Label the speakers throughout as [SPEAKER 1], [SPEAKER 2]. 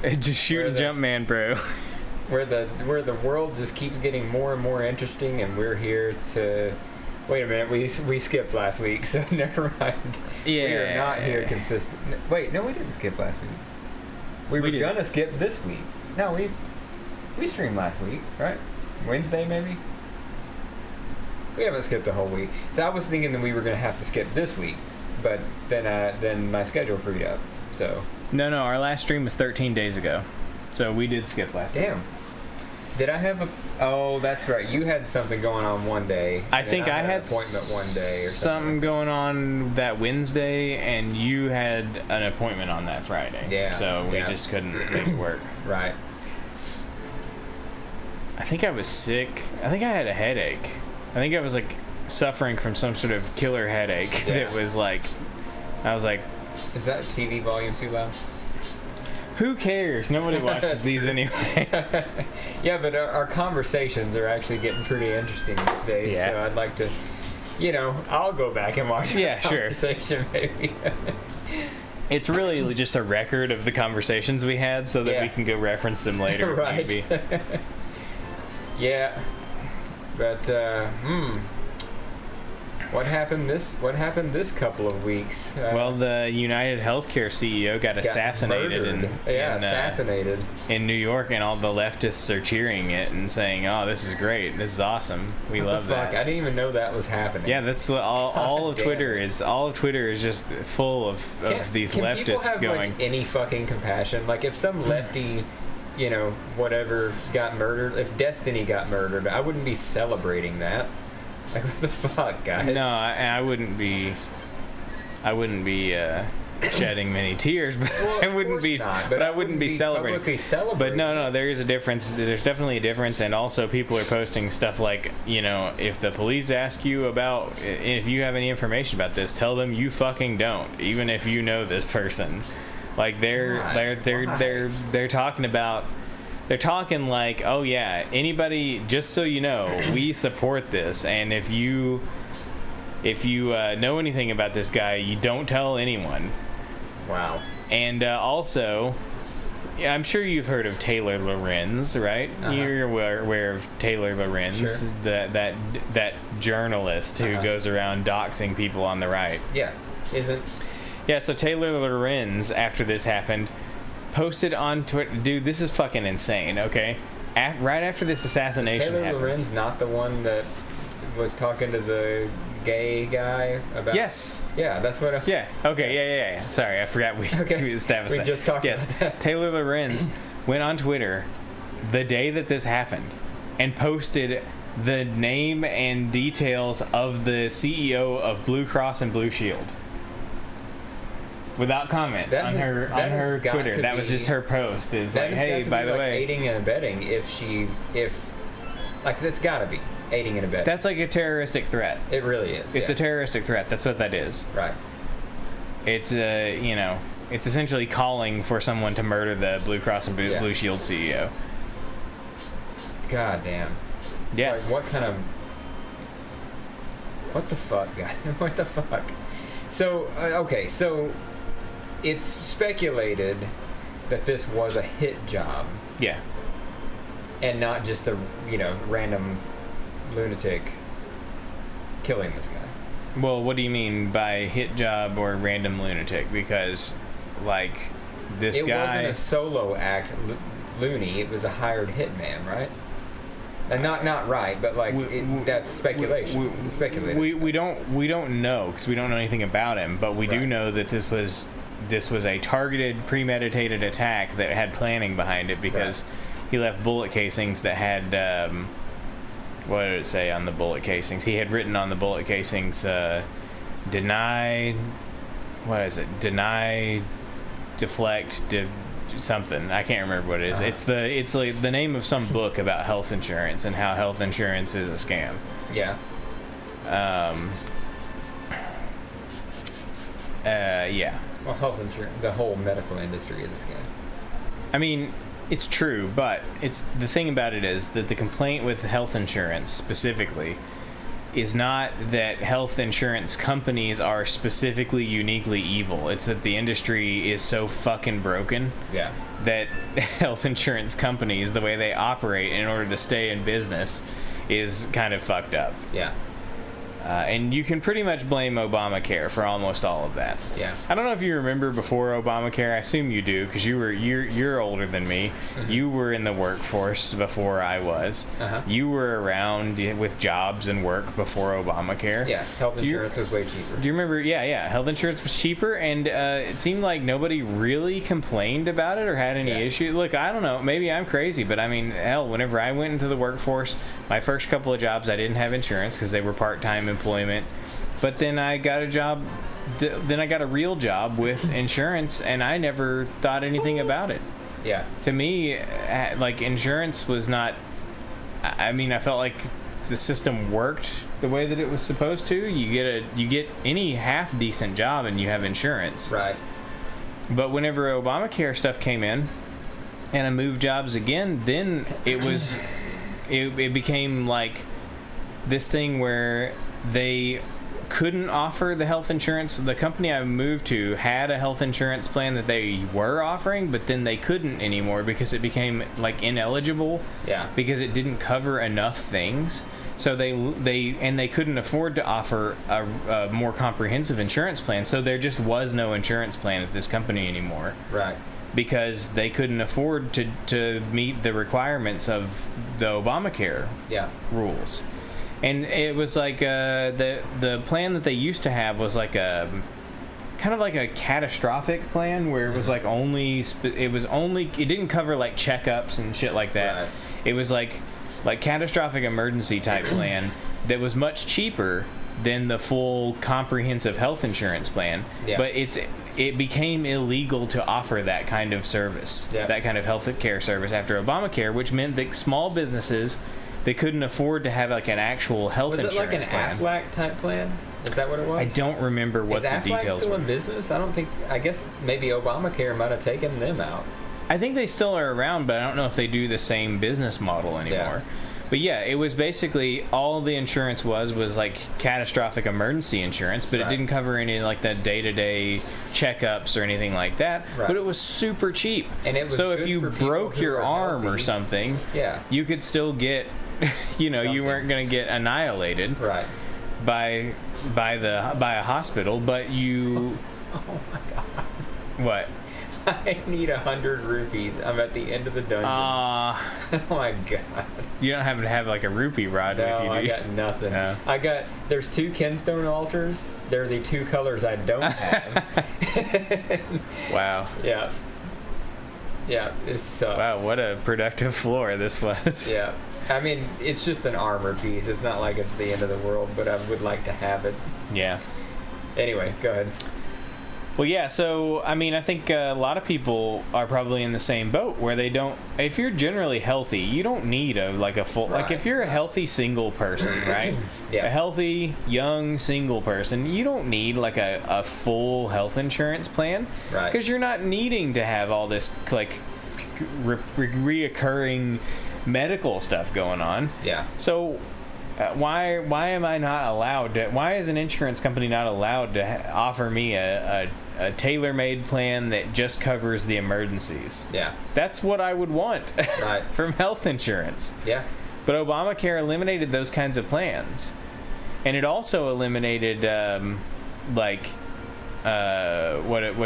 [SPEAKER 1] Just shooting Jumpman Bro.
[SPEAKER 2] where the world just keeps getting more and more interesting, and we're here to. Wait a minute, we skipped last week, so never mind.
[SPEAKER 1] Yeah.
[SPEAKER 2] We are not here consistent. Wait, no, we didn't skip last week. We were gonna skip this week. No, we streamed last week, right? Wednesday, maybe? We haven't skipped a whole week. So I was thinking that we were gonna have to skip this week, but then my schedule freed up, so.
[SPEAKER 1] No, our last stream was 13 days ago. So we did skip last week.
[SPEAKER 2] Damn. Did I have a... Oh, that's right. You had something going on one day.
[SPEAKER 1] I think I had
[SPEAKER 2] an appointment one day or
[SPEAKER 1] something going on that Wednesday, and you had an appointment on that Friday.
[SPEAKER 2] Yeah.
[SPEAKER 1] So we just couldn't make it work.
[SPEAKER 2] Right.
[SPEAKER 1] I think I was sick. I think I had a headache. I think I was like suffering from some sort of killer headache that was like... I was like...
[SPEAKER 2] Is that TV volume too loud?
[SPEAKER 1] Who cares? Nobody watches these anyway.
[SPEAKER 2] Yeah, but our conversations are actually getting pretty interesting these days.
[SPEAKER 1] Yeah.
[SPEAKER 2] So I'd like to, I'll go back and watch the conversation maybe.
[SPEAKER 1] It's really just a record of the conversations we had so that we can go reference them later.
[SPEAKER 2] Right.
[SPEAKER 1] Maybe.
[SPEAKER 2] Yeah. But, What happened this couple of weeks?
[SPEAKER 1] Well, the United Healthcare CEO got assassinated
[SPEAKER 2] assassinated
[SPEAKER 1] in New York, and all the leftists are cheering it and saying, "Oh, this is great! This is awesome! We love that."
[SPEAKER 2] I didn't even know that was happening.
[SPEAKER 1] Yeah, that's all of Twitter is. All of Twitter is just full of these
[SPEAKER 2] can
[SPEAKER 1] leftists
[SPEAKER 2] people have,
[SPEAKER 1] going.
[SPEAKER 2] Like, any fucking compassion? Like, if some lefty, whatever got murdered, if Destiny got murdered, I wouldn't be celebrating that. Like, what the fuck, guys?
[SPEAKER 1] No, I wouldn't be shedding many tears, but I wouldn't be. But I wouldn't be celebrating.
[SPEAKER 2] Publicly celebrating.
[SPEAKER 1] But no, there is a difference. There's definitely a difference, and also people are posting stuff like, if the police ask you about, if you have any information about this, tell them you fucking don't, even if you know this person. Like they're talking about. They're talking like, oh yeah, anybody, just so you know, we support this, and if you know anything about this guy, you don't tell anyone.
[SPEAKER 2] Wow.
[SPEAKER 1] And also, I'm sure you've heard of Taylor Lorenz, right? Uh-huh. You're aware of Taylor Lorenz,
[SPEAKER 2] sure.
[SPEAKER 1] that journalist who goes around doxing people on the right.
[SPEAKER 2] Yeah,
[SPEAKER 1] Yeah, so Taylor Lorenz, after this happened, posted on Twitter. Dude, this is fucking insane, okay? Right after this assassination
[SPEAKER 2] happens. Taylor Lorenz not the one that was talking to the gay guy about...
[SPEAKER 1] Yes.
[SPEAKER 2] Yeah, that's what
[SPEAKER 1] Yeah, okay, yeah. Sorry, I forgot we established that.
[SPEAKER 2] We just talked
[SPEAKER 1] about that. Taylor Lorenz went on Twitter the day that this happened and posted the name and details of the CEO of Blue Cross and Blue Shield. Without comment on her Twitter. That was just her post. Is like, hey, by the way,
[SPEAKER 2] aiding and abetting. That's gotta be aiding and abetting.
[SPEAKER 1] That's like a terroristic threat.
[SPEAKER 2] It really is.
[SPEAKER 1] It's a terroristic threat. That's what that is.
[SPEAKER 2] Right.
[SPEAKER 1] It's it's essentially calling for someone to murder the Blue Cross and Blue Shield CEO.
[SPEAKER 2] God damn.
[SPEAKER 1] Yeah.
[SPEAKER 2] Like, what the fuck, guy? What the fuck? So so. It's speculated that this was a hit job.
[SPEAKER 1] Yeah.
[SPEAKER 2] And not just a, random lunatic killing this guy.
[SPEAKER 1] Well, what do you mean by hit job or random lunatic? Because, like, this guy...
[SPEAKER 2] It wasn't a solo act loony. It was a hired hitman, right? And not right, but that's speculation. It's speculated.
[SPEAKER 1] We don't know, because we don't know anything about him, but we do know that this was a targeted, premeditated attack that had planning behind it, because he left bullet casings that had, what did it say on the bullet casings? He had written on the bullet casings, deny, deflect, something. I can't remember what it is. It's like the name of some book about health insurance and how health insurance is a scam.
[SPEAKER 2] Yeah.
[SPEAKER 1] Yeah.
[SPEAKER 2] Well, health insurance, the whole medical industry is a scam.
[SPEAKER 1] I mean, it's true, but the thing about it is that the complaint with health insurance specifically is not that health insurance companies are specifically uniquely evil. It's that the industry is so fucking broken that health insurance companies, the way they operate in order to stay in business, is kind of fucked up.
[SPEAKER 2] Yeah.
[SPEAKER 1] And you can pretty much blame Obamacare for almost all of that.
[SPEAKER 2] Yeah.
[SPEAKER 1] I don't know if you remember before Obamacare. I assume you do, because you're older than me. Mm-hmm. You were in the workforce before I was.
[SPEAKER 2] Uh-huh.
[SPEAKER 1] You were around with jobs and work before Obamacare.
[SPEAKER 2] Yeah, health insurance was way cheaper.
[SPEAKER 1] Do you remember? Yeah. Health insurance was cheaper, and it seemed like nobody really complained about it or had any issue. Look, I don't know. Maybe I'm crazy, but I mean, hell, whenever I went into the workforce, my first couple of jobs, I didn't have insurance because they were part-time employment, but then I got a job, then I got a real job with insurance, and I never thought anything about it.
[SPEAKER 2] Yeah.
[SPEAKER 1] To me, like, insurance was not, I mean, I felt like the system worked the way that it was supposed to. You get any half decent job and you have insurance.
[SPEAKER 2] Right.
[SPEAKER 1] But whenever Obamacare stuff came in and I moved jobs again, then it was it became like this thing where they couldn't offer the health insurance. The company I moved to had a health insurance plan that they were offering, but then they couldn't anymore because it became like ineligible.
[SPEAKER 2] Yeah.
[SPEAKER 1] Because it didn't cover enough things. So they couldn't afford to offer a more comprehensive insurance plan. So there just was no insurance plan at this company anymore.
[SPEAKER 2] Right.
[SPEAKER 1] Because they couldn't afford to meet the requirements of the Obamacare rules. And it was like the plan that they used to have was like a kind of like a catastrophic plan where it was like it didn't cover like checkups and shit like that.
[SPEAKER 2] Right.
[SPEAKER 1] It was like catastrophic emergency type plan that was much cheaper than the full comprehensive health insurance plan.
[SPEAKER 2] Yeah.
[SPEAKER 1] But it became illegal to offer that kind of service, that kind of health care service after Obamacare, which meant that small businesses, they couldn't afford to have like an actual health insurance plan.
[SPEAKER 2] Was it like an Aflac type plan? Is that what it was?
[SPEAKER 1] I don't remember what the details were.
[SPEAKER 2] Is Aflac still in business? I guess maybe Obamacare might have taken them out.
[SPEAKER 1] I think they still are around, but I don't know if they do the same business model anymore. Yeah. But yeah, it was basically all the insurance was like catastrophic emergency insurance, but it didn't cover any like the day-to-day checkups or anything like that. Right. But it was super cheap.
[SPEAKER 2] And it was
[SPEAKER 1] so if you broke your arm or something, you could still get, you weren't going to get annihilated by a hospital, but you.
[SPEAKER 2] Oh my god.
[SPEAKER 1] What?
[SPEAKER 2] I need 100 rupees. I'm at the end of the dungeon. Oh my god.
[SPEAKER 1] You don't happen to have like a rupee rod with you, do you?
[SPEAKER 2] I got nothing. No. There's 2 Kenstone altars. They're the 2 colors I don't have.
[SPEAKER 1] Wow.
[SPEAKER 2] Yeah. Yeah, it sucks.
[SPEAKER 1] Wow, what a productive floor this was.
[SPEAKER 2] Yeah. I mean, it's just an armor piece. It's not like it's the end of the world, but I would like to have it.
[SPEAKER 1] Yeah.
[SPEAKER 2] Anyway, go ahead.
[SPEAKER 1] Well, yeah, so, I mean, I think a lot of people are probably in the same boat where they don't, if you're generally healthy, you don't need a full, like if you're a healthy single person, right? A healthy, young, single person, you don't need like a full health insurance plan.
[SPEAKER 2] Right.
[SPEAKER 1] Because you're not needing to have all this, like, reoccurring medical stuff going on.
[SPEAKER 2] Yeah.
[SPEAKER 1] So why am I not allowed to? Why is an insurance company not allowed to offer me a tailor-made plan that just covers the emergencies?
[SPEAKER 2] Yeah.
[SPEAKER 1] That's what I would want from health insurance.
[SPEAKER 2] Yeah.
[SPEAKER 1] But Obamacare eliminated those kinds of plans, and it also eliminated what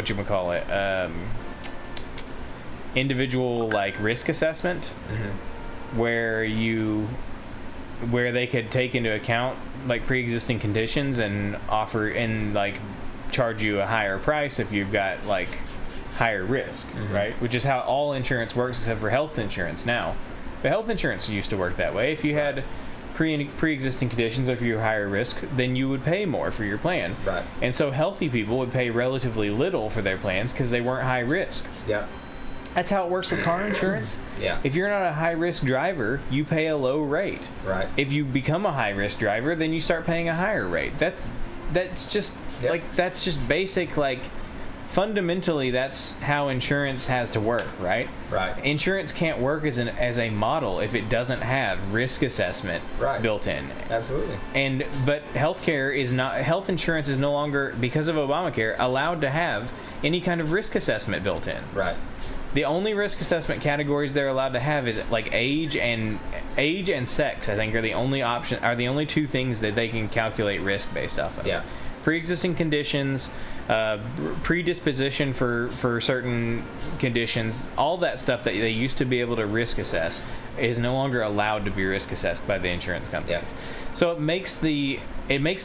[SPEAKER 1] you would call it, individual like risk assessment, where they could take into account like pre-existing conditions and offer and like charge you a higher price if you've got like higher risk, right? Which is how all insurance works except for health insurance now. But health insurance used to work that way. If you had pre-existing conditions, or if you were higher risk, then you would pay more for your plan.
[SPEAKER 2] Right.
[SPEAKER 1] And so healthy people would pay relatively little for their plans because they weren't high risk.
[SPEAKER 2] Yeah.
[SPEAKER 1] That's how it works with car insurance.
[SPEAKER 2] Yeah.
[SPEAKER 1] If you're not a high-risk driver, you pay a low rate.
[SPEAKER 2] Right.
[SPEAKER 1] If you become a high-risk driver, then you start paying a higher rate. That's just like that's just basic like fundamentally, that's how insurance has to work, right?
[SPEAKER 2] Right.
[SPEAKER 1] Insurance can't work as a model if it doesn't have risk assessment built in.
[SPEAKER 2] Absolutely.
[SPEAKER 1] But health insurance is no longer, because of Obamacare, allowed to have any kind of risk assessment built in.
[SPEAKER 2] Right.
[SPEAKER 1] The only risk assessment categories they're allowed to have is like age and sex. I think are the only two things that they can calculate risk based off of.
[SPEAKER 2] Yeah.
[SPEAKER 1] Pre-existing conditions, predisposition for certain conditions, all that stuff that they used to be able to risk assess is no longer allowed to be risk assessed by the insurance companies.
[SPEAKER 2] Yeah.
[SPEAKER 1] So it makes the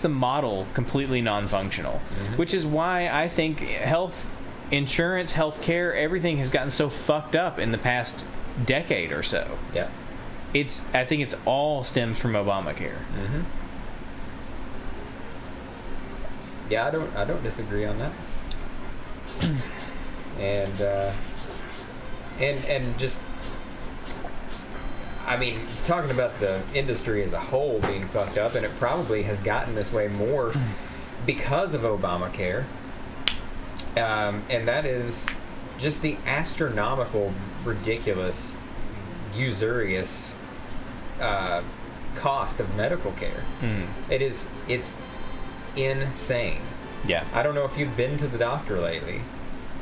[SPEAKER 1] model completely non-functional, which is why I think insurance, healthcare, everything has gotten so fucked up in the past decade or so.
[SPEAKER 2] Yeah.
[SPEAKER 1] I think it's all stems from Obamacare.
[SPEAKER 2] Mm-hmm. Yeah, I don't disagree on that. and just, I mean, talking about the industry as a whole being fucked up, and it probably has gotten this way more because of Obamacare. And that is just the astronomical, ridiculous, usurious cost of medical care. It's insane.
[SPEAKER 1] Yeah.
[SPEAKER 2] I don't know if you've been to the doctor lately.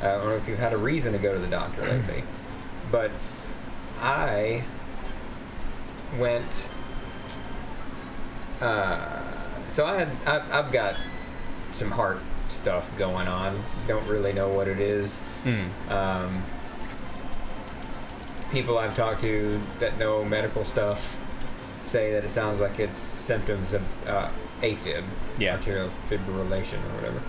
[SPEAKER 2] I don't know if you've had a reason to go to the doctor lately. But I went... so I've got some heart stuff going on. Don't really know what it is. People I've talked to that know medical stuff say that it sounds like it's symptoms of AFib, arterial fibrillation or whatever.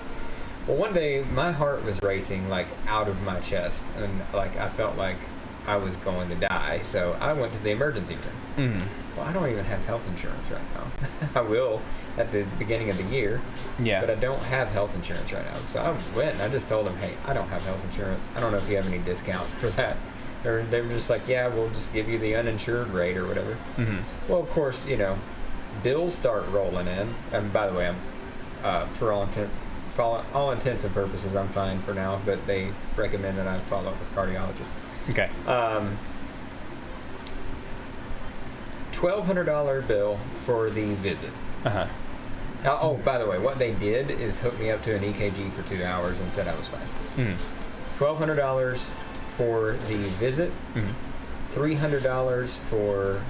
[SPEAKER 2] Well, one day my heart was racing like out of my chest, and like I felt like I was going to die. So I went to the emergency room. Well, I don't even have health insurance right now. I will at the beginning of the year.
[SPEAKER 1] Yeah.
[SPEAKER 2] But I don't have health insurance right now. So I went and I just told them, hey, I don't have health insurance. I don't know if you have any discount for that. They were just like, yeah, we'll just give you the uninsured rate or whatever. Well, of course, bills start rolling in. And by the way, I'm for all intents and purposes, I'm fine for now. But they recommend that I follow up with a cardiologist.
[SPEAKER 1] Okay.
[SPEAKER 2] $1,200 bill for the visit. Oh, by the way, what they did is hook me up to an EKG for 2 hours and said I was fine. $1,200 for the visit. $300 for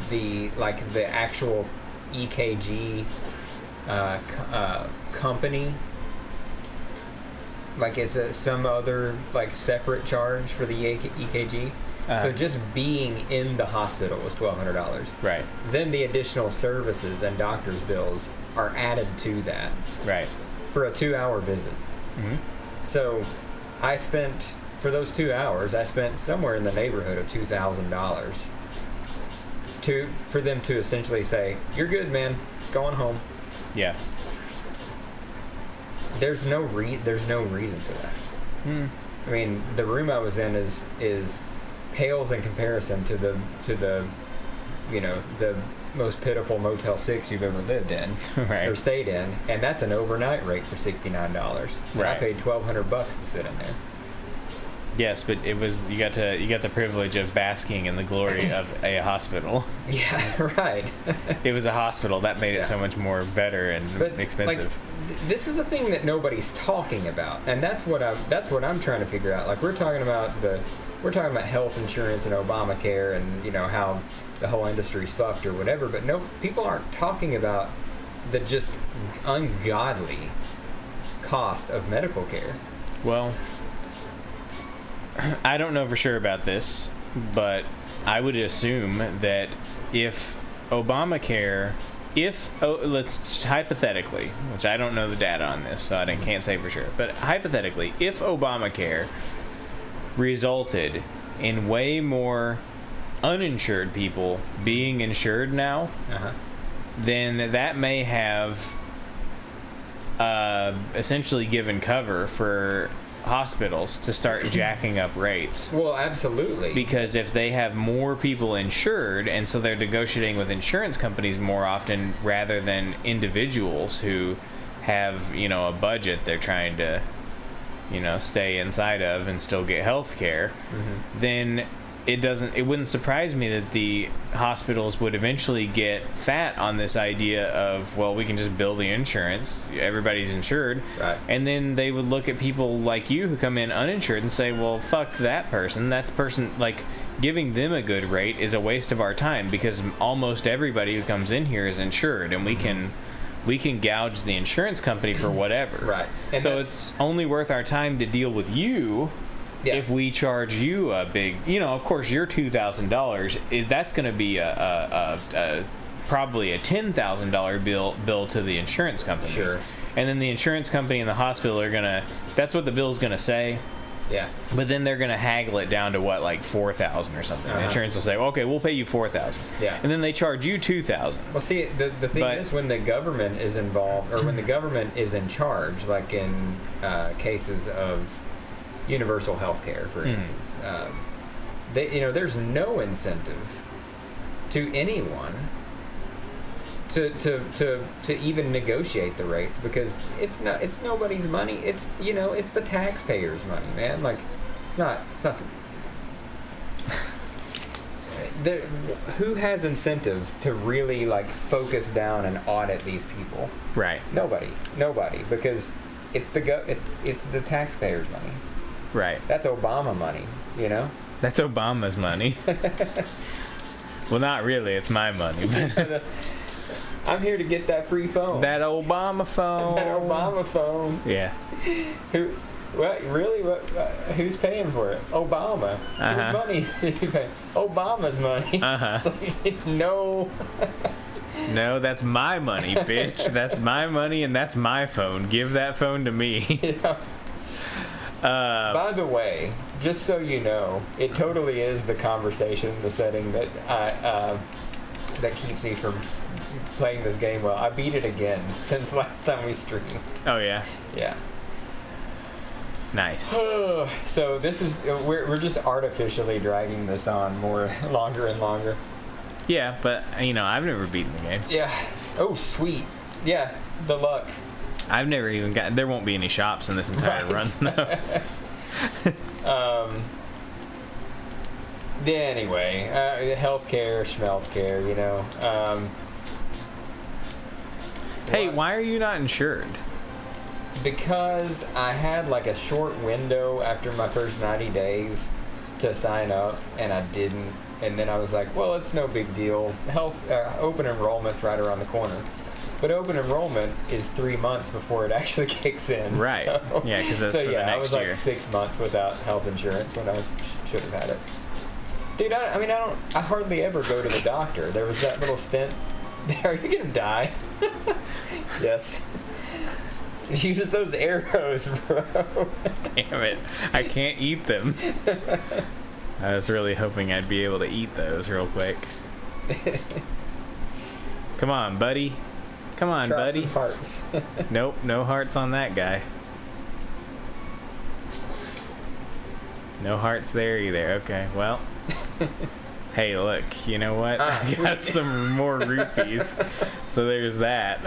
[SPEAKER 2] the actual EKG company. Like it's some other separate charge for the EKG. So just being in the hospital was $1,200.
[SPEAKER 1] Right.
[SPEAKER 2] Then the additional services and doctor's bills are added to that.
[SPEAKER 1] Right.
[SPEAKER 2] For a 2-hour visit. So I spent, for those 2 hours, I spent somewhere in the neighborhood of $2,000 for them to essentially say, you're good, man, going home.
[SPEAKER 1] Yeah.
[SPEAKER 2] There's no reason for that. I mean, the room I was in is pales in comparison to the the most pitiful Motel 6 you've ever lived in or stayed in, and that's an overnight rate for $69. I paid $1,200 to sit in there.
[SPEAKER 1] Yes, but it was you got the privilege of basking in the glory of a hospital.
[SPEAKER 2] Yeah, right.
[SPEAKER 1] It was a hospital that made it so much more better and expensive.
[SPEAKER 2] This is a thing that nobody's talking about, and that's what I'm trying to figure out. Like we're talking about health insurance and Obamacare and how the whole industry's fucked or whatever, but no, people aren't talking about the just ungodly cost of medical care.
[SPEAKER 1] Well, I don't know for sure about this, but I would assume that if Obamacare, let's hypothetically, which I don't know the data on this, so I can't say for sure, but hypothetically, if Obamacare resulted in way more uninsured people being insured now, then that may have essentially given cover for hospitals to start jacking up rates.
[SPEAKER 2] Well, absolutely. Because
[SPEAKER 1] if they have more people insured, and so they're negotiating with insurance companies more often rather than individuals who have, a budget they're trying to stay inside of and still get health care, then it wouldn't surprise me that the hospitals would eventually get fat on this idea of, well, we can just bill the insurance, everybody's insured,
[SPEAKER 2] right?
[SPEAKER 1] And then they would look at people like you who come in uninsured and say, well, fuck that person, like, giving them a good rate is a waste of our time, because almost everybody who comes in here is insured, and we can gouge the insurance company for whatever,
[SPEAKER 2] right? And
[SPEAKER 1] so it's only worth our time to deal with you. Yeah. If we charge you a big, of course, your $2,000, that's going to be probably a $10,000 bill to the insurance company.
[SPEAKER 2] Sure.
[SPEAKER 1] And then the insurance company and the hospital are going to, that's what the bill's going to say.
[SPEAKER 2] Yeah.
[SPEAKER 1] But then they're going to haggle it down to what, like $4,000 or something. The insurance will say, okay, we'll pay you $4,000.
[SPEAKER 2] Yeah.
[SPEAKER 1] And then they charge you $2,000.
[SPEAKER 2] Well, see, the thing is, when the government is involved, or when the government is in charge, like in cases of universal health care, for instance, there's no incentive to anyone to even negotiate the rates, because it's nobody's money. It's it's the taxpayers' money, man. Like, it's not who has incentive to really, like, focus down and audit these people?
[SPEAKER 1] Right.
[SPEAKER 2] Nobody, because it's the taxpayers' money.
[SPEAKER 1] Right.
[SPEAKER 2] That's Obama money,
[SPEAKER 1] That's Obama's money. Well, not really. It's my money. But
[SPEAKER 2] I'm here to get that free phone.
[SPEAKER 1] That Obama phone.
[SPEAKER 2] That Obama phone.
[SPEAKER 1] Yeah.
[SPEAKER 2] Who's paying for it? Obama. Whose money did you pay? Obama's money. No.
[SPEAKER 1] No, that's my money, bitch. That's my money, and that's my phone. Give that phone to me.
[SPEAKER 2] Yeah. By the way, just so you know, it totally is the conversation, the setting that that keeps me from playing this game well. I beat it again since last time we streamed.
[SPEAKER 1] Oh yeah.
[SPEAKER 2] Yeah.
[SPEAKER 1] Nice.
[SPEAKER 2] So this is we're just artificially dragging this on longer and longer.
[SPEAKER 1] Yeah, but I've never beaten the game.
[SPEAKER 2] Yeah. Oh, sweet. Yeah. The luck.
[SPEAKER 1] I've never even got. There won't be any shops in this entire run. No.
[SPEAKER 2] Yeah, anyway, healthcare, schmelthcare,
[SPEAKER 1] Hey, why are you not insured?
[SPEAKER 2] Because I had like a short window after my first 90 days to sign up, and I didn't. And then I was like, well, it's no big deal. Open enrollment's right around the corner. But open enrollment is 3 months before it actually kicks in.
[SPEAKER 1] Right.
[SPEAKER 2] So,
[SPEAKER 1] yeah, because that's for the next year.
[SPEAKER 2] I was like 6 months without health insurance when I should have had it. Dude, I hardly ever go to the doctor. There was that little stint. Are you gonna die? Yes. Use those arrows, bro.
[SPEAKER 1] Damn it. I can't eat them. I was really hoping I'd be able to eat those real quick. Come on, buddy. Come on,
[SPEAKER 2] Drop
[SPEAKER 1] buddy.
[SPEAKER 2] some hearts.
[SPEAKER 1] Nope, no hearts on that guy. No hearts there either. Okay, well. Hey, look, you know what? I got some more rupees. So there's that.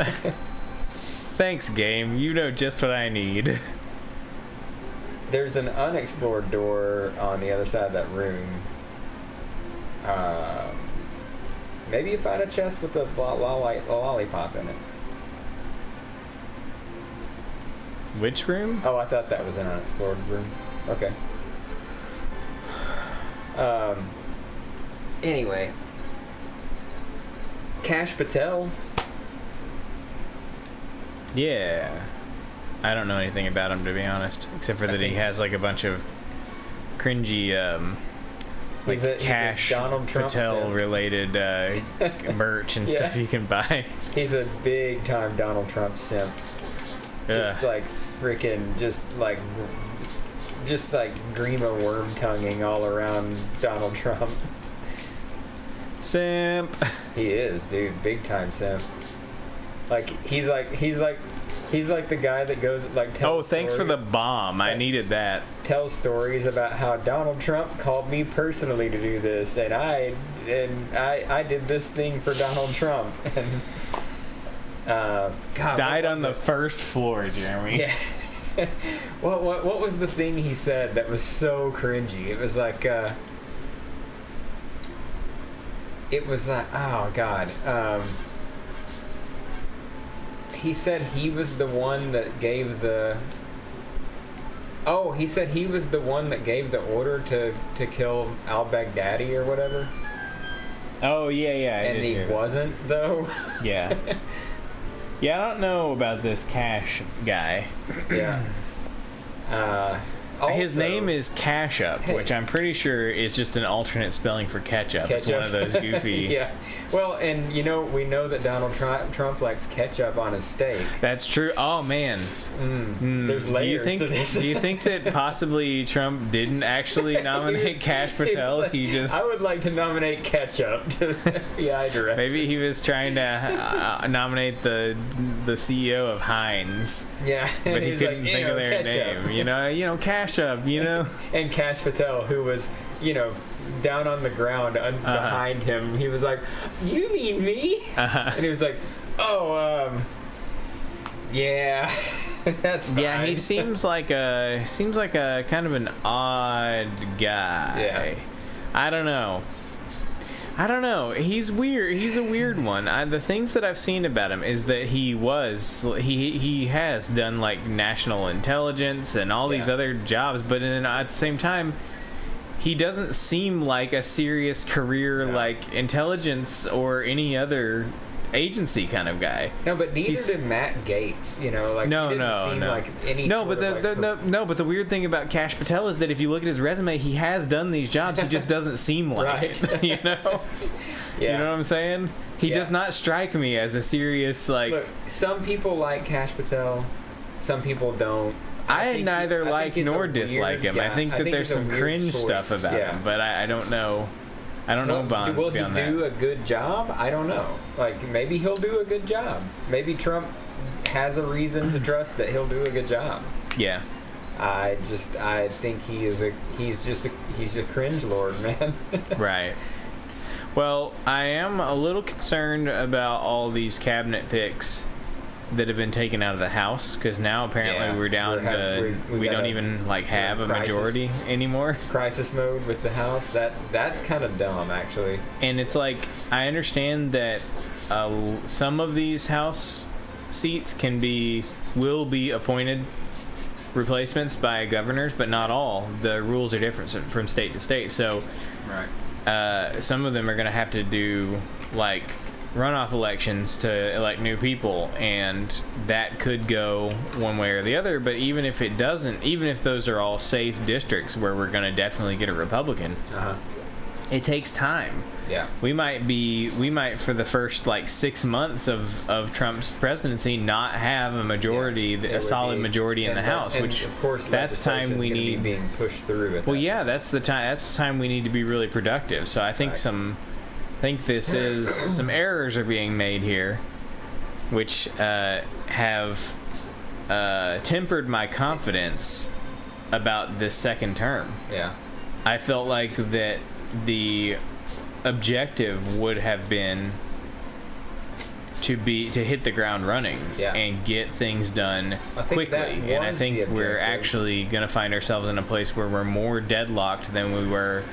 [SPEAKER 1] Thanks, game. You know just what I need.
[SPEAKER 2] There's an unexplored door on the other side of that room. Maybe you find a chest with a lollipop in it.
[SPEAKER 1] Which room?
[SPEAKER 2] Oh, I thought that was an unexplored room. Okay. Anyway. Cash Patel.
[SPEAKER 1] Yeah. I don't know anything about him, to be honest, except for that he has like a bunch of cringy like Cash
[SPEAKER 2] Donald Trump
[SPEAKER 1] Patel related merch and stuff you can buy.
[SPEAKER 2] He's a big time Donald Trump simp. Just like freaking just like Grima worm tonguing all around Donald Trump.
[SPEAKER 1] Simp.
[SPEAKER 2] He is, dude, big time simp. Like he's like the guy that goes like tells.
[SPEAKER 1] Oh, thanks for the bomb. I needed that. Tells
[SPEAKER 2] stories about how Donald Trump called me personally to do this, and I did this thing for Donald Trump, and God,
[SPEAKER 1] died on the first floor, Jeremy.
[SPEAKER 2] Yeah. What was the thing he said that was so cringy? It was like, oh god. He said he was the one that gave the. Oh, he said he was the one that gave the order to kill al-Baghdadi or whatever.
[SPEAKER 1] Oh yeah,
[SPEAKER 2] And he wasn't though.
[SPEAKER 1] Yeah. Yeah, I don't know about this Cash guy.
[SPEAKER 2] Yeah.
[SPEAKER 1] His name is Cash Up, which I'm pretty sure is just an alternate spelling for ketchup. It's one of those goofy.
[SPEAKER 2] Yeah. Well, and we know that Donald Trump likes ketchup on his steak.
[SPEAKER 1] That's true. Oh man.
[SPEAKER 2] There's layers to this.
[SPEAKER 1] Do you think that possibly Trump didn't actually nominate Kash Patel?
[SPEAKER 2] He just. I would like to nominate ketchup to FBI director.
[SPEAKER 1] Maybe he was trying to nominate the CEO of Heinz.
[SPEAKER 2] Yeah.
[SPEAKER 1] But he couldn't think of their
[SPEAKER 2] ketchup.
[SPEAKER 1] name. Cash Up.
[SPEAKER 2] And Kash Patel, who was down on the ground behind him, he was like, "You mean me?" And he was like, "Oh, yeah." That's fine.
[SPEAKER 1] Yeah, he seems like a kind of an odd guy.
[SPEAKER 2] Yeah.
[SPEAKER 1] I don't know. He's weird. He's a weird one. The things that I've seen about him is that he has done like national intelligence and all these other jobs, but then at the same time, he doesn't seem like a serious career like intelligence or any other agency kind of guy.
[SPEAKER 2] No, but neither did Matt Gaetz. He didn't seem like any.
[SPEAKER 1] But the weird thing about Kash Patel is that if you look at his resume, he has done these jobs. He just doesn't seem like it.
[SPEAKER 2] Yeah.
[SPEAKER 1] You know what I'm saying? He does not strike me as a serious like.
[SPEAKER 2] Look, some people like Kash Patel, some people don't.
[SPEAKER 1] I neither like nor dislike him. I think that there's some cringe stuff about him, but I don't know. I don't know about
[SPEAKER 2] will he do a good job? I don't know. Like, maybe he'll do a good job. Maybe Trump has a reason to trust that he'll do a good job.
[SPEAKER 1] Yeah.
[SPEAKER 2] I think he's a cringe lord, man.
[SPEAKER 1] Right. Well, I am a little concerned about all these cabinet picks that have been taken out of the House, because now apparently we're down to we don't even have a majority anymore.
[SPEAKER 2] Crisis mode with the House. That's kind of dumb, actually.
[SPEAKER 1] And it's like, I understand that some of these House seats will be appointed replacements by governors, but not all. The rules are different from state to state. So some of them are going to have to do runoff elections to elect new people, and that could go one way or the other. But even if it doesn't, even if those are all safe districts where we're going to definitely get a Republican, it takes time.
[SPEAKER 2] Yeah,
[SPEAKER 1] we might for the first 6 months of Trump's presidency not have a majority, a solid majority in the House, which
[SPEAKER 2] of course
[SPEAKER 1] that's time we need
[SPEAKER 2] being pushed through.
[SPEAKER 1] That's the time we need to be really productive. So I think some errors are being made here, which have tempered my confidence about this second term.
[SPEAKER 2] Yeah,
[SPEAKER 1] I felt like that the objective would have been to hit the ground running and get things done quickly. And I think we're actually going to find ourselves in a place where we're more deadlocked than we were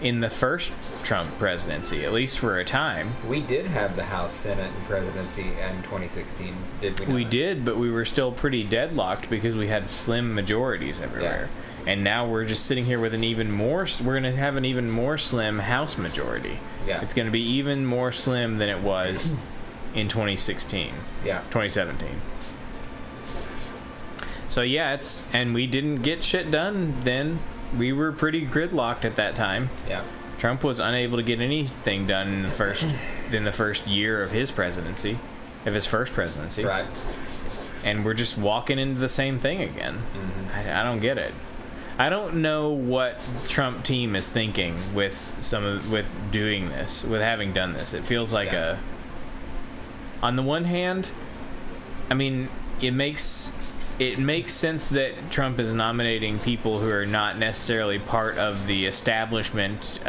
[SPEAKER 1] in the first Trump presidency, at least for a time.
[SPEAKER 2] We did have the House, Senate, and presidency in 2016, did we not?
[SPEAKER 1] We did, but we were still pretty deadlocked because we had slim majorities everywhere. Yeah. And now we're just sitting here with we're going to have an even more slim House majority.
[SPEAKER 2] Yeah.
[SPEAKER 1] It's going to be even more slim than it was in 2016.
[SPEAKER 2] Yeah.
[SPEAKER 1] 2017. So and we didn't get shit done then. We were pretty gridlocked at that time.
[SPEAKER 2] Yeah.
[SPEAKER 1] Trump was unable to get anything done in the first year of his presidency, of his first presidency.
[SPEAKER 2] Right.
[SPEAKER 1] And we're just walking into the same thing again. Mm-hmm. I don't get it. I don't know what Trump team is thinking with doing this, with having done this. It feels like on the one hand, I mean, it makes sense that Trump is nominating people who are not necessarily part of the establishment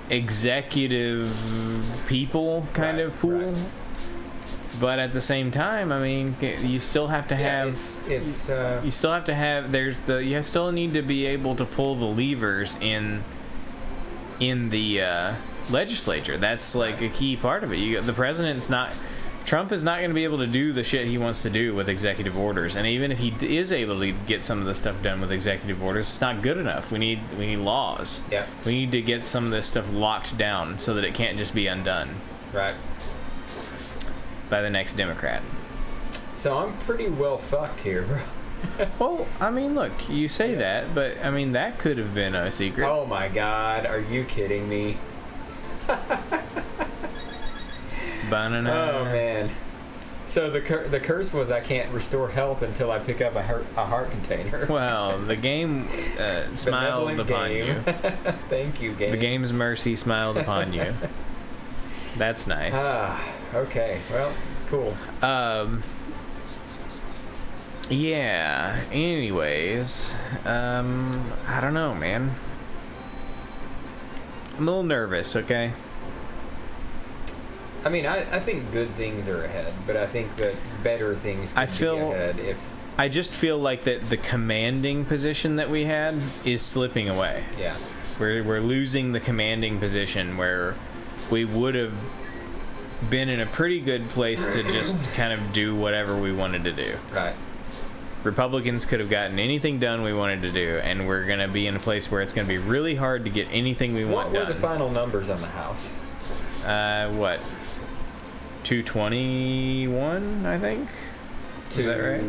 [SPEAKER 1] executive people kind of pool.
[SPEAKER 2] Right.
[SPEAKER 1] But at the same time, I mean, you still have to have. You still have to have. You still need to be able to pull the levers in the legislature. That's like a key part of it. The president's not. Trump is not going to be able to do the shit he wants to do with executive orders, and even if he is able to get some of the stuff done with executive orders, it's not good enough. We need laws.
[SPEAKER 2] Yeah.
[SPEAKER 1] We need to get some of this stuff locked down so that it can't just be undone.
[SPEAKER 2] Right.
[SPEAKER 1] By the next Democrat.
[SPEAKER 2] So I'm pretty well fucked here, bro.
[SPEAKER 1] Well, I mean, look, you say that, but I mean that could have been a secret.
[SPEAKER 2] Oh my God, are you kidding me?
[SPEAKER 1] Banana.
[SPEAKER 2] Oh man. So the curse was I can't restore health until I pick up a heart container.
[SPEAKER 1] Well, the game smiled upon you.
[SPEAKER 2] Thank you, game.
[SPEAKER 1] The game's mercy smiled upon you. That's nice.
[SPEAKER 2] Okay. Well, cool.
[SPEAKER 1] Yeah. Anyways, I don't know, man. I'm a little nervous. Okay.
[SPEAKER 2] I mean, I think good things are ahead, but I think that better things could be ahead if...
[SPEAKER 1] I just feel like that the commanding position that we had is slipping away.
[SPEAKER 2] Yeah.
[SPEAKER 1] We're losing the commanding position where we would have been in a pretty good place to just kind of do whatever we wanted to do.
[SPEAKER 2] Right.
[SPEAKER 1] Republicans could have gotten anything done we wanted to do, and we're going to be in a place where it's going to be really hard to get anything we want done.
[SPEAKER 2] What were the final numbers on the House?
[SPEAKER 1] What? 221, I think. Is that right?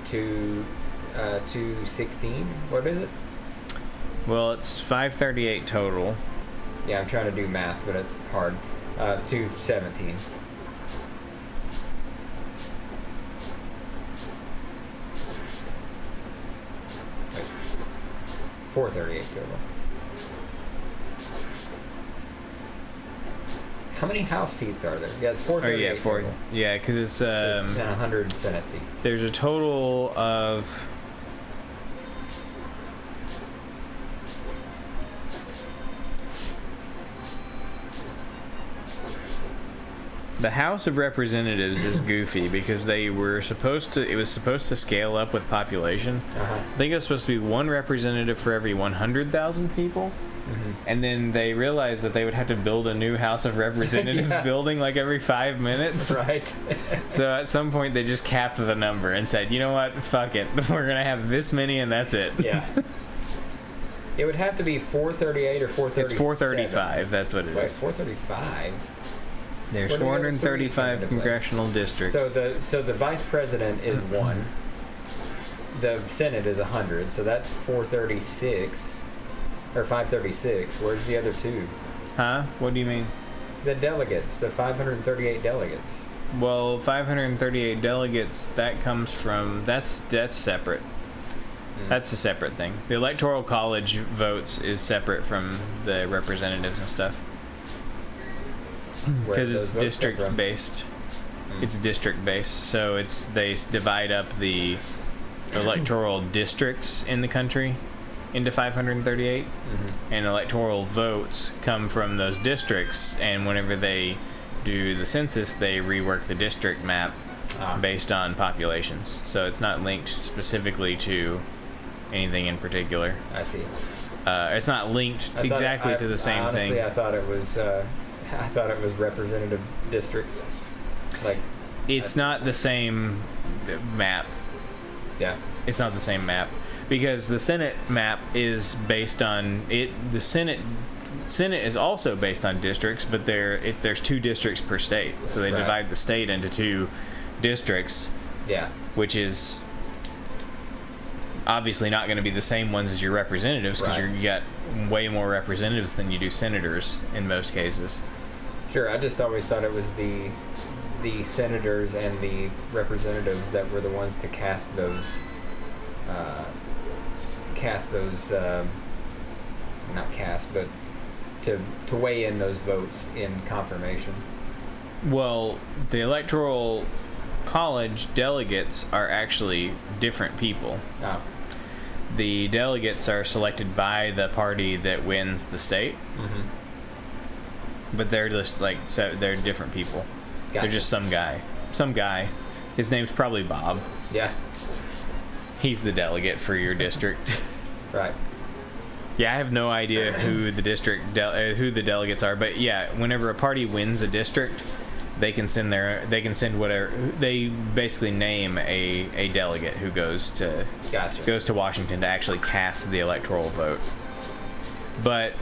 [SPEAKER 2] 216. What is it?
[SPEAKER 1] Well, it's 538 total.
[SPEAKER 2] Yeah, I'm trying to do math, but it's hard. 217. Wait. 438 total. How many House seats are there? Yeah, it's 438 total.
[SPEAKER 1] Yeah, because it's...
[SPEAKER 2] and 100 Senate seats.
[SPEAKER 1] There's a total of... The House of Representatives is goofy because it was supposed to scale up with population. I think it was supposed to be one representative for every 100,000 people. Mm-hmm. And then they realized that they would have to build a new House of Representatives building like every 5 minutes.
[SPEAKER 2] Right.
[SPEAKER 1] So at some point they just capped the number and said, you know what, fuck it. We're going to have this many and that's it.
[SPEAKER 2] Yeah. It would have to be 438 or 437.
[SPEAKER 1] It's 435, that's what it
[SPEAKER 2] Wait,
[SPEAKER 1] is.
[SPEAKER 2] 435?
[SPEAKER 1] There's 435 congressional districts.
[SPEAKER 2] So the vice president is 1. The Senate is 100, so that's 436. Or 536. Where's the other 2?
[SPEAKER 1] Huh? What do you mean?
[SPEAKER 2] The delegates, the 538 delegates.
[SPEAKER 1] Well, 538 delegates, that comes from... That's separate. That's a separate thing. The Electoral College votes is separate from the representatives and stuff. Because it's district based. It's district based, so they divide up the electoral districts in the country into 538, and electoral votes come from those districts, and whenever they do the census, they rework the district map based on populations. So it's not linked specifically to anything in particular.
[SPEAKER 2] I see.
[SPEAKER 1] It's not linked exactly to the same thing.
[SPEAKER 2] Honestly, I thought it was representative districts. Like,
[SPEAKER 1] it's not the same map.
[SPEAKER 2] Yeah. It's
[SPEAKER 1] not the same map because the Senate map is based on it. The Senate is also based on districts, but there's 2 districts per state, so they divide the state into 2 districts.
[SPEAKER 2] Yeah.
[SPEAKER 1] Which is obviously not going to be the same ones as your representatives because you got way more representatives than you do senators in most cases.
[SPEAKER 2] Sure, I just always thought it was the senators and the representatives that were the ones to cast those but to weigh in those votes in confirmation.
[SPEAKER 1] Well, the Electoral College delegates are actually different people.
[SPEAKER 2] Oh.
[SPEAKER 1] The delegates are selected by the party that wins the state. But they're just they're different people.
[SPEAKER 2] Gotcha.
[SPEAKER 1] They're just some guy. some guy. His name's probably Bob.
[SPEAKER 2] Yeah.
[SPEAKER 1] He's the delegate for your district.
[SPEAKER 2] Right.
[SPEAKER 1] Yeah, I have no idea who the who the delegates are, but yeah, whenever a party wins a district, they can send whatever, they basically name a delegate who goes to Washington to actually cast the electoral vote. But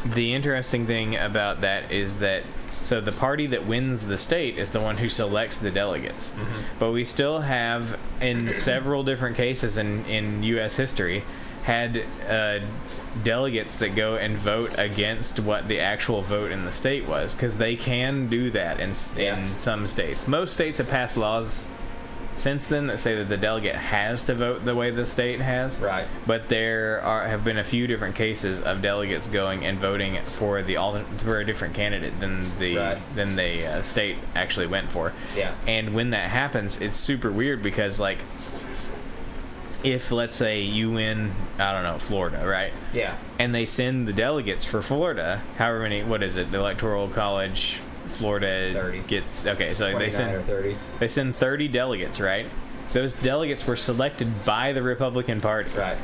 [SPEAKER 1] the interesting thing about that is that so the party that wins the state is the one who selects the delegates. Mm-hmm. But we still have, in several different cases in U.S. history, had delegates that go and vote against what the actual vote in the state was, because they can do that in some states. Most states have passed laws since then that say that the delegate has to vote the way the state has.
[SPEAKER 2] Right.
[SPEAKER 1] But there have been a few different cases of delegates going and voting for a different candidate than the state actually went for.
[SPEAKER 2] Yeah.
[SPEAKER 1] And when that happens, it's super weird because, like, if, let's say, you win, I don't know, Florida, right?
[SPEAKER 2] Yeah.
[SPEAKER 1] And they send the delegates for Florida, however many, what is it, the Electoral College, Florida
[SPEAKER 2] 30.
[SPEAKER 1] Gets, okay, so they send
[SPEAKER 2] 30.
[SPEAKER 1] They send 30 delegates, right? Those delegates were selected by the Republican Party.
[SPEAKER 2] Right.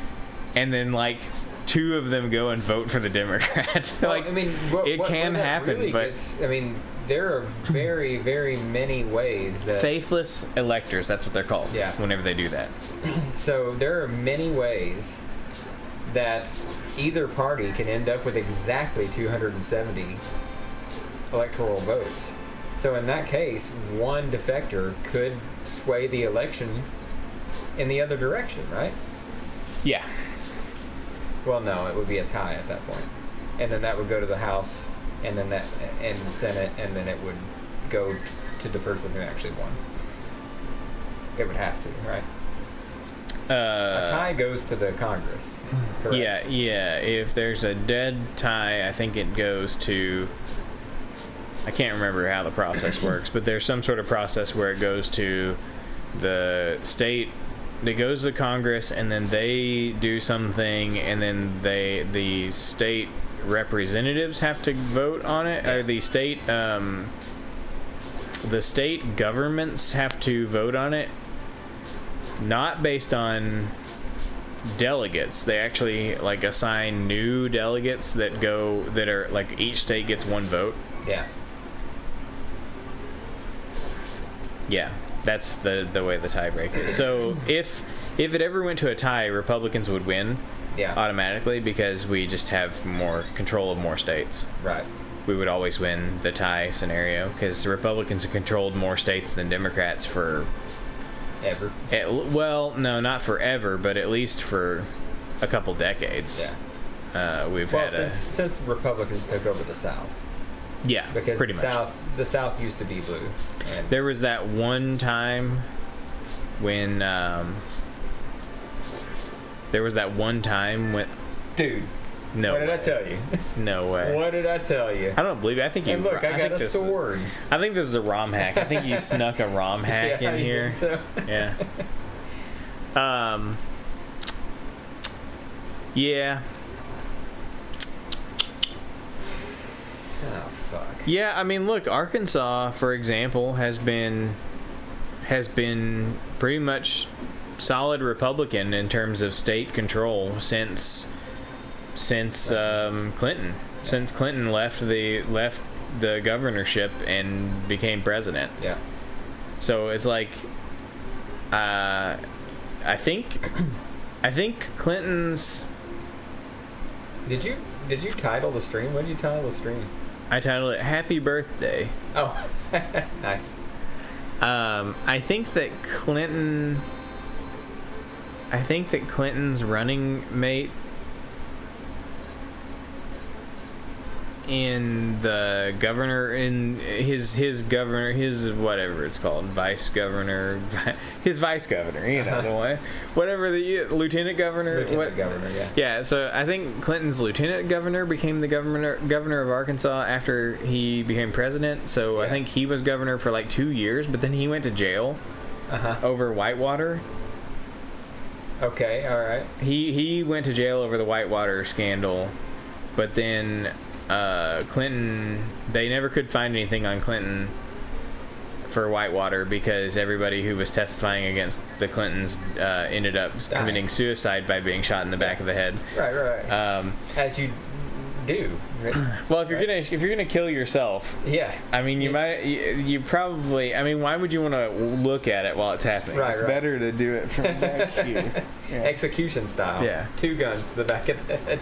[SPEAKER 1] And then, like, 2 of them go and vote for the Democrat.
[SPEAKER 2] Well,
[SPEAKER 1] like,
[SPEAKER 2] I mean,
[SPEAKER 1] it can happen,
[SPEAKER 2] really
[SPEAKER 1] but
[SPEAKER 2] I mean, there are very, very many ways that
[SPEAKER 1] faithless electors, that's what they're called.
[SPEAKER 2] Yeah.
[SPEAKER 1] Whenever they do that.
[SPEAKER 2] So there are many ways that either party can end up with exactly 270 electoral votes. So in that case, one defector could sway the election in the other direction, right?
[SPEAKER 1] Yeah.
[SPEAKER 2] Well, no, it would be a tie at that point, and then that would go to the House, and then the Senate, and then it would go to the person who actually won. It would have to, right? A tie goes to the Congress. Correct?
[SPEAKER 1] Yeah. If there's a dead tie, I think it goes to. I can't remember how the process works, but there's some sort of process where it goes to the state. It goes to Congress, and then they do something, and then the state representatives have to vote on it, or the state governments have to vote on it, not based on delegates. They actually, like, assign new delegates that are, like, each state gets one vote.
[SPEAKER 2] Yeah.
[SPEAKER 1] Yeah. That's the way the tiebreaker is. So if it ever went to a tie, Republicans would win automatically because we just have more control of more states.
[SPEAKER 2] Right.
[SPEAKER 1] We would always win the tie scenario because Republicans have controlled more states than Democrats for...
[SPEAKER 2] Ever?
[SPEAKER 1] Well, no, not forever, but at least for a couple decades.
[SPEAKER 2] Yeah. Since Republicans took over the South.
[SPEAKER 1] Yeah,
[SPEAKER 2] because
[SPEAKER 1] pretty much.
[SPEAKER 2] The South used to be blue. And
[SPEAKER 1] there was that one time when
[SPEAKER 2] dude,
[SPEAKER 1] no
[SPEAKER 2] what did
[SPEAKER 1] way.
[SPEAKER 2] I tell you?
[SPEAKER 1] No way.
[SPEAKER 2] What did I tell you?
[SPEAKER 1] I don't believe it. I think you.
[SPEAKER 2] And look, I got a sword.
[SPEAKER 1] I think this is a ROM hack. I think you snuck a ROM hack in here.
[SPEAKER 2] So.
[SPEAKER 1] Yeah. Yeah.
[SPEAKER 2] Oh fuck.
[SPEAKER 1] Yeah, I mean, look, Arkansas, for example, has been pretty much solid Republican in terms of state control since Clinton. Since Clinton left the governorship and became president.
[SPEAKER 2] Yeah.
[SPEAKER 1] So it's like, I think Clinton's.
[SPEAKER 2] Did you title the stream? What did you title the stream?
[SPEAKER 1] I titled it "Happy Birthday."
[SPEAKER 2] Oh, nice.
[SPEAKER 1] I think that Clinton's running mate in the governor, in his whatever it's called, vice governor, his vice governor, you know, the one, whatever, the lieutenant governor.
[SPEAKER 2] Governor, yeah.
[SPEAKER 1] Yeah, so I think Clinton's lieutenant governor became the governor of Arkansas after he became president. So yeah. I think he was governor for like 2 years, but then he went to jail over Whitewater.
[SPEAKER 2] Okay, all right.
[SPEAKER 1] He went to jail over the Whitewater scandal, but then Clinton, they never could find anything on Clinton for Whitewater because everybody who was testifying against the Clintons ended up committing suicide by being shot in the back of the head.
[SPEAKER 2] Right. As you do. Right?
[SPEAKER 1] Well, if you're gonna kill yourself,
[SPEAKER 2] yeah.
[SPEAKER 1] I mean, you probably. I mean, why would you want to look at it while it's happening?
[SPEAKER 2] Right,
[SPEAKER 1] it's better to do it from back here. Yeah.
[SPEAKER 2] Execution style.
[SPEAKER 1] Yeah.
[SPEAKER 2] 2 guns to the back of the head.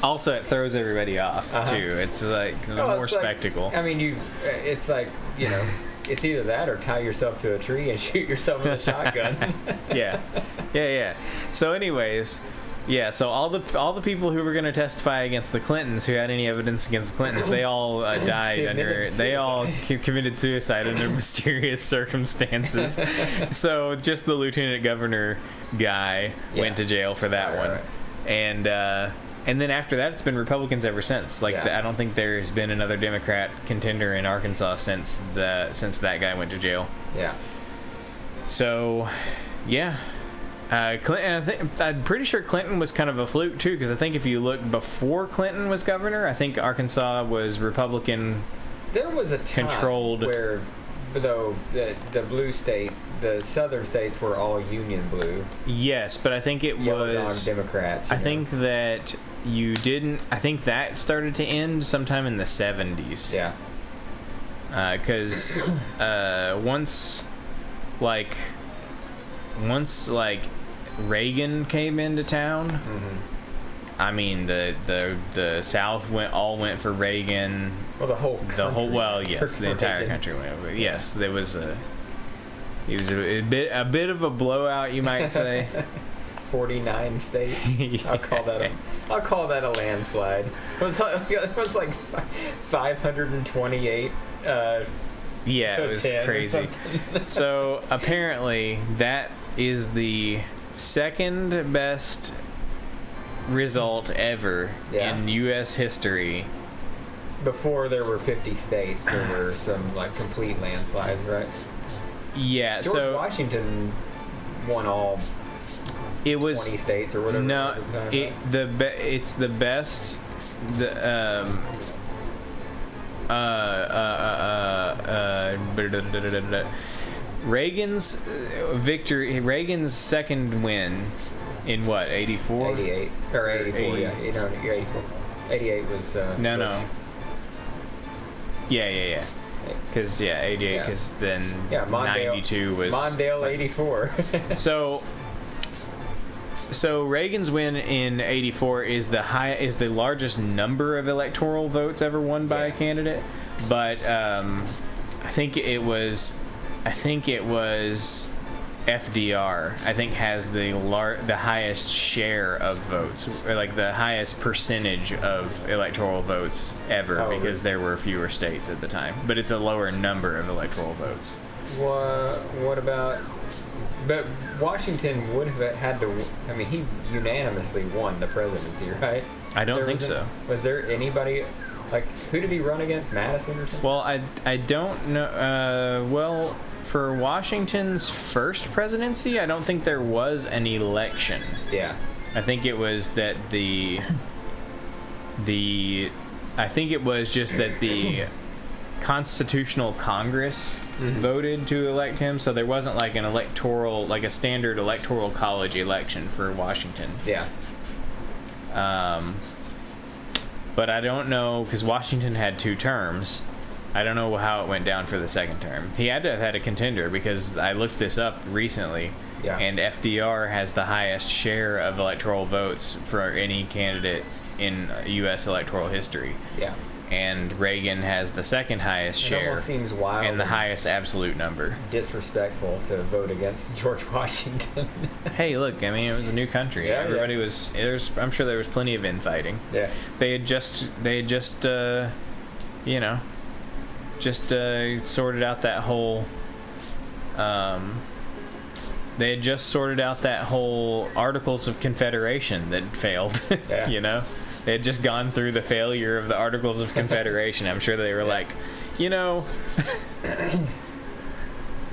[SPEAKER 1] Also, it throws everybody off too. It's like more spectacle.
[SPEAKER 2] Like, I mean, it's like, you know, it's either that or tie yourself to a tree and shoot yourself with a shotgun.
[SPEAKER 1] Yeah. So, anyways. Yeah, so all the people who were going to testify against the Clintons, who had any evidence against the Clintons, they all died committed suicide under mysterious circumstances. So just the lieutenant governor guy went to jail for that one, and then after that, it's been Republicans ever since. I don't think there's been another Democrat contender in Arkansas since that guy went to jail.
[SPEAKER 2] Yeah.
[SPEAKER 1] So, yeah. Clinton, I'm pretty sure Clinton was kind of a fluke too, because I think if you look before Clinton was governor, I think Arkansas was Republican.
[SPEAKER 2] There was a time
[SPEAKER 1] controlled
[SPEAKER 2] where, though, the blue states, the southern states were all Union blue.
[SPEAKER 1] Yes, but I think it was
[SPEAKER 2] Democrats.
[SPEAKER 1] I think that you didn't. I think that started to end sometime in the 70s.
[SPEAKER 2] Yeah.
[SPEAKER 1] Because once Reagan came into town, I mean the South went for Reagan.
[SPEAKER 2] Well, the whole
[SPEAKER 1] yes, the entire
[SPEAKER 2] Reagan.
[SPEAKER 1] country went over. Yes, it was a bit of a blowout, you might say.
[SPEAKER 2] 49 states. I'll call that a landslide. It was like 528.
[SPEAKER 1] Yeah, it was crazy. So apparently that is the second best result ever in U.S. history.
[SPEAKER 2] Before there were 50 states, there were some like complete landslides, right?
[SPEAKER 1] Yeah.
[SPEAKER 2] George Washington won all.
[SPEAKER 1] It was
[SPEAKER 2] 20 states or whatever.
[SPEAKER 1] No, it's the best. Reagan's victory, Reagan's second win in what, 84?
[SPEAKER 2] 88 or 84, 80. Yeah, 84. 88 was
[SPEAKER 1] no.
[SPEAKER 2] Bush.
[SPEAKER 1] Yeah. Because 88. Because then
[SPEAKER 2] Mondale,
[SPEAKER 1] 92 was
[SPEAKER 2] Mondale 84.
[SPEAKER 1] So Reagan's win in 84 is the largest number of electoral votes ever won by a candidate, but I think it was FDR. I think has the highest share of votes, or like the highest percentage of electoral votes ever, because there were fewer states at the time, but it's a lower number of electoral votes.
[SPEAKER 2] What about? But Washington would have had to. I mean, he unanimously won the presidency, right?
[SPEAKER 1] I don't think so.
[SPEAKER 2] Was there anybody? Like, who did he run against? Madison or something?
[SPEAKER 1] Well, I don't know. Well, for Washington's first presidency, I don't think there was an election.
[SPEAKER 2] Yeah.
[SPEAKER 1] I think it was that I think it was just that the Constitutional Congress voted to elect him, so there wasn't like a standard electoral college election for Washington.
[SPEAKER 2] Yeah.
[SPEAKER 1] But I don't know, because Washington had 2 terms. I don't know how it went down for the second term. He had to have had a contender, because I looked this up recently, and FDR has the highest share of electoral votes for any candidate in U.S. electoral history.
[SPEAKER 2] Yeah.
[SPEAKER 1] And Reagan has the second highest share.
[SPEAKER 2] It almost seems wild
[SPEAKER 1] and the highest absolute number.
[SPEAKER 2] Disrespectful to vote against George Washington.
[SPEAKER 1] Hey, look, I mean, it was a new country. Everybody was. I'm sure there was plenty of infighting.
[SPEAKER 2] Yeah.
[SPEAKER 1] They had just sorted out that whole. They had just sorted out that whole Articles of Confederation that failed.
[SPEAKER 2] Yeah.
[SPEAKER 1] You know. They had just gone through the failure of the Articles of Confederation. I'm sure they were like,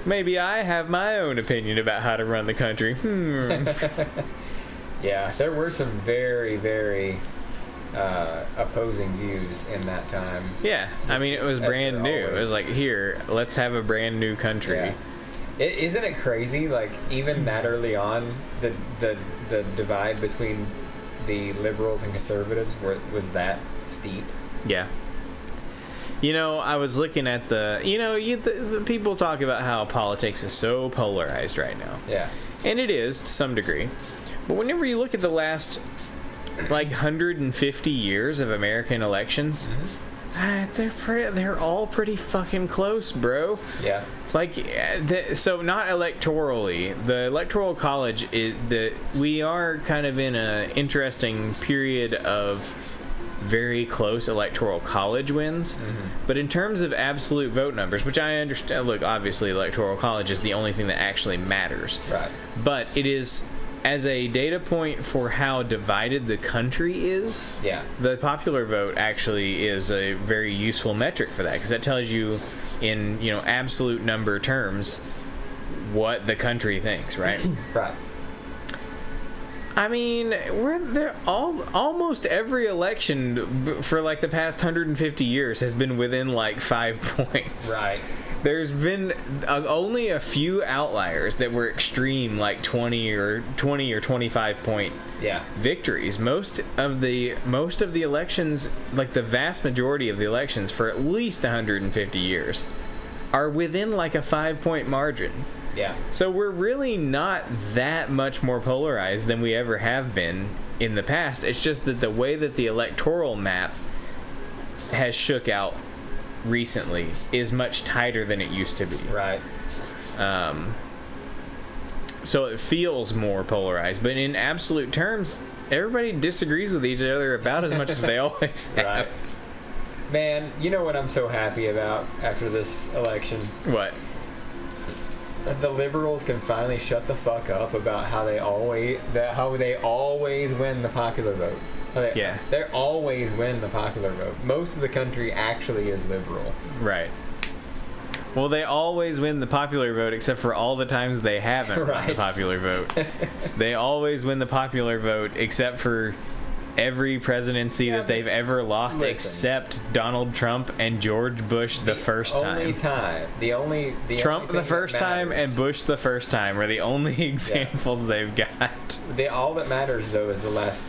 [SPEAKER 1] maybe I have my own opinion about how to run the country.
[SPEAKER 2] Yeah, there were some very, very opposing views in that time.
[SPEAKER 1] Yeah, I mean, it was brand new. It was like, here, let's have a brand new country.
[SPEAKER 2] Yeah. Isn't it crazy? Like, even that early on, the divide between the liberals and conservatives was that steep.
[SPEAKER 1] Yeah. You know, I was looking at the people talk about how politics is so polarized right now.
[SPEAKER 2] Yeah.
[SPEAKER 1] And it is to some degree. But whenever you look at the last, like, 150 years of American elections, they're all pretty fucking close, bro.
[SPEAKER 2] Yeah.
[SPEAKER 1] Like, so not electorally. The Electoral College we are kind of in an interesting period of very close Electoral College wins. But in terms of absolute vote numbers, which I understand, look, obviously Electoral College is the only thing that actually matters.
[SPEAKER 2] Right.
[SPEAKER 1] But it is, as a data point for how divided the country is, the popular vote actually is a very useful metric for that, because that tells you in, absolute number terms what the country thinks, right?
[SPEAKER 2] Right.
[SPEAKER 1] I mean, we're there. Almost every election for like the past 150 years has been within like 5 points.
[SPEAKER 2] Right.
[SPEAKER 1] There's been only a few outliers that were extreme, like 20 or 25 point victories. Most of the elections, like the vast majority of the elections for at least 150 years, are within like a 5-point margin.
[SPEAKER 2] Yeah.
[SPEAKER 1] So we're really not that much more polarized than we ever have been in the past. It's just that the way that the electoral map has shook out recently is much tighter than it used to be.
[SPEAKER 2] Right.
[SPEAKER 1] So it feels more polarized, but in absolute terms, everybody disagrees with each other about as much as they always have.
[SPEAKER 2] Right. Man, you know what I'm so happy about after this election?
[SPEAKER 1] What?
[SPEAKER 2] The liberals can finally shut the fuck up about how they always win the popular vote. They always win the popular vote. Most of the country actually is liberal.
[SPEAKER 1] Right. Well, they always win the popular vote, except for all the times they haven't won the popular vote. They always win the popular vote, except for every presidency that they've ever lost, except Donald Trump and George Bush the first time. Trump the first time and Bush the first time are the only examples they've got.
[SPEAKER 2] All that matters, though, is the last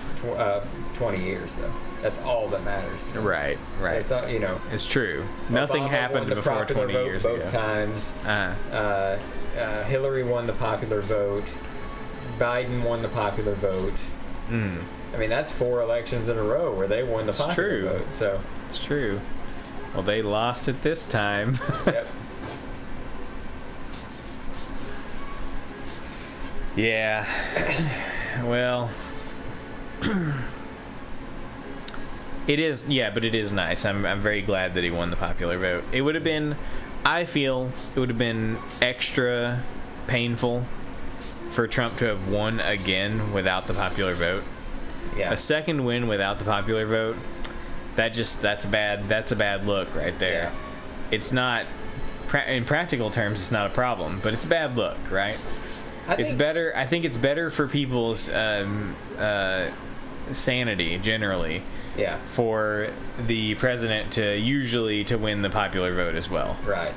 [SPEAKER 2] 20 years, though. That's all that matters.
[SPEAKER 1] Right. It's, it's true. Nothing happened before 20 years ago.
[SPEAKER 2] Both times. Hillary won the popular vote. Biden won the popular vote. I mean, that's 4 elections in a row where they won the popular vote. So
[SPEAKER 1] it's true. Well, they lost it this time.
[SPEAKER 2] Yep.
[SPEAKER 1] Yeah. Well, it is. Yeah, but it is nice. I'm very glad that he won the popular vote. It would have been, I feel, it would have been extra painful for Trump to have won again without the popular vote.
[SPEAKER 2] Yeah.
[SPEAKER 1] A second win without the popular vote, that's bad. That's a bad look right there.
[SPEAKER 2] Yeah.
[SPEAKER 1] It's not, in practical terms, it's not a problem, but it's a bad look, right? I think it's better for people's sanity generally.
[SPEAKER 2] Yeah.
[SPEAKER 1] For the president to win the popular vote as well.
[SPEAKER 2] Right.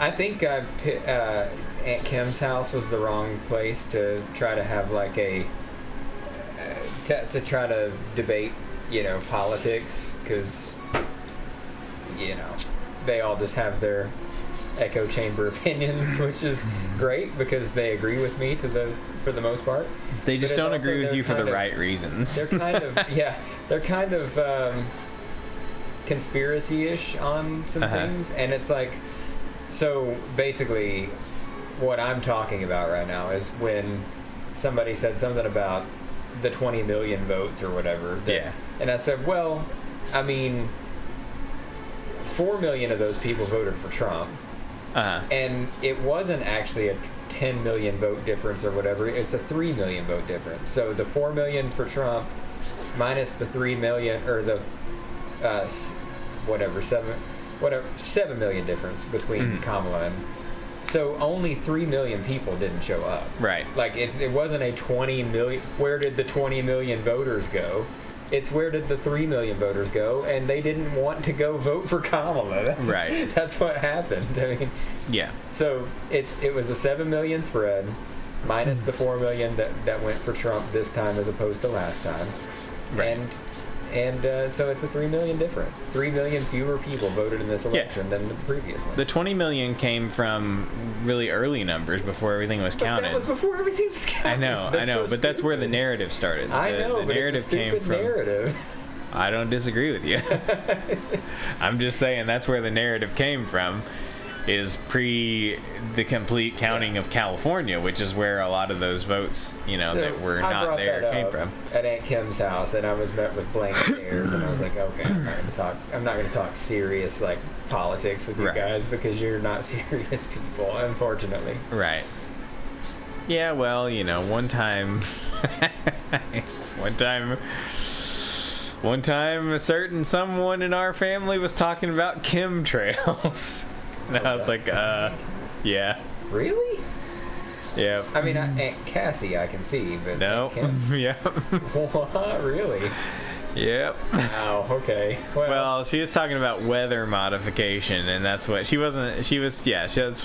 [SPEAKER 2] I think Aunt Kim's house was the wrong place to try to have like to try to debate, politics, because, they all just have their echo chamber opinions, which is great because they agree with me for the most part.
[SPEAKER 1] They just don't agree with you for the right reasons.
[SPEAKER 2] They're kind of they're kind of conspiracy-ish on some things, and it's like, so basically what I'm talking about right now is when somebody said something about the 20 million votes or whatever. And I said, well, I mean, 4 million of those people voted for Trump. And it wasn't actually a 10 million vote difference or whatever. It's a 3 million vote difference. So the 4 million for Trump minus the 3 million, or the 7 million difference between Kamala and... So only 3 million people didn't show up.
[SPEAKER 1] Right.
[SPEAKER 2] Like, it wasn't a 20 million... Where did the 20 million voters go? it's where did the 3 million voters go, and they didn't want to go vote for Kamala.
[SPEAKER 1] Right.
[SPEAKER 2] That's what happened. I mean,
[SPEAKER 1] yeah.
[SPEAKER 2] So it was a 7 million spread, minus the 4 million that went for Trump this time as opposed to last time,
[SPEAKER 1] Right.
[SPEAKER 2] And so it's a 3 million difference. 3 million fewer people voted in this election than the previous one.
[SPEAKER 1] The 20 million came from really early numbers before everything was counted.
[SPEAKER 2] That was before everything was counted.
[SPEAKER 1] I know,
[SPEAKER 2] So
[SPEAKER 1] but that's where the narrative started.
[SPEAKER 2] I know,
[SPEAKER 1] the
[SPEAKER 2] but
[SPEAKER 1] narrative
[SPEAKER 2] it's a stupid
[SPEAKER 1] came from.
[SPEAKER 2] narrative.
[SPEAKER 1] I don't disagree with you. I'm just saying that's where the narrative came from, is pre the complete counting of California, which is where a lot of those votes,
[SPEAKER 2] So
[SPEAKER 1] that were
[SPEAKER 2] I
[SPEAKER 1] not
[SPEAKER 2] brought
[SPEAKER 1] there
[SPEAKER 2] that
[SPEAKER 1] came
[SPEAKER 2] up
[SPEAKER 1] from.
[SPEAKER 2] at Aunt Kim's house, and I was met with blank stares, and I was like, okay, I'm not going to talk serious like politics with you
[SPEAKER 1] Right.
[SPEAKER 2] guys because you're not serious people, unfortunately.
[SPEAKER 1] Right. Yeah, well, one time a certain someone in our family was talking about chemtrails. And I was like, yeah.
[SPEAKER 2] Really?
[SPEAKER 1] Yeah.
[SPEAKER 2] I mean, Aunt Cassie, I can see, but
[SPEAKER 1] No.
[SPEAKER 2] Aunt Kim?
[SPEAKER 1] Yep.
[SPEAKER 2] What? Really?
[SPEAKER 1] Yep.
[SPEAKER 2] Wow. Okay.
[SPEAKER 1] Well, she was talking about weather modification, and that's what that's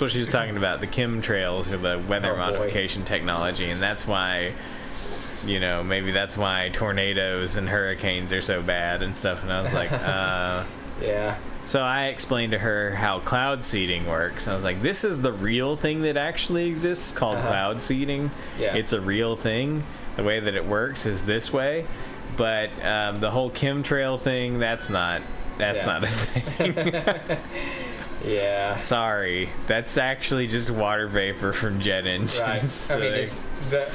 [SPEAKER 1] what she was talking about, the chemtrails, or the weather modification technology, and that's why, maybe that's why tornadoes and hurricanes are so bad and stuff. And I was like,
[SPEAKER 2] yeah.
[SPEAKER 1] So I explained to her how cloud seeding works. I was like, this is the real thing that actually exists, called cloud seeding.
[SPEAKER 2] Yeah.
[SPEAKER 1] It's a real thing. The way that it works is this way. But the whole chemtrail thing, that's not a thing.
[SPEAKER 2] Yeah.
[SPEAKER 1] Sorry. That's actually just water vapor from jet engines.
[SPEAKER 2] Right. I mean, it's the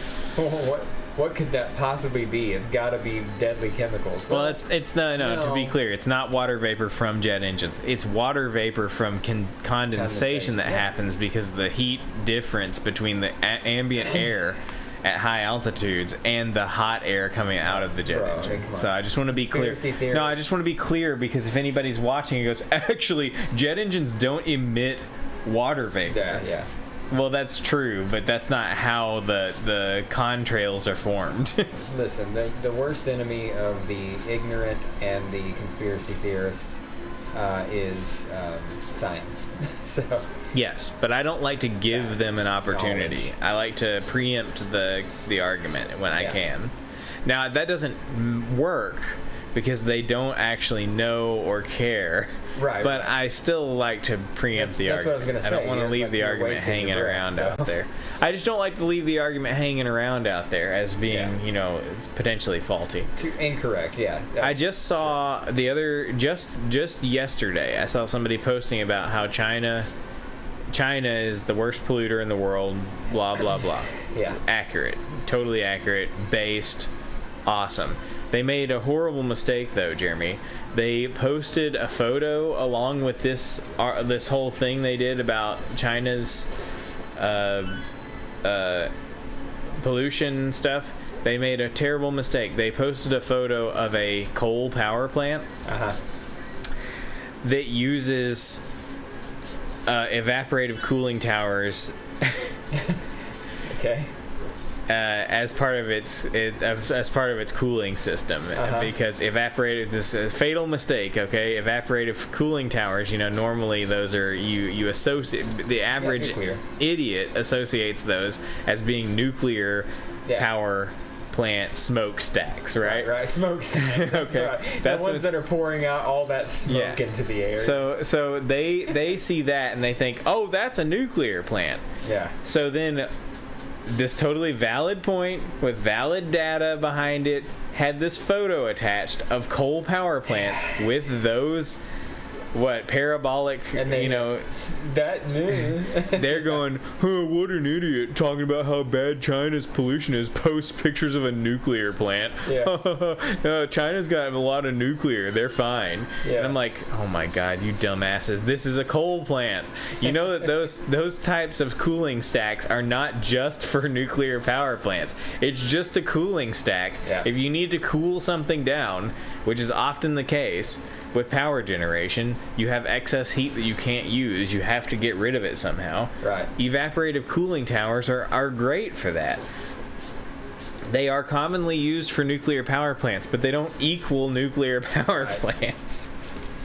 [SPEAKER 2] what could that possibly be? It's got to be deadly chemicals.
[SPEAKER 1] Well, it's no. To be clear, it's not water vapor from jet engines. It's water vapor from condensation that happens because of the heat difference between the ambient air at high altitudes and the hot air coming out of the jet engine. So I just want to be clear. No, I just want to be clear, because if anybody's watching and goes, actually, jet engines don't emit water vapor.
[SPEAKER 2] Yeah.
[SPEAKER 1] Well, that's true, but that's not how the contrails are formed.
[SPEAKER 2] Listen, the worst enemy of the ignorant and the conspiracy theorists is science. So
[SPEAKER 1] Yes, but I don't like to give them an opportunity.
[SPEAKER 2] Knowledge.
[SPEAKER 1] I like to preempt the argument when I can. Now, that doesn't work because they don't actually know or care.
[SPEAKER 2] Right.
[SPEAKER 1] But I still like to preempt the argument.
[SPEAKER 2] That's what I was going to say.
[SPEAKER 1] I don't want to leave the argument hanging around out there. I just don't like to leave the argument hanging around out there as being, potentially faulty.
[SPEAKER 2] Incorrect, yeah.
[SPEAKER 1] I just saw just yesterday, I saw somebody posting about how China is the worst polluter in the world, blah, blah, blah.
[SPEAKER 2] Yeah.
[SPEAKER 1] Accurate. Totally accurate. Based. Awesome. They made a horrible mistake, though, Jeremy. They posted a photo along with this whole thing they did about China's pollution stuff. They made a terrible mistake. They posted a photo of a coal power plant that uses evaporative cooling towers
[SPEAKER 2] Okay.
[SPEAKER 1] as part of its cooling system, because this is a fatal mistake. Okay, evaporative cooling towers. Normally those are you associate, the average idiot associates those as being nuclear power plant smokestacks, right?
[SPEAKER 2] Right, smokestacks.
[SPEAKER 1] Okay,
[SPEAKER 2] that's the ones that are pouring out all that smoke into the air.
[SPEAKER 1] So they see that and they think, oh, that's a nuclear plant.
[SPEAKER 2] Yeah.
[SPEAKER 1] So then, this totally valid point with valid data behind it had this photo attached of coal power plants with those parabolic,
[SPEAKER 2] and they,
[SPEAKER 1] they're going, oh, what an idiot, talking about how bad China's pollution is, post pictures of a nuclear plant. No, China's got a lot of nuclear, they're fine. And I'm like, oh my god, you dumbasses, this is a coal plant. You know that those types of cooling stacks are not just for nuclear power plants. It's just a cooling stack. If you need to cool something down, which is often the case with power generation, you have excess heat that you can't use. You have to get rid of it somehow.
[SPEAKER 2] Right.
[SPEAKER 1] Evaporative cooling towers are great for that. They are commonly used for nuclear power plants, but they don't equal nuclear power
[SPEAKER 2] Right.
[SPEAKER 1] plants.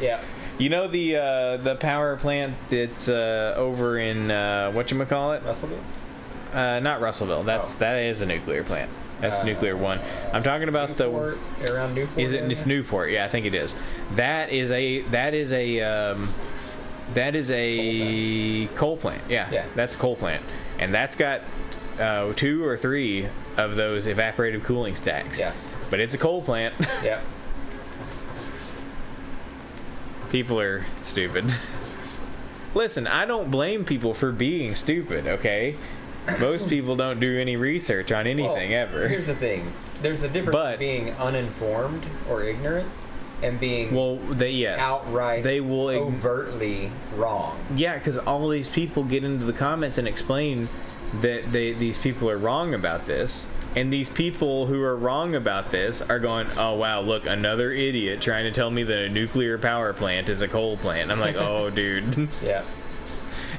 [SPEAKER 2] Yeah.
[SPEAKER 1] You know the power plant that's over in whatchamacallit?
[SPEAKER 2] Russellville?
[SPEAKER 1] Not Russellville. That is a nuclear plant. That's nuclear one. I'm talking about
[SPEAKER 2] Newport, around Newport.
[SPEAKER 1] Is it?
[SPEAKER 2] area?
[SPEAKER 1] It's Newport. Yeah, I think it is. That is a coal plant. Yeah,
[SPEAKER 2] Yeah.
[SPEAKER 1] that's a coal plant, and that's got 2 or 3 of those evaporative cooling stacks.
[SPEAKER 2] Yeah.
[SPEAKER 1] But it's a coal plant.
[SPEAKER 2] Yeah.
[SPEAKER 1] People are stupid. Listen, I don't blame people for being stupid, okay? Most people don't do any research on anything
[SPEAKER 2] Well,
[SPEAKER 1] ever.
[SPEAKER 2] Here's the thing. There's a difference
[SPEAKER 1] But-
[SPEAKER 2] between being uninformed or ignorant and being
[SPEAKER 1] Yes.
[SPEAKER 2] outright
[SPEAKER 1] They will
[SPEAKER 2] overtly wrong.
[SPEAKER 1] Yeah, because all these people get into the comments and explain that these people are wrong about this. And these people who are wrong about this are going, oh, wow, look, another idiot trying to tell me that a nuclear power plant is a coal plant. I'm like, oh, dude.
[SPEAKER 2] Yeah.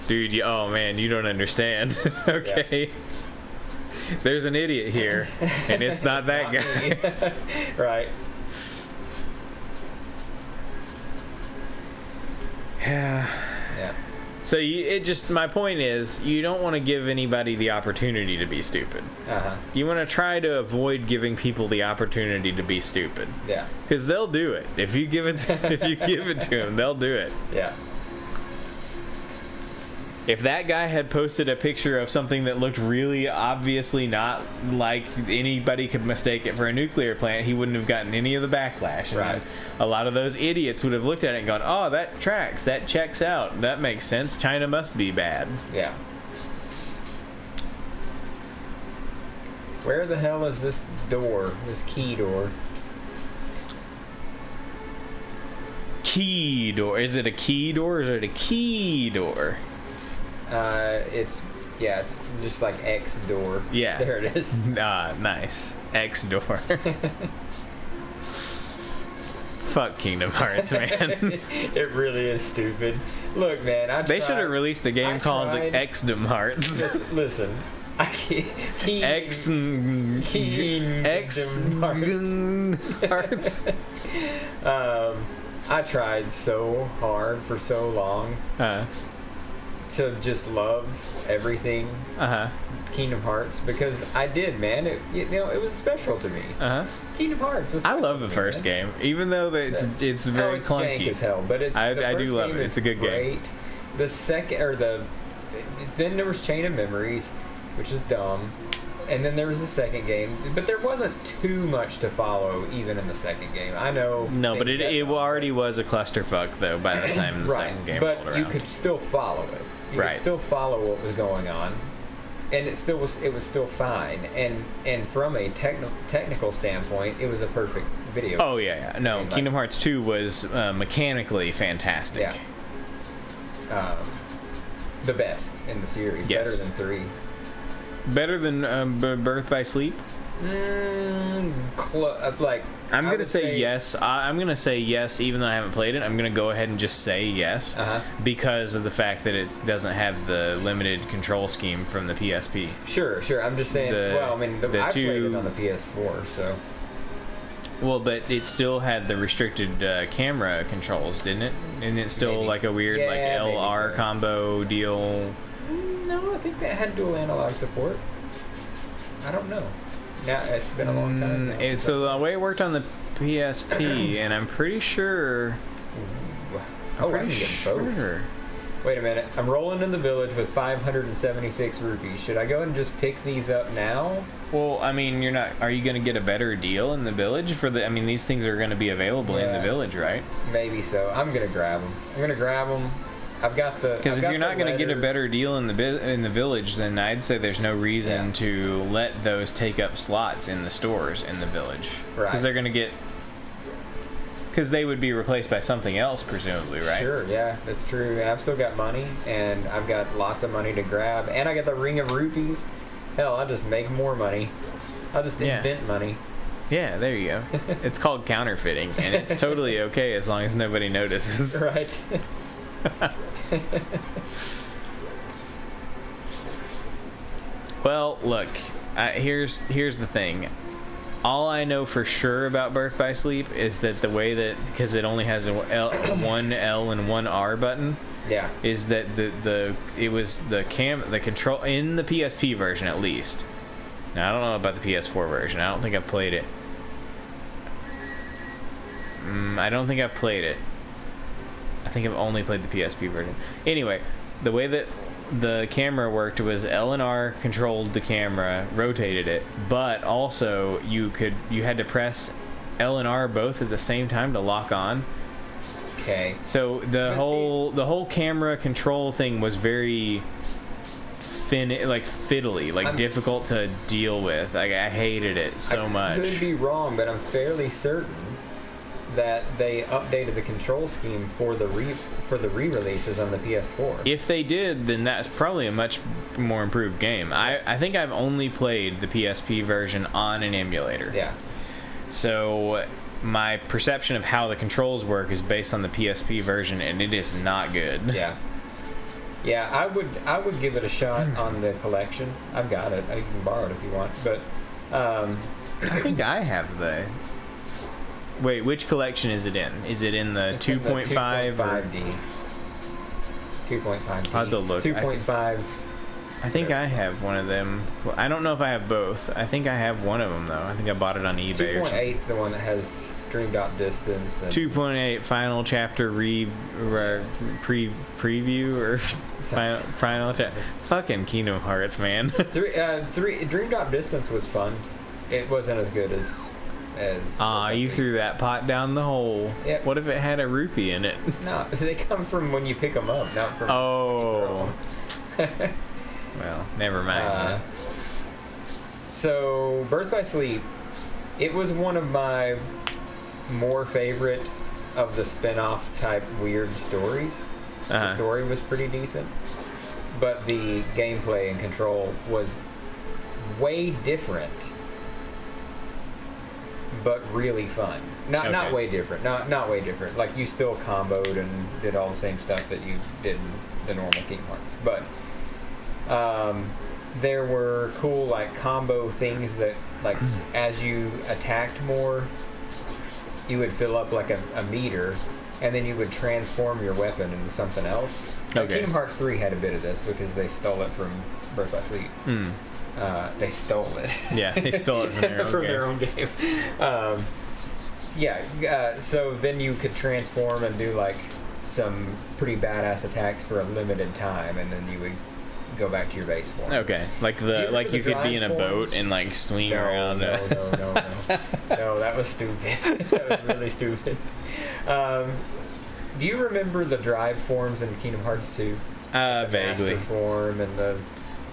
[SPEAKER 1] Dude, oh, man, you don't understand. Okay. There's an idiot here, and it's not that
[SPEAKER 2] Not
[SPEAKER 1] guy.
[SPEAKER 2] me. Right.
[SPEAKER 1] Yeah.
[SPEAKER 2] Yeah.
[SPEAKER 1] So my point is, you don't want to give anybody the opportunity to be stupid.
[SPEAKER 2] Uh-huh.
[SPEAKER 1] You want to try to avoid giving people the opportunity to be stupid,
[SPEAKER 2] Yeah.
[SPEAKER 1] because they'll do it. If you give it to them, they'll do it.
[SPEAKER 2] Yeah.
[SPEAKER 1] If that guy had posted a picture of something that looked really obviously not like anybody could mistake it for a nuclear plant, he wouldn't have gotten any of the backlash. And
[SPEAKER 2] Right.
[SPEAKER 1] a lot of those idiots would have looked at it and gone, oh, that tracks, that checks out, that makes sense, China must be bad.
[SPEAKER 2] Yeah. Where the hell is this door? This key door?
[SPEAKER 1] Key door. Is it a key door or is it a key door?
[SPEAKER 2] It's just like X door.
[SPEAKER 1] Yeah.
[SPEAKER 2] There it is.
[SPEAKER 1] Ah, nice. X door. Fuck Kingdom Hearts, man.
[SPEAKER 2] It really is stupid. Look, man,
[SPEAKER 1] They should have released a game called
[SPEAKER 2] tried.
[SPEAKER 1] Xdom Hearts.
[SPEAKER 2] Listen, I can't.
[SPEAKER 1] X Hearts.
[SPEAKER 2] I tried so hard for so long to just love everything Kingdom Hearts, because I did, man. It was special to me. Kingdom Hearts was.
[SPEAKER 1] I
[SPEAKER 2] special
[SPEAKER 1] love the
[SPEAKER 2] to me,
[SPEAKER 1] first
[SPEAKER 2] man.
[SPEAKER 1] game, even though it's very
[SPEAKER 2] it's
[SPEAKER 1] clunky.
[SPEAKER 2] jank as hell, but it's.
[SPEAKER 1] I
[SPEAKER 2] the
[SPEAKER 1] do
[SPEAKER 2] first
[SPEAKER 1] love
[SPEAKER 2] game
[SPEAKER 1] it.
[SPEAKER 2] is
[SPEAKER 1] It's a good
[SPEAKER 2] great.
[SPEAKER 1] game.
[SPEAKER 2] The second, then there was Chain of Memories, which is dumb, and then there was the second game, but there wasn't too much to follow even in the second game. I know.
[SPEAKER 1] No, but
[SPEAKER 2] things
[SPEAKER 1] it
[SPEAKER 2] got
[SPEAKER 1] already was a clusterfuck though by the time the
[SPEAKER 2] right,
[SPEAKER 1] second game
[SPEAKER 2] but
[SPEAKER 1] rolled around.
[SPEAKER 2] you could still follow it. You
[SPEAKER 1] Right.
[SPEAKER 2] could still follow what was going on, and it was still fine. And from a technical standpoint, it was a perfect video.
[SPEAKER 1] Oh yeah. No,
[SPEAKER 2] Like-
[SPEAKER 1] Kingdom Hearts 2 was mechanically fantastic.
[SPEAKER 2] Yeah. The best in the series.
[SPEAKER 1] Yes.
[SPEAKER 2] Better than 3.
[SPEAKER 1] Better than Birth by Sleep?
[SPEAKER 2] Like
[SPEAKER 1] I'm
[SPEAKER 2] I
[SPEAKER 1] gonna
[SPEAKER 2] would
[SPEAKER 1] say yes. I'm gonna say yes, even though I haven't played it. I'm gonna go ahead and just say yes because of the fact that it doesn't have the limited control scheme from the PSP.
[SPEAKER 2] Sure. I'm just saying. I played it on the PS4, so.
[SPEAKER 1] Well, but it still had the restricted camera controls, didn't it? And it's still
[SPEAKER 2] Maybe
[SPEAKER 1] like a weird like
[SPEAKER 2] maybe
[SPEAKER 1] LR
[SPEAKER 2] so.
[SPEAKER 1] combo deal.
[SPEAKER 2] No, I think that had dual analog support. I don't know. Now it's been a long time. Now since
[SPEAKER 1] So the way it worked on the PSP, and I'm pretty sure.
[SPEAKER 2] I can get both. Wait a minute. I'm rolling in the village with 576 rupees. Should I go and just pick these up now?
[SPEAKER 1] Well, I mean, you're not. Are you going to get a better deal in the village for the? I mean, these things are going to be available in the
[SPEAKER 2] Yeah.
[SPEAKER 1] village, right?
[SPEAKER 2] Maybe so. I'm gonna grab them. I've got the.
[SPEAKER 1] Because if you're not going to get a better deal in the village, then I'd say there's no reason to let those take up slots in the stores in the village.
[SPEAKER 2] Right.
[SPEAKER 1] Because they're going to get. Because they would be replaced by something else, presumably, right?
[SPEAKER 2] Sure, yeah, that's true. And I've still got money, and I've got lots of money to grab, and I got the Ring of Rupees. Hell, I'll just make more money. I'll just invent money.
[SPEAKER 1] Yeah, there you go. It's called counterfeiting, and it's totally okay as long as nobody notices.
[SPEAKER 2] Right.
[SPEAKER 1] Well, look, here's the thing. All I know for sure about Birth by Sleep is that the way that, because it only has one L and one R button,
[SPEAKER 2] Yeah.
[SPEAKER 1] is that it was the control in the PSP version at least. Now I don't know about the PS4 version. I don't think I've played it. I don't think I've played it. I think I've only played the PSP version. Anyway, the way that the camera worked was L and R controlled the camera, rotated it, but also you had to press L and R both at the same time to lock on.
[SPEAKER 2] Okay.
[SPEAKER 1] So the whole camera control thing was very fiddly, difficult to deal with. Like, I hated it so much.
[SPEAKER 2] I could be wrong, but I'm fairly certain that they updated the control scheme for the re-releases on the PS4.
[SPEAKER 1] If they did, then that's probably a much more improved game. I think I've only played the PSP version on an emulator.
[SPEAKER 2] Yeah.
[SPEAKER 1] So my perception of how the controls work is based on the PSP version, and it is not good.
[SPEAKER 2] Yeah. Yeah, I would give it a shot on the collection. I've got it. You can borrow it if you want. But
[SPEAKER 1] I think I have the... Wait, which collection is it in? Is it in the 2.5?
[SPEAKER 2] 2.5D. 2.5D.
[SPEAKER 1] I'll have to look.
[SPEAKER 2] 2.5.
[SPEAKER 1] I think I have one of them. I don't know if I have both. I think I have one of them, though. I think I bought it on eBay or something.
[SPEAKER 2] 2.8 is the one that has Dream Dot Distance. And
[SPEAKER 1] 2.8 final chapter preview or final chapter. Fucking Kingdom Hearts, man.
[SPEAKER 2] Dream Dot Distance was fun. It wasn't as good as
[SPEAKER 1] you threw that pot down the hole.
[SPEAKER 2] Yep.
[SPEAKER 1] What if it had a rupee in it?
[SPEAKER 2] No, they come from when you pick them up, not from.
[SPEAKER 1] Oh. Well, never mind.
[SPEAKER 2] So, Birth by Sleep, it was one of my more favorite of the spin-off type weird stories. The story was pretty decent, but the gameplay and control was way different, but really fun. Not way different. Not way different. Like, you still comboed and did all the same stuff that you did in the normal Kingdom Hearts, but there were cool like combo things that as you attacked more, you would fill up like a meter, and then you would transform your weapon into something else. Like Kingdom Hearts 3 had a bit of this because they stole it from Birth by Sleep. They stole it.
[SPEAKER 1] Yeah, they stole it from their own game.
[SPEAKER 2] So then you could transform and do like some pretty badass attacks for a limited time, and then you would go back to your base form.
[SPEAKER 1] Okay, you could be in a boat and like swing around.
[SPEAKER 2] No, that was stupid. That was really stupid. Do you remember the drive forms in Kingdom Hearts 2? The
[SPEAKER 1] Vaguely.
[SPEAKER 2] Master form and the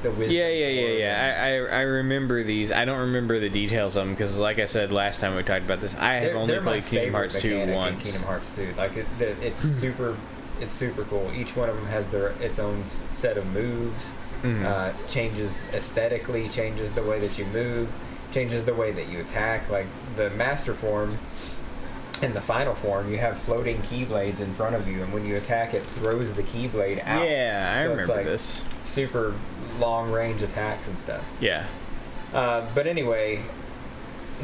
[SPEAKER 2] wisdom.
[SPEAKER 1] Yeah. I remember these. I don't remember the details of them because, like I said last time we talked about this, I have only played Kingdom Hearts 2 once.
[SPEAKER 2] Kingdom Hearts 2, like it's super. It's super cool. Each one of them has its own set of moves. Changes aesthetically, changes the way that you move, changes the way that you attack. Like the Master form and the Final form, you have floating keyblades in front of you, and when you attack, it throws the keyblade out.
[SPEAKER 1] Yeah, I remember
[SPEAKER 2] it's like
[SPEAKER 1] this.
[SPEAKER 2] Super long range attacks and stuff.
[SPEAKER 1] Yeah.
[SPEAKER 2] But anyway,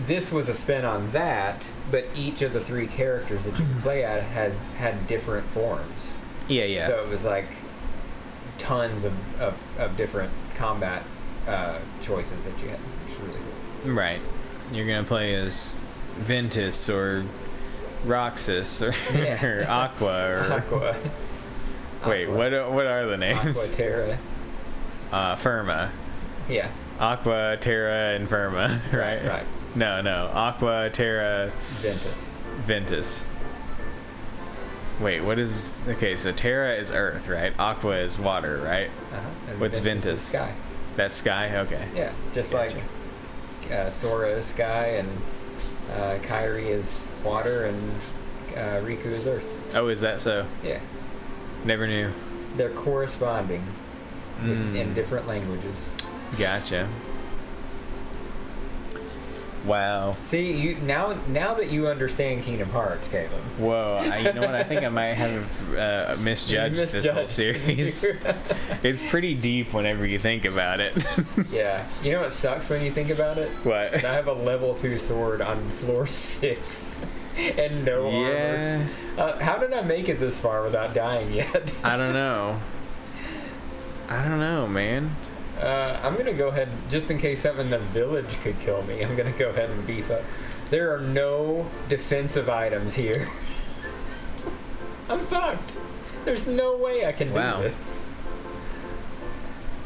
[SPEAKER 2] this was a spin on that, but each of the three characters that you could play at had different forms.
[SPEAKER 1] Yeah.
[SPEAKER 2] So it was like tons of different combat choices that you had, which is really cool.
[SPEAKER 1] Right. You're going to play as Ventus or Roxas or, or Aqua or...
[SPEAKER 2] Aqua.
[SPEAKER 1] Wait, what are the names?
[SPEAKER 2] Aqua, Terra.
[SPEAKER 1] Firma.
[SPEAKER 2] Yeah.
[SPEAKER 1] Aqua, Terra, and Firma, right?
[SPEAKER 2] Right.
[SPEAKER 1] No. Aqua, Terra... Ventus. Wait, what is... Okay, so Terra is Earth, right? Aqua is water, right?
[SPEAKER 2] And
[SPEAKER 1] what's Ventus?
[SPEAKER 2] Is sky.
[SPEAKER 1] That's sky? Okay.
[SPEAKER 2] Yeah, just gotcha. Like Sora is sky, and Kairi is water, and Riku is Earth.
[SPEAKER 1] Oh, is that so?
[SPEAKER 2] Yeah.
[SPEAKER 1] Never knew.
[SPEAKER 2] They're corresponding in different languages.
[SPEAKER 1] Gotcha. Wow.
[SPEAKER 2] See, you now that you understand Kingdom Hearts, Caleb.
[SPEAKER 1] Whoa. You know what? I think I might have misjudged this whole series. It's pretty deep whenever you think about it.
[SPEAKER 2] Yeah. You know what sucks when you think about it?
[SPEAKER 1] What?
[SPEAKER 2] I have a level 2 sword on floor 6 and no armor. How did I make it this far without dying yet?
[SPEAKER 1] I don't know. Man.
[SPEAKER 2] I'm going to go ahead, just in case something in the village could kill me, I'm going to go ahead and beef up. There are no defensive items here. I'm fucked. There's no way I can do this.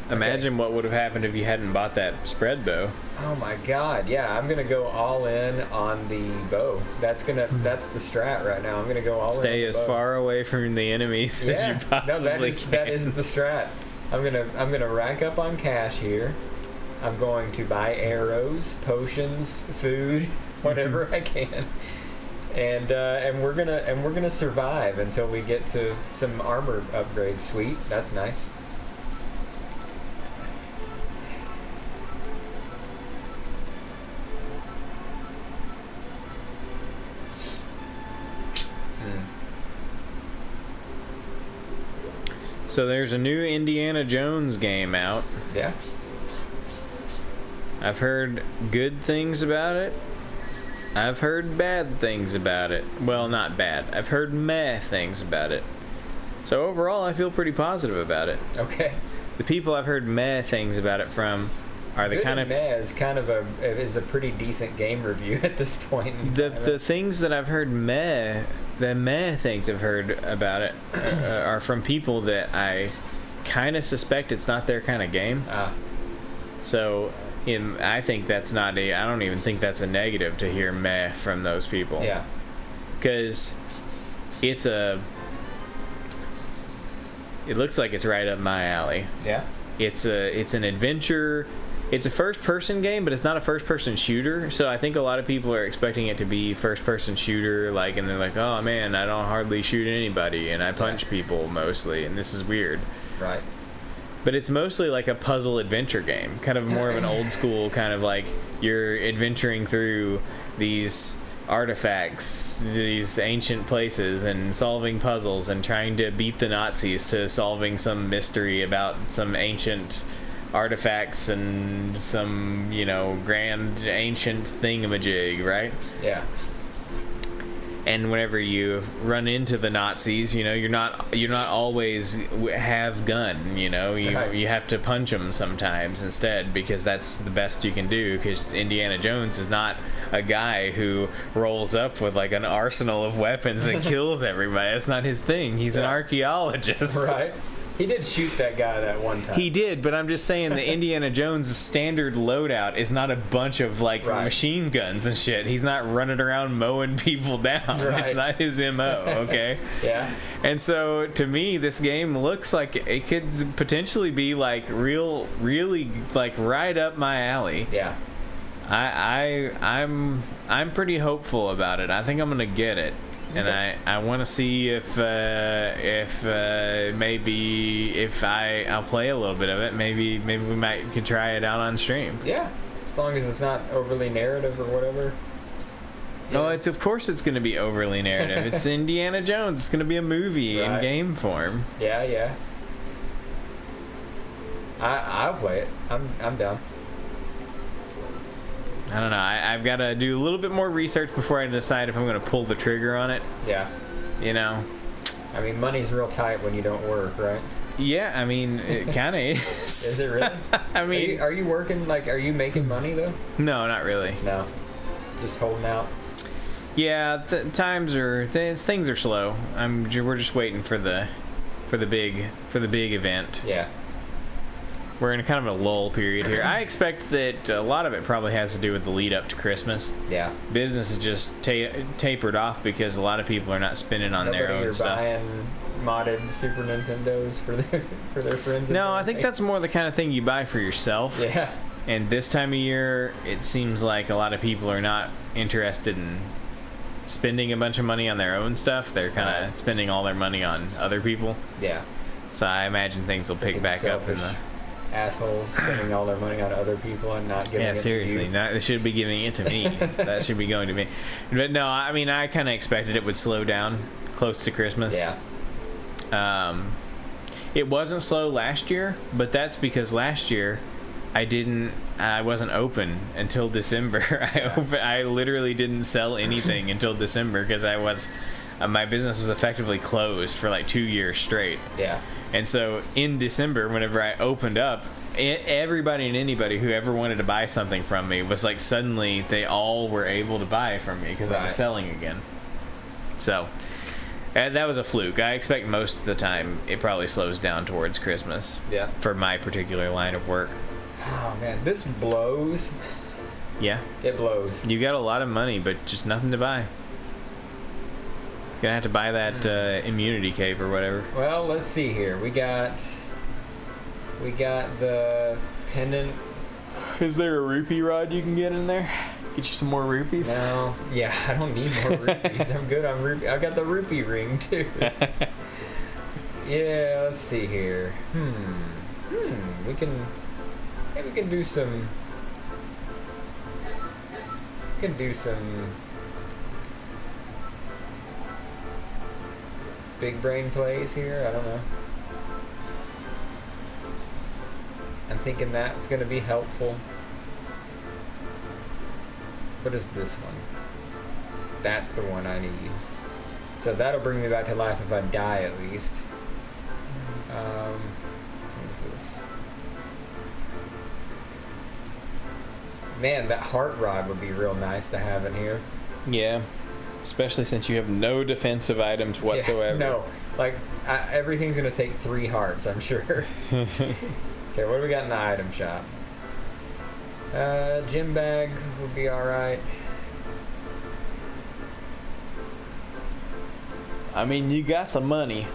[SPEAKER 1] Imagine what would have happened if you hadn't bought that spread bow.
[SPEAKER 2] Oh my god, yeah, I'm going to go all in on the bow. That's the strat right now. I'm going to go all in on the bow.
[SPEAKER 1] Stay as far away from the enemies as you possibly can.
[SPEAKER 2] That is the strat. I'm gonna rack up on cash here. I'm going to buy arrows, potions, food, whatever I can, and we're gonna survive until we get to some armor upgrades. Sweet, that's nice.
[SPEAKER 1] So there's a new Indiana Jones game out.
[SPEAKER 2] Yeah.
[SPEAKER 1] I've heard good things about it. I've heard bad things about it. Well, not bad. I've heard meh things about it. So overall, I feel pretty positive about it.
[SPEAKER 2] Okay.
[SPEAKER 1] The people I've heard meh things about it from are the
[SPEAKER 2] good
[SPEAKER 1] kind of
[SPEAKER 2] meh is kind of a pretty decent game review at this point.
[SPEAKER 1] The things that I've heard meh. The meh things I've heard about it are from people that I kind of suspect it's not their kind of game. So, I think that's not I don't even think that's a negative to hear meh from those people.
[SPEAKER 2] Yeah.
[SPEAKER 1] Because it looks like it's right up my alley.
[SPEAKER 2] Yeah.
[SPEAKER 1] It's an adventure. It's a first-person game, but it's not a first-person shooter. So I think a lot of people are expecting it to be first-person shooter, and they're like, "Oh man, I don't hardly shoot anybody, and I punch people mostly, and this is weird."
[SPEAKER 2] Right.
[SPEAKER 1] But it's mostly like a puzzle adventure game, kind of more of an old school kind of like you're adventuring through these artifacts, these ancient places, and solving puzzles and trying to beat the Nazis to solving some mystery about some ancient artifacts and some, grand ancient thingamajig, right?
[SPEAKER 2] Yeah.
[SPEAKER 1] And whenever you run into the Nazis, you're not always have gun, you have to punch them sometimes instead, because that's the best you can do, because Indiana Jones is not a guy who rolls up with like an arsenal of weapons and kills everybody. That's not his thing. He's an archaeologist.
[SPEAKER 2] Right. He did shoot that guy that one time.
[SPEAKER 1] He did, but I'm just saying the Indiana Jones standard loadout is not a bunch of machine guns and shit. He's not running around mowing people down. Right. It's not his MO, okay?
[SPEAKER 2] Yeah.
[SPEAKER 1] And so to me, this game looks like it could potentially be really right up my alley.
[SPEAKER 2] Yeah.
[SPEAKER 1] I'm pretty hopeful about it. I think I'm gonna get it. And I want to see if I'll play a little bit of it. Maybe we could try it out on stream.
[SPEAKER 2] Yeah, as long as it's not overly narrative or whatever.
[SPEAKER 1] Yeah. Oh, of course it's going to be overly narrative. It's Indiana Jones. It's going to be a movie in game form.
[SPEAKER 2] Yeah. I'll play it. I'm down.
[SPEAKER 1] I don't know. I've got to do a little bit more research before I decide if I'm going to pull the trigger on it.
[SPEAKER 2] Yeah.
[SPEAKER 1] I
[SPEAKER 2] mean, money's real tight when you don't work, right?
[SPEAKER 1] Yeah, I mean, it kind of is.
[SPEAKER 2] Is it really?
[SPEAKER 1] I mean...
[SPEAKER 2] Are you working, are you making money, though?
[SPEAKER 1] No, not really.
[SPEAKER 2] No. Just holding out?
[SPEAKER 1] Yeah, things are slow. We're just waiting for the big event.
[SPEAKER 2] Yeah.
[SPEAKER 1] We're in kind of a lull period here. I expect that a lot of it probably has to do with the lead up to Christmas.
[SPEAKER 2] Yeah.
[SPEAKER 1] Business is just tapered off because a lot of people are not spending on their own stuff.
[SPEAKER 2] Buying modded Super Nintendos for their friends.
[SPEAKER 1] No, I think that's more the kind of thing you buy for yourself.
[SPEAKER 2] Yeah.
[SPEAKER 1] And this time of year, it seems like a lot of people are not interested in spending a bunch of money on their own stuff. They're kind of spending all their money on other people.
[SPEAKER 2] Yeah.
[SPEAKER 1] So I imagine things will pick back up in the...
[SPEAKER 2] assholes spending all their money on other people and not giving it
[SPEAKER 1] seriously,
[SPEAKER 2] to you.
[SPEAKER 1] they should be giving it to me. That should be going to me. But no, I mean, I kind of expected it would slow down close to Christmas.
[SPEAKER 2] Yeah.
[SPEAKER 1] It wasn't slow last year, but that's because last year I wasn't open until December. I literally didn't sell anything until December because my business was effectively closed for like 2 years straight.
[SPEAKER 2] Yeah.
[SPEAKER 1] And so in December, whenever I opened up, everybody and anybody who ever wanted to buy something from me was like suddenly they all were able to buy from me because I was selling again. So that was a fluke. I expect most of the time it probably slows down towards Christmas.
[SPEAKER 2] Yeah. For
[SPEAKER 1] my particular line of work.
[SPEAKER 2] Oh man, this blows.
[SPEAKER 1] Yeah.
[SPEAKER 2] It blows.
[SPEAKER 1] You got a lot of money, but just nothing to buy. Gonna have to buy that immunity cape or whatever.
[SPEAKER 2] Well, let's see here. We got the pendant.
[SPEAKER 1] Is there a rupee rod you can get in there? Get you some more rupees?
[SPEAKER 2] No. Yeah, I don't need more rupees. I'm good on rupee. I've got the rupee ring too. Yeah, let's see here. We can do some. Big brain plays here. I don't know. I'm thinking that's going to be helpful. What is this one? That's the one I need. So that'll bring me back to life if I die at least. What is this? Man, that heart rod would be real nice to have in here.
[SPEAKER 1] Yeah. Especially since you have no defensive items whatsoever.
[SPEAKER 2] Yeah, no. Like, everything's going to take 3 hearts, I'm sure. Okay, what do we got in the item shop? Gym bag would be alright.
[SPEAKER 1] I mean, you got the money.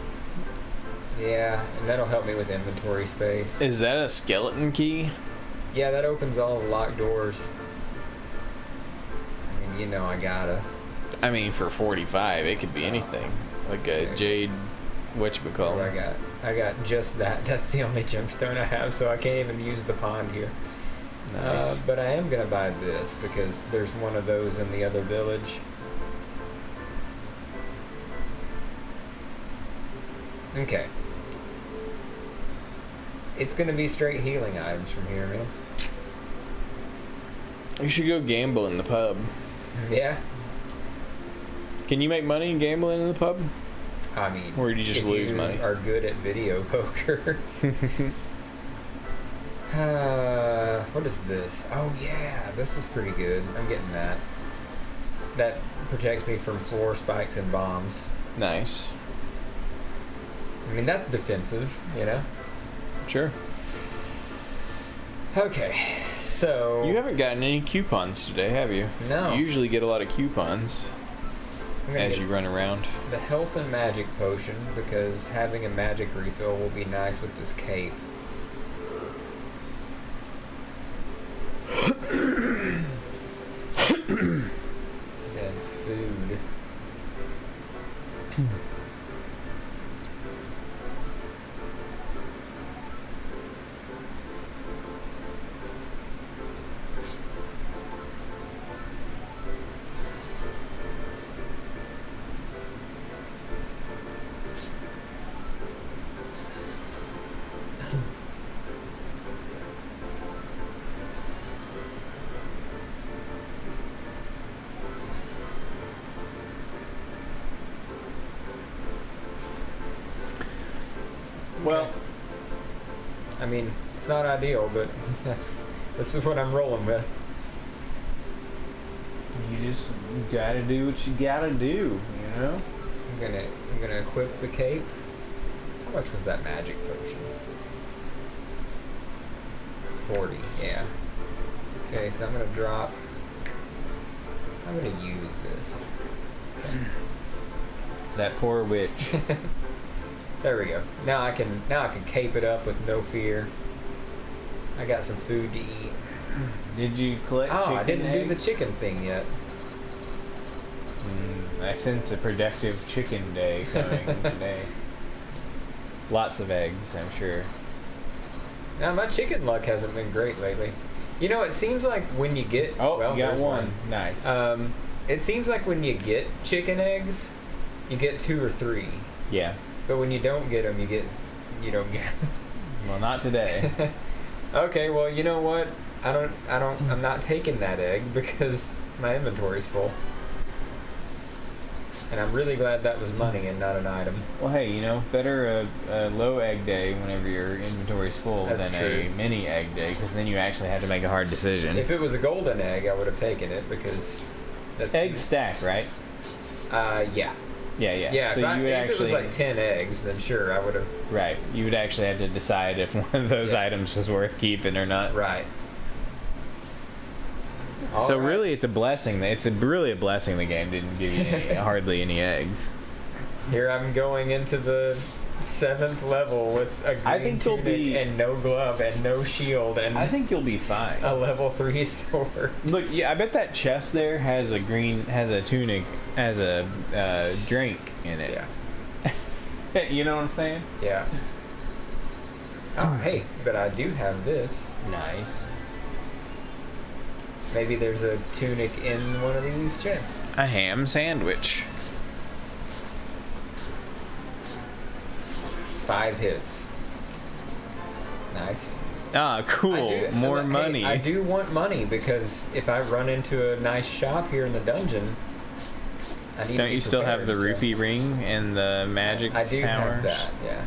[SPEAKER 2] Yeah, and that'll help me with inventory space.
[SPEAKER 1] Is that a skeleton key?
[SPEAKER 2] Yeah, that opens all the locked doors. I mean, you know I gotta.
[SPEAKER 1] I mean, for 45, it could be anything. Like a jade, whatchamacallit.
[SPEAKER 2] I got just that. That's the only gemstone I have, so I can't even use the pond here.
[SPEAKER 1] Nice.
[SPEAKER 2] But I am going to buy this because there's one of those in the other village. Okay. It's going to be straight healing items from here, man.
[SPEAKER 1] You should go gamble in the pub.
[SPEAKER 2] Yeah.
[SPEAKER 1] Can you make money gambling in the pub?
[SPEAKER 2] I mean,
[SPEAKER 1] or do you just lose money?
[SPEAKER 2] Are good at video poker. What is this? Oh yeah, this is pretty good. I'm getting that. That protects me from floor spikes and bombs.
[SPEAKER 1] Nice.
[SPEAKER 2] I mean, that's defensive, you know?
[SPEAKER 1] Sure.
[SPEAKER 2] Okay, so...
[SPEAKER 1] You haven't gotten any coupons today, have you?
[SPEAKER 2] No.
[SPEAKER 1] You usually get a lot of coupons as you run around.
[SPEAKER 2] The health and magic potion, because having a magic refill will be nice with this cape. And food.
[SPEAKER 1] Well,
[SPEAKER 2] I mean, it's not ideal, but this is what I'm rolling with.
[SPEAKER 1] you just gotta do what you gotta do, you know?
[SPEAKER 2] I'm gonna equip the cape. How much was that magic potion? 40, yeah. Okay, so I'm gonna use this.
[SPEAKER 1] That poor witch.
[SPEAKER 2] There we go. Now I can cape it up with no fear. I got some food to eat.
[SPEAKER 1] Did you collect chicken
[SPEAKER 2] I didn't do the
[SPEAKER 1] eggs?
[SPEAKER 2] chicken thing yet.
[SPEAKER 1] I sense a productive chicken day coming today. Lots of eggs, I'm sure.
[SPEAKER 2] Now, my chicken luck hasn't been great lately. You know, it seems like when you get...
[SPEAKER 1] Oh,
[SPEAKER 2] well,
[SPEAKER 1] you got
[SPEAKER 2] there's
[SPEAKER 1] one. Nice.
[SPEAKER 2] It seems like when you get chicken eggs, you get 2 or 3.
[SPEAKER 1] Yeah.
[SPEAKER 2] But when you don't get them, you don't get 'em.
[SPEAKER 1] Well, not today.
[SPEAKER 2] Okay, well, you know what? I'm not taking that egg because my inventory's full. And I'm really glad that was money and not an item.
[SPEAKER 1] Well, hey, you know, better a low egg day whenever your inventory's full
[SPEAKER 2] That's
[SPEAKER 1] than
[SPEAKER 2] true.
[SPEAKER 1] a mini egg day, because then you actually have to make a hard decision.
[SPEAKER 2] If it was a golden egg, I would have taken it because that's
[SPEAKER 1] Eggs stack, right?
[SPEAKER 2] Yeah.
[SPEAKER 1] Yeah.
[SPEAKER 2] So
[SPEAKER 1] So you would
[SPEAKER 2] if
[SPEAKER 1] actually,
[SPEAKER 2] it was like 10 eggs, then sure, I would have.
[SPEAKER 1] right. You would actually have to decide if one of those
[SPEAKER 2] Yeah.
[SPEAKER 1] items was worth keeping or not.
[SPEAKER 2] Right.
[SPEAKER 1] So
[SPEAKER 2] All right.
[SPEAKER 1] really, it's a blessing. It's really a blessing the game didn't give you hardly any eggs.
[SPEAKER 2] Here I'm going into the 7th level with a green
[SPEAKER 1] I think you'll
[SPEAKER 2] tunic
[SPEAKER 1] be-
[SPEAKER 2] and no glove and no shield and
[SPEAKER 1] I think you'll be fine.
[SPEAKER 2] a level 3 sword.
[SPEAKER 1] Look, yeah, I bet that chest there has a tunic, has a drink in it.
[SPEAKER 2] Yeah.
[SPEAKER 1] You know what I'm saying?
[SPEAKER 2] Yeah. Oh, hey, but I do have this.
[SPEAKER 1] Nice.
[SPEAKER 2] Maybe there's a tunic in one of these chests.
[SPEAKER 1] A ham sandwich.
[SPEAKER 2] 5 hits. Nice.
[SPEAKER 1] Ah, cool. More
[SPEAKER 2] hey,
[SPEAKER 1] money.
[SPEAKER 2] I do want money because if I run into a nice shop here in the dungeon, I need to
[SPEAKER 1] Don't
[SPEAKER 2] be
[SPEAKER 1] you still have the
[SPEAKER 2] prepared, so-
[SPEAKER 1] rupee ring and the magic
[SPEAKER 2] I do
[SPEAKER 1] powers?
[SPEAKER 2] have that, yeah.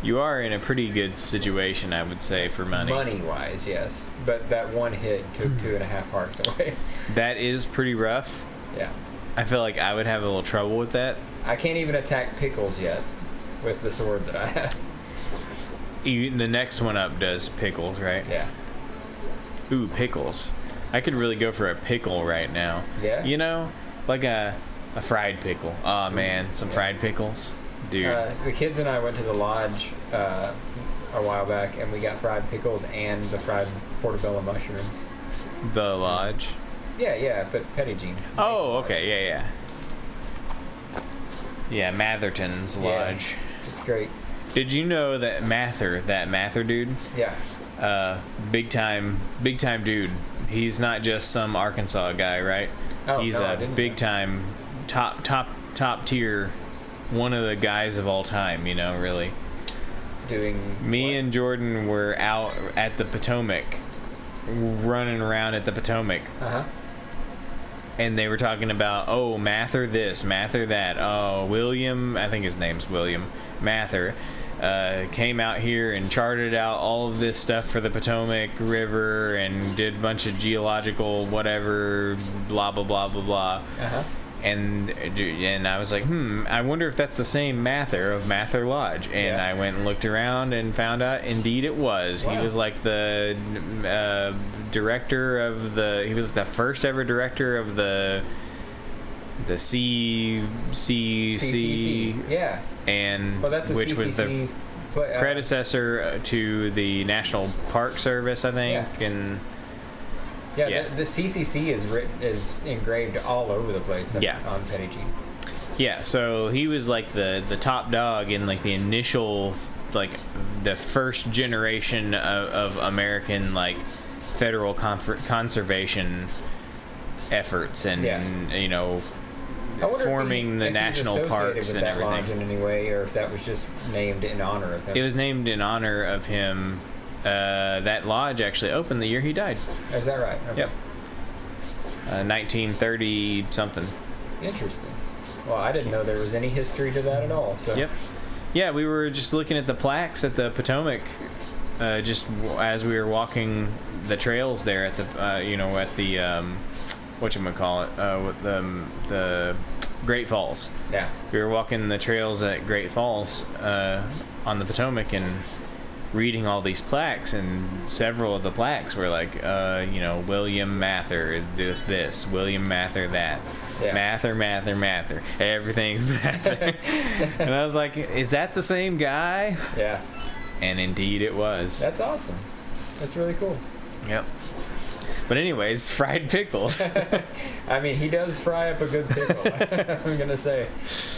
[SPEAKER 1] You are in a pretty good situation, I would say, for money.
[SPEAKER 2] Money-wise, yes. But that one hit took 2.5 hearts away.
[SPEAKER 1] That is pretty rough.
[SPEAKER 2] Yeah.
[SPEAKER 1] I feel like I would have a little trouble with that.
[SPEAKER 2] I can't even attack Pickles yet with the sword that I have.
[SPEAKER 1] The next one up does pickles, right?
[SPEAKER 2] Yeah.
[SPEAKER 1] Ooh, pickles. I could really go for a pickle right now.
[SPEAKER 2] Yeah?
[SPEAKER 1] You know, like a fried pickle. Oh man, some
[SPEAKER 2] Yeah.
[SPEAKER 1] fried pickles, dude.
[SPEAKER 2] The kids and I went to the lodge a while back, and we got fried pickles and the fried portobello mushrooms.
[SPEAKER 1] The lodge.
[SPEAKER 2] Yeah, but Petty Jean.
[SPEAKER 1] Oh, okay, yeah. Yeah, Matherton's
[SPEAKER 2] Yeah.
[SPEAKER 1] lodge.
[SPEAKER 2] It's great.
[SPEAKER 1] Did you know that Mather dude,
[SPEAKER 2] Yeah.
[SPEAKER 1] big time dude. He's not just some Arkansas guy, right?
[SPEAKER 2] Oh,
[SPEAKER 1] He's
[SPEAKER 2] no, I
[SPEAKER 1] a
[SPEAKER 2] didn't
[SPEAKER 1] big
[SPEAKER 2] know.
[SPEAKER 1] time, top tier, one of the guys of all time. You know, really.
[SPEAKER 2] Doing
[SPEAKER 1] Me
[SPEAKER 2] what?
[SPEAKER 1] and Jordan were out at the Potomac, running around at the Potomac,
[SPEAKER 2] Uh-huh.
[SPEAKER 1] and they were talking about, oh, Mather this, Mather that. Oh, William, I think his name's William Mather, came out here and charted out all of this stuff for the Potomac River and did a bunch of geological whatever, blah, blah, blah, blah, blah.
[SPEAKER 2] Uh-huh.
[SPEAKER 1] And I was like, I wonder if that's the same Mather of Mather Lodge. And
[SPEAKER 2] Yeah.
[SPEAKER 1] I went and looked around and found out, indeed, it was.
[SPEAKER 2] Wow.
[SPEAKER 1] He was like the director of the. He was the first ever director of the CCC,
[SPEAKER 2] Yeah.
[SPEAKER 1] and
[SPEAKER 2] Well, that's a
[SPEAKER 1] which was the
[SPEAKER 2] CCC play,
[SPEAKER 1] predecessor to the National Park Service, I think.
[SPEAKER 2] Yeah.
[SPEAKER 1] And
[SPEAKER 2] Yeah, the CCC is engraved all over the place
[SPEAKER 1] Yeah.
[SPEAKER 2] on Petty Jean.
[SPEAKER 1] yeah, so he was like the top dog in like the initial, like the first generation of American like federal conservation efforts, and
[SPEAKER 2] Yeah.
[SPEAKER 1] you know,
[SPEAKER 2] I wonder
[SPEAKER 1] forming the
[SPEAKER 2] if he's
[SPEAKER 1] national
[SPEAKER 2] associated
[SPEAKER 1] parks
[SPEAKER 2] with
[SPEAKER 1] and
[SPEAKER 2] that lodge
[SPEAKER 1] everything.
[SPEAKER 2] in any way, or if that was just named in honor of him.
[SPEAKER 1] It was named in honor of him. That lodge actually opened the year he died.
[SPEAKER 2] Is that right? Okay.
[SPEAKER 1] Yep. 1930 something.
[SPEAKER 2] Interesting. Well, I didn't know there was any history to that at all. So.
[SPEAKER 1] Yep. Yeah, we were just looking at the plaques at the Potomac, just as we were walking the trails there at the, at the, with the Great Falls.
[SPEAKER 2] Yeah.
[SPEAKER 1] We were walking the trails at Great Falls on the Potomac and reading all these plaques, and several of the plaques were like, William Mather this, William Mather that.
[SPEAKER 2] Yeah.
[SPEAKER 1] Mather. Everything's Mather. And I was like, is that the same guy?
[SPEAKER 2] Yeah.
[SPEAKER 1] And indeed it was.
[SPEAKER 2] That's awesome. That's really cool.
[SPEAKER 1] Yep. But anyways, fried pickles.
[SPEAKER 2] I mean, he does fry up a good pickle. I'm gonna say.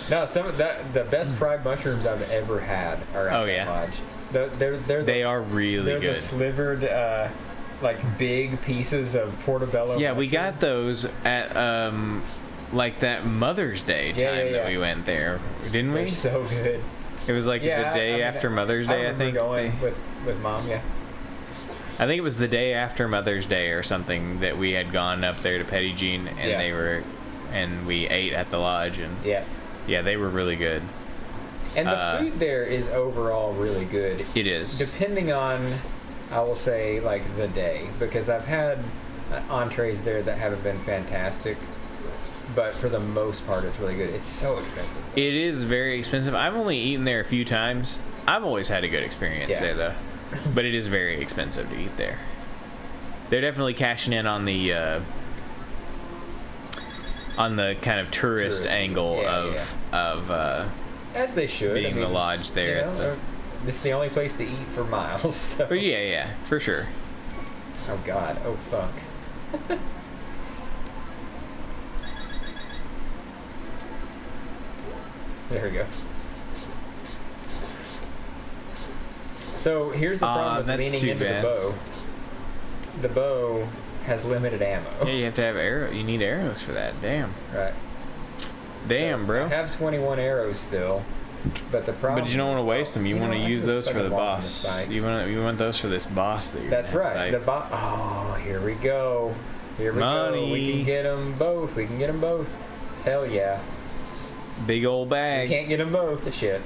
[SPEAKER 2] No, the best fried mushrooms I've ever had are at
[SPEAKER 1] Oh,
[SPEAKER 2] that
[SPEAKER 1] yeah?
[SPEAKER 2] lodge.
[SPEAKER 1] They are really
[SPEAKER 2] they're
[SPEAKER 1] good.
[SPEAKER 2] the slivered, like big pieces of portobello.
[SPEAKER 1] Yeah, we
[SPEAKER 2] mushroom.
[SPEAKER 1] got those at like that Mother's Day time that we went there, didn't we?
[SPEAKER 2] They're so good.
[SPEAKER 1] It was like the day after Mother's Day, I think.
[SPEAKER 2] Going with Mom, yeah.
[SPEAKER 1] I think it was the day after Mother's Day or something that we had gone up there to Petty Jean, and and we ate at the lodge, and yeah, they were really good.
[SPEAKER 2] And the food there is overall really good.
[SPEAKER 1] It is.
[SPEAKER 2] Depending on, I will say, like the day, because I've had entrees there that haven't been fantastic, but for the most part, it's really good. It's so expensive.
[SPEAKER 1] It is very expensive. I've only eaten there a few times. I've always had a good experience there, though. But it is very expensive to eat there. They're definitely cashing in on the kind of tourist angle of
[SPEAKER 2] as they should,
[SPEAKER 1] being the lodge there.
[SPEAKER 2] You know, it's the only place to eat for miles. So.
[SPEAKER 1] But yeah, for sure.
[SPEAKER 2] Oh God! Oh fuck! There we go. So here's the problem with leaning into the bow. The bow has limited ammo.
[SPEAKER 1] Yeah, you have to have arrow. You need arrows for that. Damn.
[SPEAKER 2] Right.
[SPEAKER 1] Damn,
[SPEAKER 2] so
[SPEAKER 1] bro.
[SPEAKER 2] I have 21 arrows still, but the problem.
[SPEAKER 1] But you don't want to waste them. You want to use those for the boss. You want those for this boss that you're.
[SPEAKER 2] That's right. The boss. Oh, here we go. Here we go. We can get them both. We can get them both. Hell yeah.
[SPEAKER 1] Big old bag.
[SPEAKER 2] You can't get them both. Shit.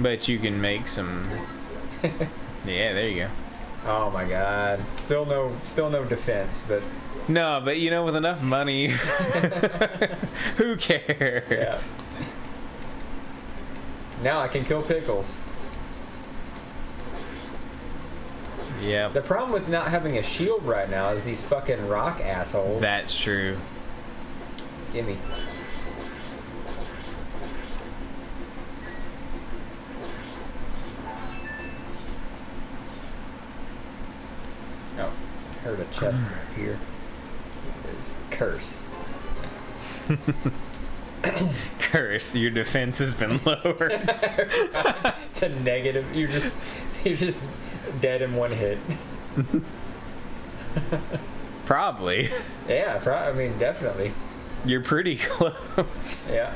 [SPEAKER 1] But you can make some. Yeah, there you go.
[SPEAKER 2] Oh my God. Still no defense, but.
[SPEAKER 1] No, but you know, with enough money, who cares?
[SPEAKER 2] Yeah. Now I can kill pickles.
[SPEAKER 1] Yeah.
[SPEAKER 2] The problem with not having a shield right now is these fucking rock assholes.
[SPEAKER 1] That's true.
[SPEAKER 2] Gimme. Oh, heard a chest appear. Is curse.
[SPEAKER 1] Curse, your defense has been lowered.
[SPEAKER 2] It's a negative. You're just dead in one hit.
[SPEAKER 1] Probably.
[SPEAKER 2] Yeah, I mean, definitely.
[SPEAKER 1] You're pretty close.
[SPEAKER 2] Yeah.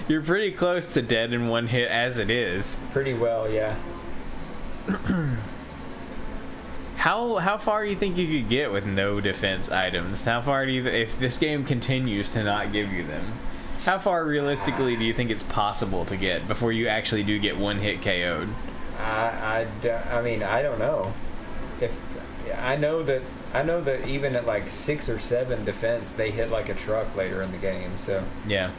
[SPEAKER 1] You're pretty close to dead in one hit as it is.
[SPEAKER 2] Pretty well, yeah.
[SPEAKER 1] How far do you think you could get with no defense items? How far do you, if this game continues to not give you them, how far realistically do you think it's possible to get before you actually do get one hit KO'd?
[SPEAKER 2] I mean, I don't know. If I know that even at like 6 or 7 defense, they hit like a truck later in the game. So
[SPEAKER 1] yeah.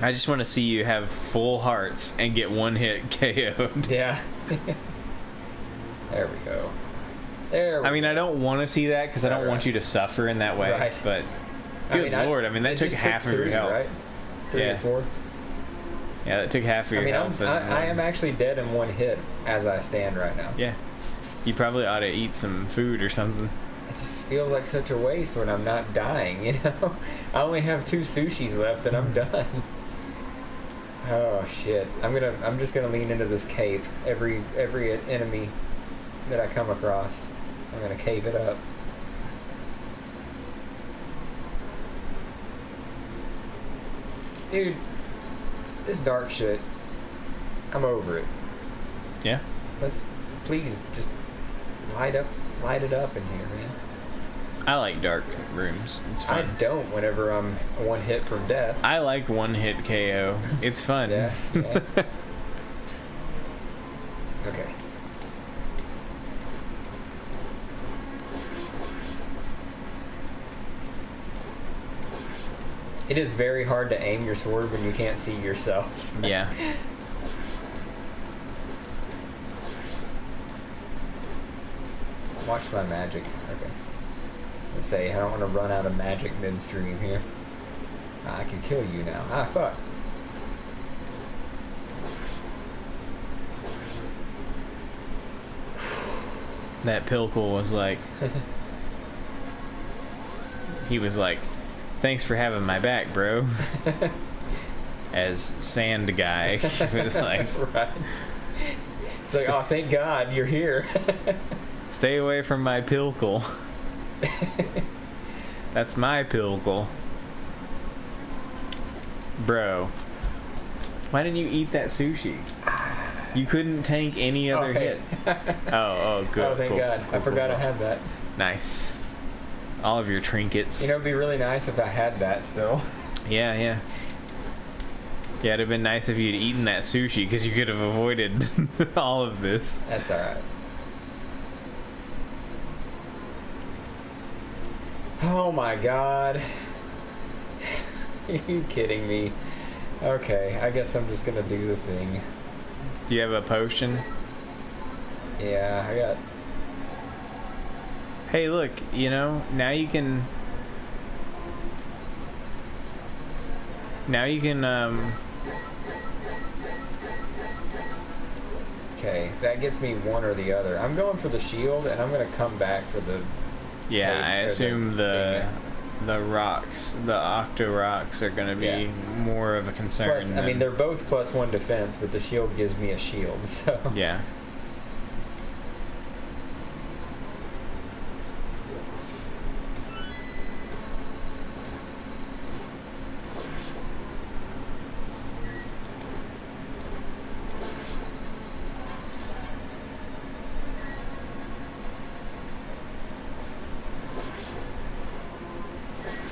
[SPEAKER 1] I just want to see you have full hearts and get one hit KO'd.
[SPEAKER 2] Yeah. There we go. I
[SPEAKER 1] mean, I don't want to see that because I don't want you to suffer in that way.
[SPEAKER 2] Right.
[SPEAKER 1] But good lord, I mean, that took half of your health.
[SPEAKER 2] Right? 3 or 4.
[SPEAKER 1] Yeah, that took half of your health.
[SPEAKER 2] I am actually dead in one hit as I stand right now.
[SPEAKER 1] Yeah. You probably ought to eat some food or something.
[SPEAKER 2] It just feels like such a waste when I'm not dying, you know? I only have 2 sushis left and I'm done. Oh shit. I'm just gonna lean into this cape. Every enemy that I come across, I'm gonna cape it up. Dude, this dark shit, I'm over it.
[SPEAKER 1] Yeah?
[SPEAKER 2] Let's please just light it up in here, man.
[SPEAKER 1] I like dark rooms. It's fun.
[SPEAKER 2] I don't whenever I'm one hit from death.
[SPEAKER 1] I like one hit KO. It's fun.
[SPEAKER 2] Yeah. Okay. It is very hard to aim your sword when you can't see yourself.
[SPEAKER 1] Yeah.
[SPEAKER 2] Watch my magic. Okay. Let's say I don't want to run out of magic midstream here. I can kill you now. Ah, fuck.
[SPEAKER 1] That Pilkle was like... he was like, thanks for having my back, bro. as Sand Guy. It was like,
[SPEAKER 2] right. It's like, oh, thank God you're here.
[SPEAKER 1] stay away from my pilkle. That's my pilkle. Bro, why didn't you eat that sushi? You couldn't tank any other hit. Oh, good.
[SPEAKER 2] Oh, thank God. I forgot I had that.
[SPEAKER 1] Nice. All of your trinkets.
[SPEAKER 2] You know, it'd be really nice if I had that still.
[SPEAKER 1] Yeah. Yeah, it'd have been nice if you'd eaten that sushi, because you could have avoided all of this.
[SPEAKER 2] That's alright. Oh my God. Are you kidding me? Okay, I guess I'm just gonna do the thing.
[SPEAKER 1] Do you have a potion?
[SPEAKER 2] Yeah, I got...
[SPEAKER 1] Hey, look, you know, now you can,
[SPEAKER 2] Okay, that gets me one or the other. I'm going for the shield, and I'm gonna come back for the...
[SPEAKER 1] yeah, I assume the rocks, the octo rocks are gonna be more of a concern.
[SPEAKER 2] Plus, I mean, they're both +1 defense, but the shield gives me a shield, so...
[SPEAKER 1] Yeah.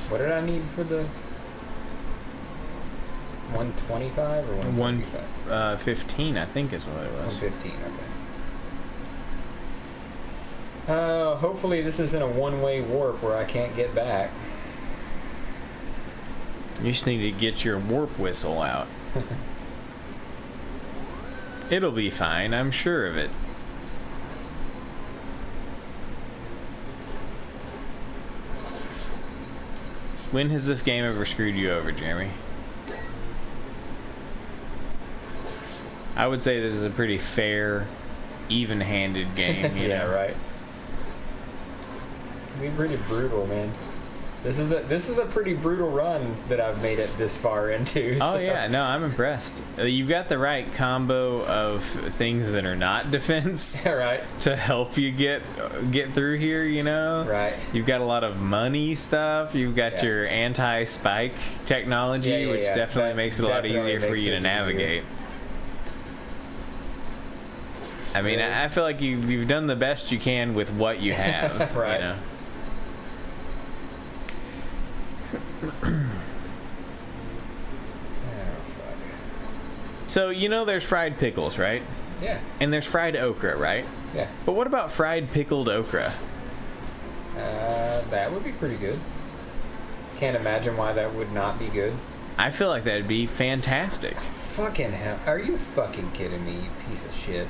[SPEAKER 2] What did I need for the 125 or 125?
[SPEAKER 1] 15, I think is what it was.
[SPEAKER 2] 115, okay. Hopefully this isn't a one-way warp where I can't get back.
[SPEAKER 1] You just need to get your warp whistle out. It'll be fine, I'm sure of it. When has this game ever screwed you over, Jeremy? I would say this is a pretty fair, even-handed game. You
[SPEAKER 2] Yeah,
[SPEAKER 1] know?
[SPEAKER 2] right. Be pretty brutal, man. This is a pretty brutal run that I've made it this far into.
[SPEAKER 1] Oh
[SPEAKER 2] so.
[SPEAKER 1] yeah, no, I'm impressed. You've got the right combo of things that are not defense
[SPEAKER 2] Right.
[SPEAKER 1] to help you get through here, you know?
[SPEAKER 2] Right.
[SPEAKER 1] You've got a lot of money stuff. You've got your anti-spike technology, which definitely makes it a lot easier for you to navigate. I mean, I feel like you've done the best you can with what you have.
[SPEAKER 2] Right.
[SPEAKER 1] You know?
[SPEAKER 2] Oh, fuck.
[SPEAKER 1] So, you know there's fried pickles, right?
[SPEAKER 2] Yeah.
[SPEAKER 1] And there's fried okra, right?
[SPEAKER 2] Yeah.
[SPEAKER 1] But what about fried pickled okra?
[SPEAKER 2] That would be pretty good. Can't imagine why that would not be good.
[SPEAKER 1] I feel like that'd be fantastic.
[SPEAKER 2] Fucking hell. Are you fucking kidding me, you piece of shit?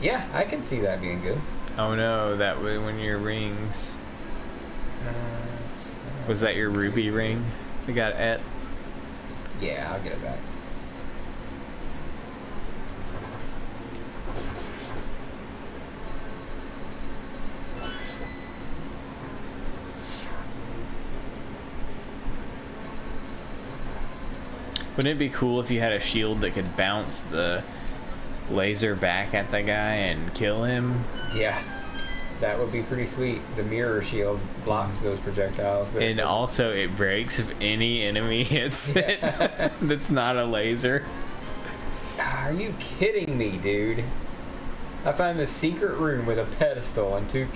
[SPEAKER 2] Yeah, I can see that being good.
[SPEAKER 1] Oh no, that way when your rings... Was that your ruby ring? We got at...
[SPEAKER 2] Yeah, I'll get it back.
[SPEAKER 1] Wouldn't it be cool if you had a shield that could bounce the laser back at the guy and kill him?
[SPEAKER 2] Yeah, that would be pretty sweet. The mirror shield blocks those projectiles. But
[SPEAKER 1] And also it breaks if any enemy hits it that's not a laser.
[SPEAKER 2] Are you kidding me, dude? I find this secret room with a pedestal and 2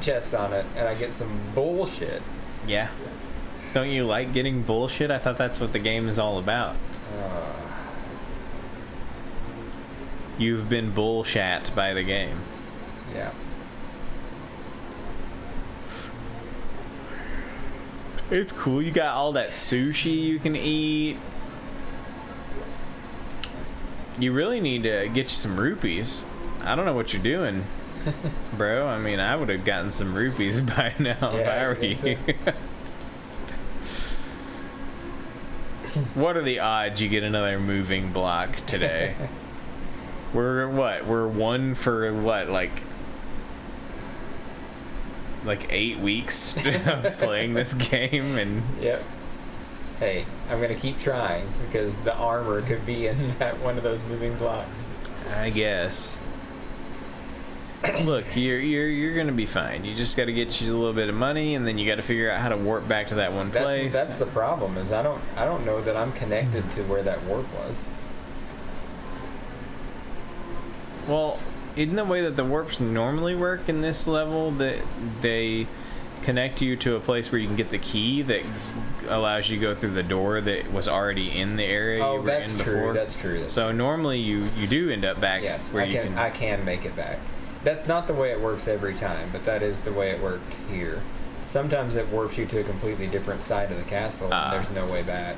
[SPEAKER 2] chests on it, and I get some bullshit.
[SPEAKER 1] Yeah. Don't you like getting bullshit? I thought that's what the game is all about. You've been bullshat by the game.
[SPEAKER 2] Yeah.
[SPEAKER 1] It's cool. You got all that sushi you can eat. You really need to get you some rupees. I don't know what you're doing, bro. I mean, I would have gotten some rupees by now if I were you.
[SPEAKER 2] So.
[SPEAKER 1] What are the odds you get another moving block today? We're what? We're 1 for what? Like 8 weeks of playing this game, and
[SPEAKER 2] Yep. Hey, I'm gonna keep trying because the armor could be in that one of those moving blocks.
[SPEAKER 1] I guess. Look, you're gonna be fine. You just got to get you a little bit of money, and then you got to figure out how to warp back to that one place.
[SPEAKER 2] That's the problem. Is I don't know that I'm connected to where that warp was.
[SPEAKER 1] Well, isn't the way that the warps normally work in this level that they connect you to a place where you can get the key that allows you to go through the door that was already in the area you were in before?
[SPEAKER 2] That's true.
[SPEAKER 1] So normally you do end up back where you can...
[SPEAKER 2] I can make it back. That's not the way it works every time, but that is the way it worked here. Sometimes it warps you to a completely different side of the castle, and there's no way back.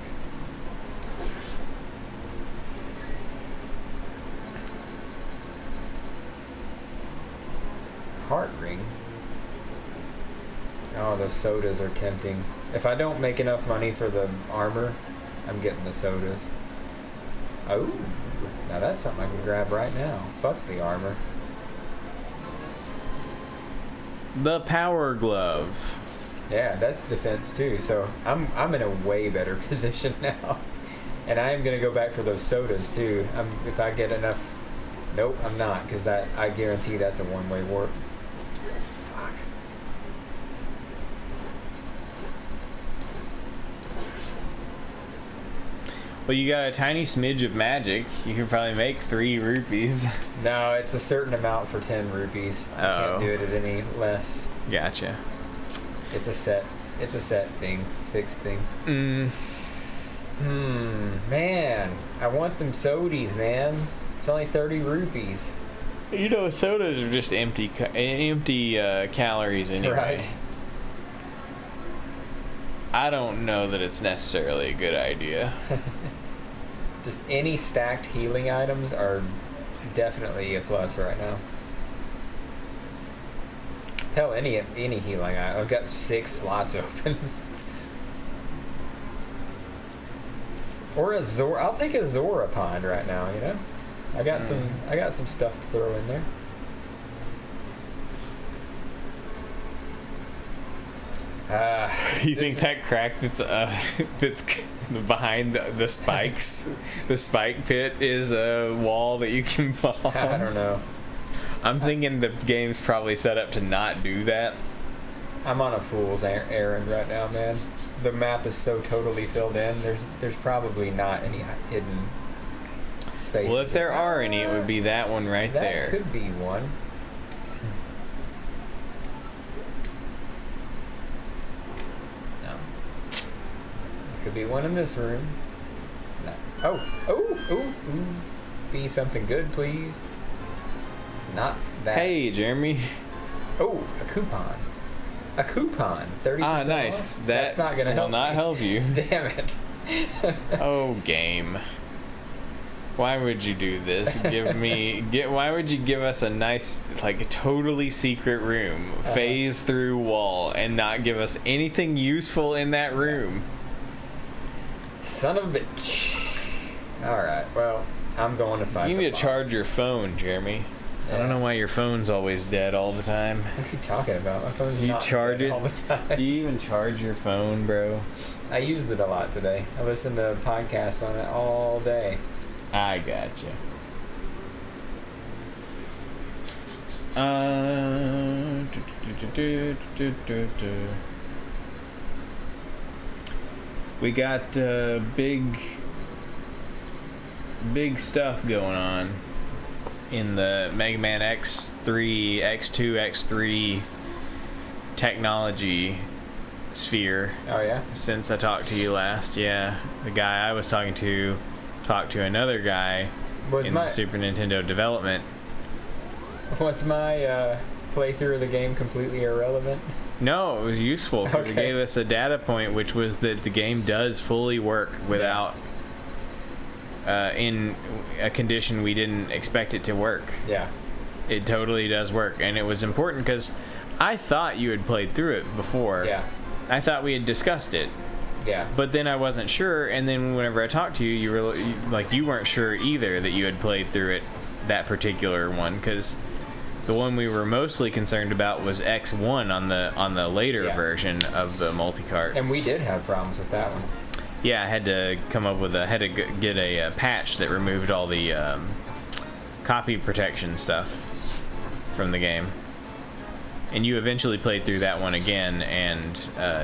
[SPEAKER 2] Heart ring? Oh, those sodas are tempting. If I don't make enough money for the armor, I'm getting the sodas. Oh, now that's something I can grab right now. Fuck the armor.
[SPEAKER 1] The power glove.
[SPEAKER 2] Yeah, that's defense too. So I'm in a way better position now, and I am gonna go back for those sodas too. If I get enough. Nope, I'm not, because I guarantee that's a one-way warp. Fuck.
[SPEAKER 1] Well, you got a tiny smidge of magic. You can probably make 3 rupees.
[SPEAKER 2] No, it's a certain amount for 10 rupees. I can't do it at any less.
[SPEAKER 1] Gotcha.
[SPEAKER 2] It's a set thing, fixed thing. Man, I want them sodies, man. It's only 30 rupees.
[SPEAKER 1] You know, sodas are just empty calories anyway.
[SPEAKER 2] Right.
[SPEAKER 1] I don't know that it's necessarily a good idea.
[SPEAKER 2] Just any stacked healing items are definitely a plus right now. Hell, any healing item. I've got 6 slots open. Or a Zora. I'll take a Zora pond right now. You know, I got some stuff to throw in there.
[SPEAKER 1] You think that crack that's behind the spikes, the spike pit, is a wall that you can fall?
[SPEAKER 2] I don't know.
[SPEAKER 1] I'm thinking the game's probably set up to not do that.
[SPEAKER 2] I'm on a fool's errand right now, man. The map is so totally filled in. There's probably not any hidden spaces.
[SPEAKER 1] Well, if there are any, it would be that one right there.
[SPEAKER 2] That could be one. Could be one in this room. No. Oh, be something good, please. Not that.
[SPEAKER 1] Hey, Jeremy.
[SPEAKER 2] Oh, a coupon. A coupon. 30%.
[SPEAKER 1] Ah, nice.
[SPEAKER 2] Off? That's not gonna help.
[SPEAKER 1] Will not help you.
[SPEAKER 2] Damn it.
[SPEAKER 1] Oh, game. Why would you do this? Why would you give us a nice, like, totally secret room, phase through wall, and not give us anything useful in that room?
[SPEAKER 2] Son of a bitch. Alright, well, I'm going to fight.
[SPEAKER 1] You need to charge your phone, Jeremy. Yeah. I don't know why your phone's always dead all the time.
[SPEAKER 2] What are you talking about? My phone's
[SPEAKER 1] not
[SPEAKER 2] charge
[SPEAKER 1] dead
[SPEAKER 2] it all the time.
[SPEAKER 1] Do you even charge your phone, bro?
[SPEAKER 2] I used it a lot today. I listened to podcasts on it all day.
[SPEAKER 1] I gotcha. We got big stuff going on in the Mega Man X3, X2, X3 technology sphere.
[SPEAKER 2] Oh yeah?
[SPEAKER 1] Since I talked to you last, yeah. The guy I was talking to talked to another guy in the Super Nintendo development.
[SPEAKER 2] Was my playthrough of the game completely irrelevant?
[SPEAKER 1] No, it was useful because it gave us a data point, which was that the game does fully work without in a condition we didn't expect it to work.
[SPEAKER 2] Yeah.
[SPEAKER 1] It totally does work, and it was important because I thought you had played through it before.
[SPEAKER 2] Yeah.
[SPEAKER 1] I thought we had discussed it.
[SPEAKER 2] Yeah.
[SPEAKER 1] But then I wasn't sure, and then whenever I talked to you, you were like, you weren't sure either that you had played through it, that particular one, because the one we were mostly concerned about was X1 on the later version of the multi-cart.
[SPEAKER 2] And we did have problems with that one.
[SPEAKER 1] Yeah, I had to come up with get a patch that removed all the copy protection stuff from the game. And you eventually played through that one again and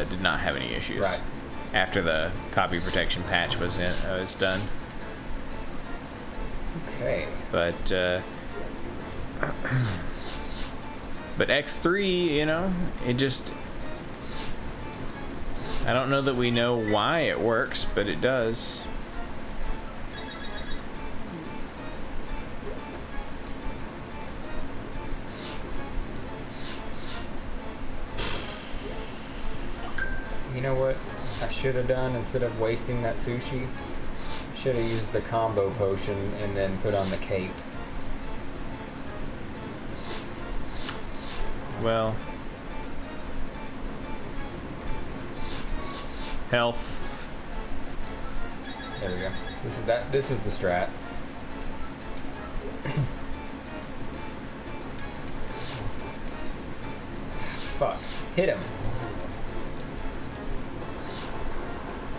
[SPEAKER 1] did not have any issues.
[SPEAKER 2] Right.
[SPEAKER 1] After the copy protection patch was done.
[SPEAKER 2] Okay.
[SPEAKER 1] But X3, you know, it just... I don't know that we know why it works, but it does.
[SPEAKER 2] You know what I should have done instead of wasting that sushi? I should have used the combo potion and then put on the cape.
[SPEAKER 1] Well... Health.
[SPEAKER 2] There we go. This is the strat. Fuck. Hit him.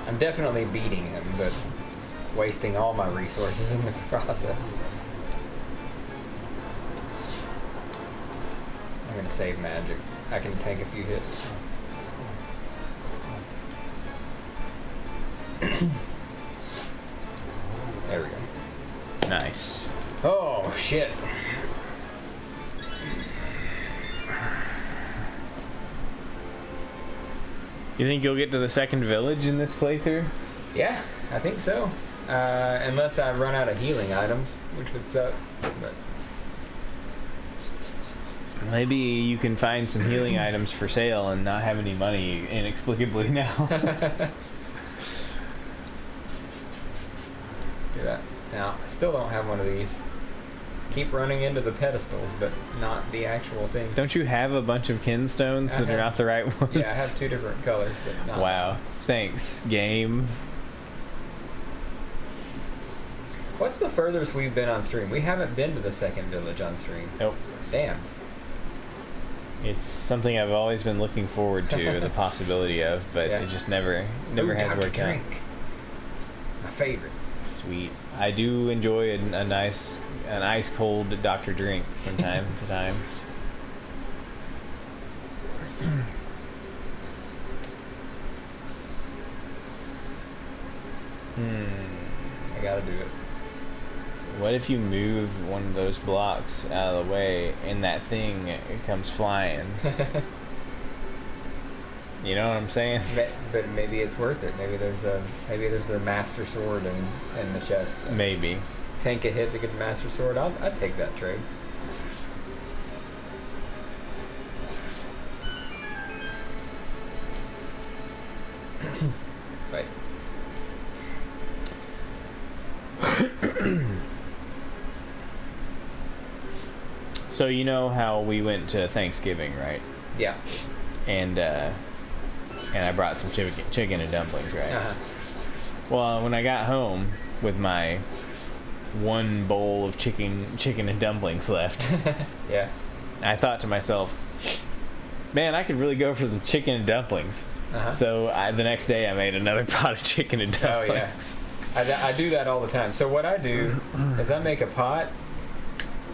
[SPEAKER 2] I'm definitely beating him, but wasting all my resources in the process. I'm gonna save magic. I can tank a few hits. There we go.
[SPEAKER 1] Nice.
[SPEAKER 2] Oh, shit.
[SPEAKER 1] You think you'll get to the second village in this playthrough?
[SPEAKER 2] Yeah, I think so. Unless I run out of healing items, which would suck. But
[SPEAKER 1] Maybe you can find some healing items for sale and not have any money inexplicably now.
[SPEAKER 2] do that. Now, I still don't have one of these. Keep running into the pedestals, but not the actual thing.
[SPEAKER 1] Don't you have a bunch of kinstones that are not the right ones?
[SPEAKER 2] Yeah, I have 2 different colors, but not.
[SPEAKER 1] Wow. Thanks, game.
[SPEAKER 2] What's the furthest we've been on stream? We haven't been to the second village on stream.
[SPEAKER 1] Nope.
[SPEAKER 2] Damn.
[SPEAKER 1] It's something I've always been looking forward to, the possibility of, but
[SPEAKER 2] Yeah.
[SPEAKER 1] it just never
[SPEAKER 2] Ooh,
[SPEAKER 1] has
[SPEAKER 2] Dr.
[SPEAKER 1] worked out.
[SPEAKER 2] Drink. My favorite.
[SPEAKER 1] Sweet. I do enjoy an ice cold Dr. Drink from time to time.
[SPEAKER 2] I gotta do it.
[SPEAKER 1] What if you move one of those blocks out of the way and that thing it comes flying? You know what I'm saying?
[SPEAKER 2] But maybe it's worth it. Maybe there's a master sword in the chest.
[SPEAKER 1] Maybe.
[SPEAKER 2] Tank a hit to get the master sword. I'd take that trade. Right.
[SPEAKER 1] So you know how we went to Thanksgiving, right?
[SPEAKER 2] Yeah.
[SPEAKER 1] And I brought some chicken and dumplings, right?
[SPEAKER 2] Uh-huh.
[SPEAKER 1] Well, when I got home with my one bowl of chicken and dumplings left,
[SPEAKER 2] Yeah.
[SPEAKER 1] I thought to myself, man, I could really go for some chicken and dumplings.
[SPEAKER 2] Uh-huh.
[SPEAKER 1] So the next day I made another pot of chicken and
[SPEAKER 2] Oh, yeah.
[SPEAKER 1] dumplings.
[SPEAKER 2] I do that all the time. So what I do is I make a pot,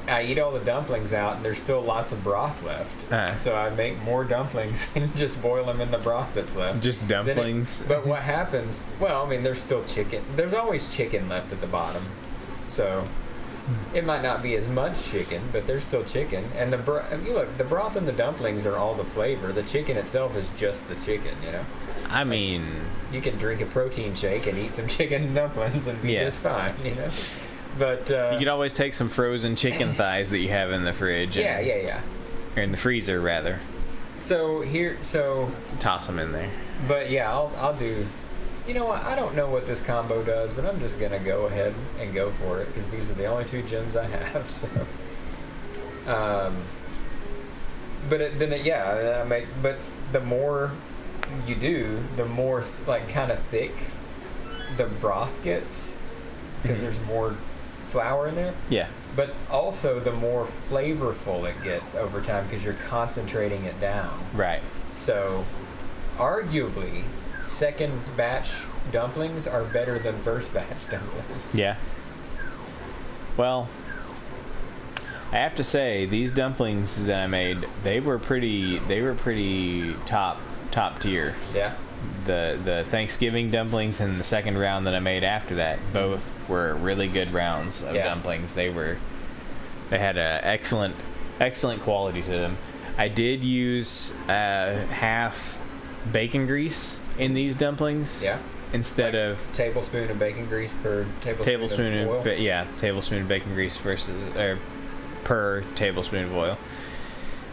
[SPEAKER 2] I eat all the dumplings out, and there's still lots of broth left. So I make more dumplings and just boil them in the broth that's left.
[SPEAKER 1] Just dumplings?
[SPEAKER 2] But what happens, well, I mean, there's still chicken. There's always chicken left at the bottom. So it might not be as much chicken, but there's still chicken. And the broth and the dumplings are all the flavor. The chicken itself is just the chicken, you know?
[SPEAKER 1] I mean...
[SPEAKER 2] You can drink a protein shake and eat some chicken and dumplings and be just fine, you know? But
[SPEAKER 1] you could always take some frozen chicken thighs that you have in the fridge.
[SPEAKER 2] Yeah.
[SPEAKER 1] Or in the freezer, rather.
[SPEAKER 2] So
[SPEAKER 1] Toss them in there.
[SPEAKER 2] But yeah, I'll do. You know what? I don't know what this combo does, but I'm just gonna go ahead and go for it because these are the only 2 gems I have. So, but the more you do, the more like kind of thick the broth gets because there's more flour in there.
[SPEAKER 1] Yeah.
[SPEAKER 2] But also the more flavorful it gets over time because you're concentrating it down.
[SPEAKER 1] Right.
[SPEAKER 2] So, arguably, second batch dumplings are better than first batch dumplings.
[SPEAKER 1] Yeah. Well, I have to say these dumplings that I made, they were pretty top tier.
[SPEAKER 2] Yeah.
[SPEAKER 1] The Thanksgiving dumplings and the second round that I made after that both were really good rounds of dumplings. They had a excellent quality to them. I did use half bacon grease in these dumplings.
[SPEAKER 2] Yeah.
[SPEAKER 1] Instead of
[SPEAKER 2] tablespoon of bacon grease per tablespoon of oil.
[SPEAKER 1] Tablespoon of bacon grease per tablespoon of oil.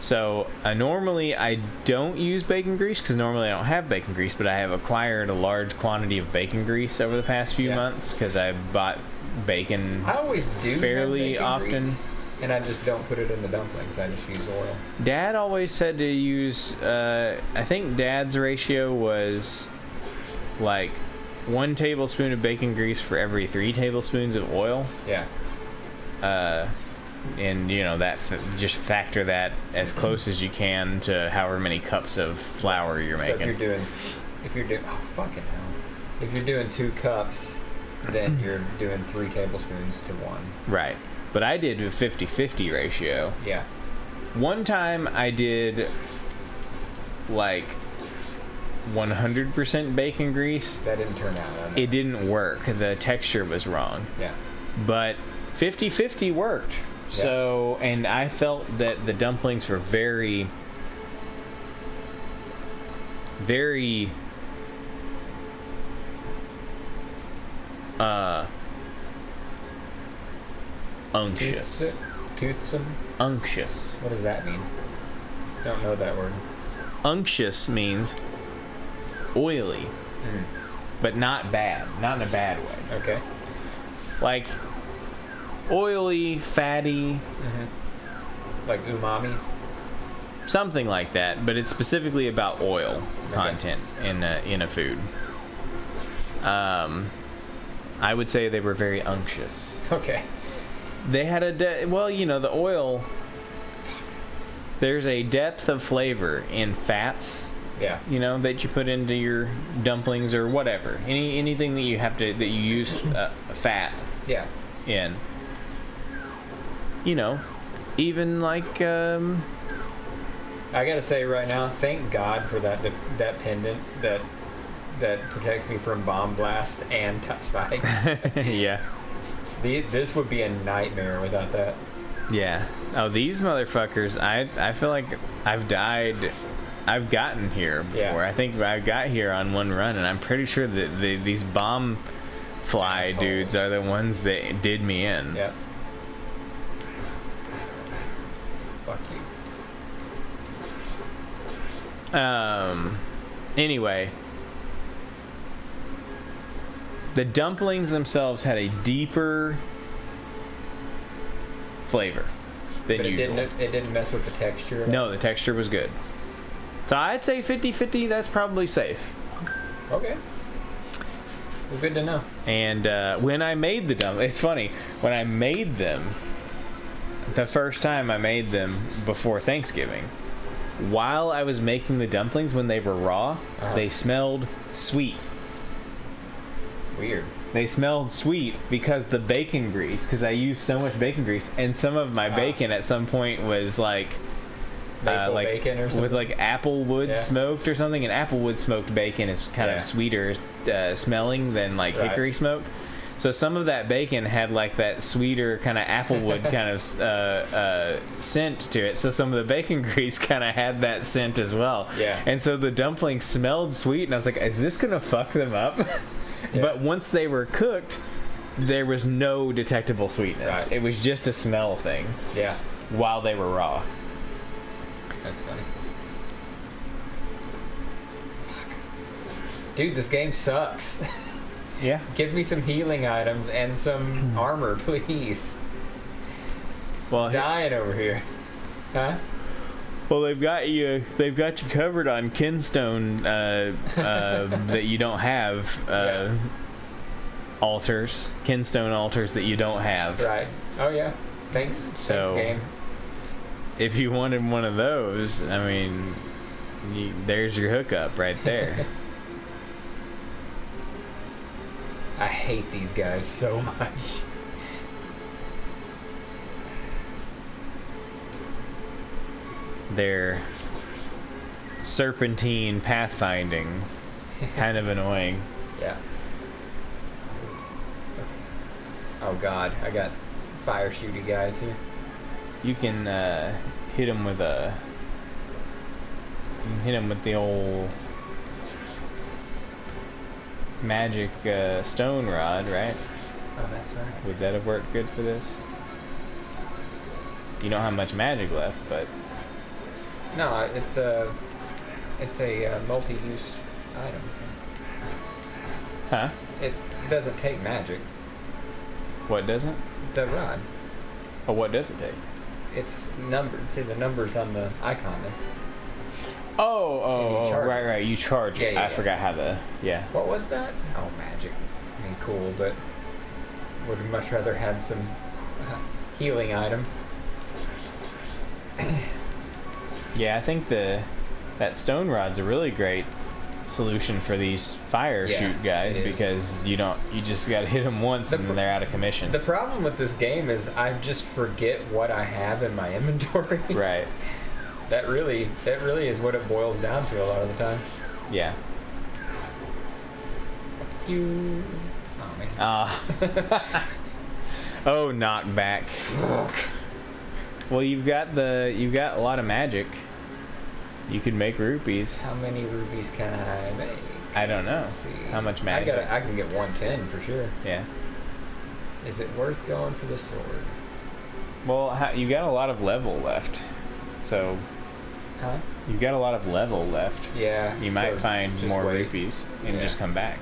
[SPEAKER 1] So normally I don't use bacon grease because normally I don't have bacon grease, but I have acquired a large quantity of bacon grease over the past few months because I bought bacon.
[SPEAKER 2] I always do
[SPEAKER 1] fairly often.
[SPEAKER 2] Grease, and I just don't put it in the dumplings. I just use oil.
[SPEAKER 1] Dad always said to use. I think Dad's ratio was like 1 tablespoon of bacon grease for every 3 tablespoons of oil.
[SPEAKER 2] Yeah.
[SPEAKER 1] And that just factor that as close as you can to however many cups of flour you're making.
[SPEAKER 2] So if you're doing fucking hell, if you're doing 2 cups, then you're doing 3 tablespoons to 1.
[SPEAKER 1] Right, but I did a 50-50 ratio.
[SPEAKER 2] Yeah.
[SPEAKER 1] One time I did like 100% bacon grease.
[SPEAKER 2] That didn't turn out.
[SPEAKER 1] It didn't work. The texture was wrong.
[SPEAKER 2] Yeah.
[SPEAKER 1] But 50-50 worked. So, and I felt that the dumplings were very unctuous.
[SPEAKER 2] Toothsome?
[SPEAKER 1] Unctuous.
[SPEAKER 2] What does that mean? Don't know that word.
[SPEAKER 1] Unctuous means oily, but not bad. Not in a bad way.
[SPEAKER 2] Okay.
[SPEAKER 1] Like oily, fatty,
[SPEAKER 2] like umami,
[SPEAKER 1] something like that. But it's specifically about oil content in a food. I would say they were very unctuous.
[SPEAKER 2] Okay.
[SPEAKER 1] They had the oil. There's a depth of flavor in fats.
[SPEAKER 2] Yeah.
[SPEAKER 1] That you put into your dumplings or whatever. Anything that you use fat.
[SPEAKER 2] Yeah.
[SPEAKER 1] In. Even like
[SPEAKER 2] I gotta say right now, thank God for that pendant that protects me from bomb blasts and spikes.
[SPEAKER 1] Yeah.
[SPEAKER 2] This would be a nightmare without that.
[SPEAKER 1] Yeah. Oh, these motherfuckers! I feel like I've gotten here before. Yeah. I think I got here on one run, and I'm pretty sure that these bomb fly dudes are the ones that did me in.
[SPEAKER 2] Yep. Fuck you.
[SPEAKER 1] Anyway, the dumplings themselves had a deeper flavor than usual.
[SPEAKER 2] It didn't mess with the texture?
[SPEAKER 1] No, the texture was good. So I'd say 50-50, that's probably safe.
[SPEAKER 2] Okay. Well, good to know.
[SPEAKER 1] And when I made the dumplings, it's funny, when I made them, the first time I made them before Thanksgiving, while I was making the dumplings, when they were raw, they smelled sweet.
[SPEAKER 2] Weird.
[SPEAKER 1] They smelled sweet because the bacon grease, because I used so much bacon grease, and some of my bacon at some point was like
[SPEAKER 2] bacon or something?
[SPEAKER 1] Was like applewood smoked or something, and applewood smoked bacon is kind of sweeter smelling than like hickory smoked. So some of that bacon had like that sweeter kind of applewood kind of scent to it. So some of the bacon grease kind of had that scent as well.
[SPEAKER 2] Yeah.
[SPEAKER 1] And so the dumplings smelled sweet, and I was like, is this gonna fuck them up? Yeah. But once they were cooked, there was no detectable sweetness.
[SPEAKER 2] Right.
[SPEAKER 1] It was just a smell thing.
[SPEAKER 2] Yeah.
[SPEAKER 1] While they were raw.
[SPEAKER 2] That's funny. Dude, this game sucks.
[SPEAKER 1] Yeah.
[SPEAKER 2] Give me some healing items and some armor, please.
[SPEAKER 1] Well,
[SPEAKER 2] dying over here. Huh?
[SPEAKER 1] Well, they've got you covered on kinstone that you don't have. Altars, kinstone altars that you don't have.
[SPEAKER 2] Right. Oh yeah. Thanks.
[SPEAKER 1] So,
[SPEAKER 2] thanks, game.
[SPEAKER 1] If you wanted one of those, I mean, there's your hookup right there.
[SPEAKER 2] I hate these guys so much.
[SPEAKER 1] Their serpentine pathfinding, kind of annoying.
[SPEAKER 2] Yeah. Oh god, I got fire shooty guys here.
[SPEAKER 1] You can hit them with a. You can hit them with the old magic stone rod, right?
[SPEAKER 2] Oh, that's right.
[SPEAKER 1] Would that have worked good for this? You don't have much magic left, but
[SPEAKER 2] No, it's a multi-use item.
[SPEAKER 1] huh?
[SPEAKER 2] It doesn't take magic.
[SPEAKER 1] What doesn't?
[SPEAKER 2] The rod.
[SPEAKER 1] Oh, what does it take?
[SPEAKER 2] It's numbers. See the numbers on the icon there.
[SPEAKER 1] Oh,
[SPEAKER 2] charge
[SPEAKER 1] right. You charge it.
[SPEAKER 2] Yeah,
[SPEAKER 1] I
[SPEAKER 2] yeah.
[SPEAKER 1] forgot how the
[SPEAKER 2] What was that? Oh, magic. I mean, cool, but would much rather had some healing item.
[SPEAKER 1] Yeah. I think that stone rod's a really great solution for these fire
[SPEAKER 2] Yeah,
[SPEAKER 1] shoot guys
[SPEAKER 2] it is.
[SPEAKER 1] because you just got to hit them once and then they're out of commission.
[SPEAKER 2] The problem with this game is I just forget what I have in my inventory.
[SPEAKER 1] Right.
[SPEAKER 2] That really is what it boils down to a lot of the time.
[SPEAKER 1] Yeah.
[SPEAKER 2] You. Oh man.
[SPEAKER 1] Oh, knockback. Well, you've got a lot of magic. You could make rupees.
[SPEAKER 2] How many rupees can I make?
[SPEAKER 1] I don't know.
[SPEAKER 2] Let's see.
[SPEAKER 1] How much magic?
[SPEAKER 2] I can get 110 for sure.
[SPEAKER 1] Yeah.
[SPEAKER 2] Is it worth going for the sword?
[SPEAKER 1] Well, you got a lot of level left, so
[SPEAKER 2] Huh?
[SPEAKER 1] you've got a lot of level left.
[SPEAKER 2] Yeah.
[SPEAKER 1] You might
[SPEAKER 2] so
[SPEAKER 1] find
[SPEAKER 2] just
[SPEAKER 1] more
[SPEAKER 2] wait.
[SPEAKER 1] rupees and
[SPEAKER 2] Yeah.
[SPEAKER 1] just come back.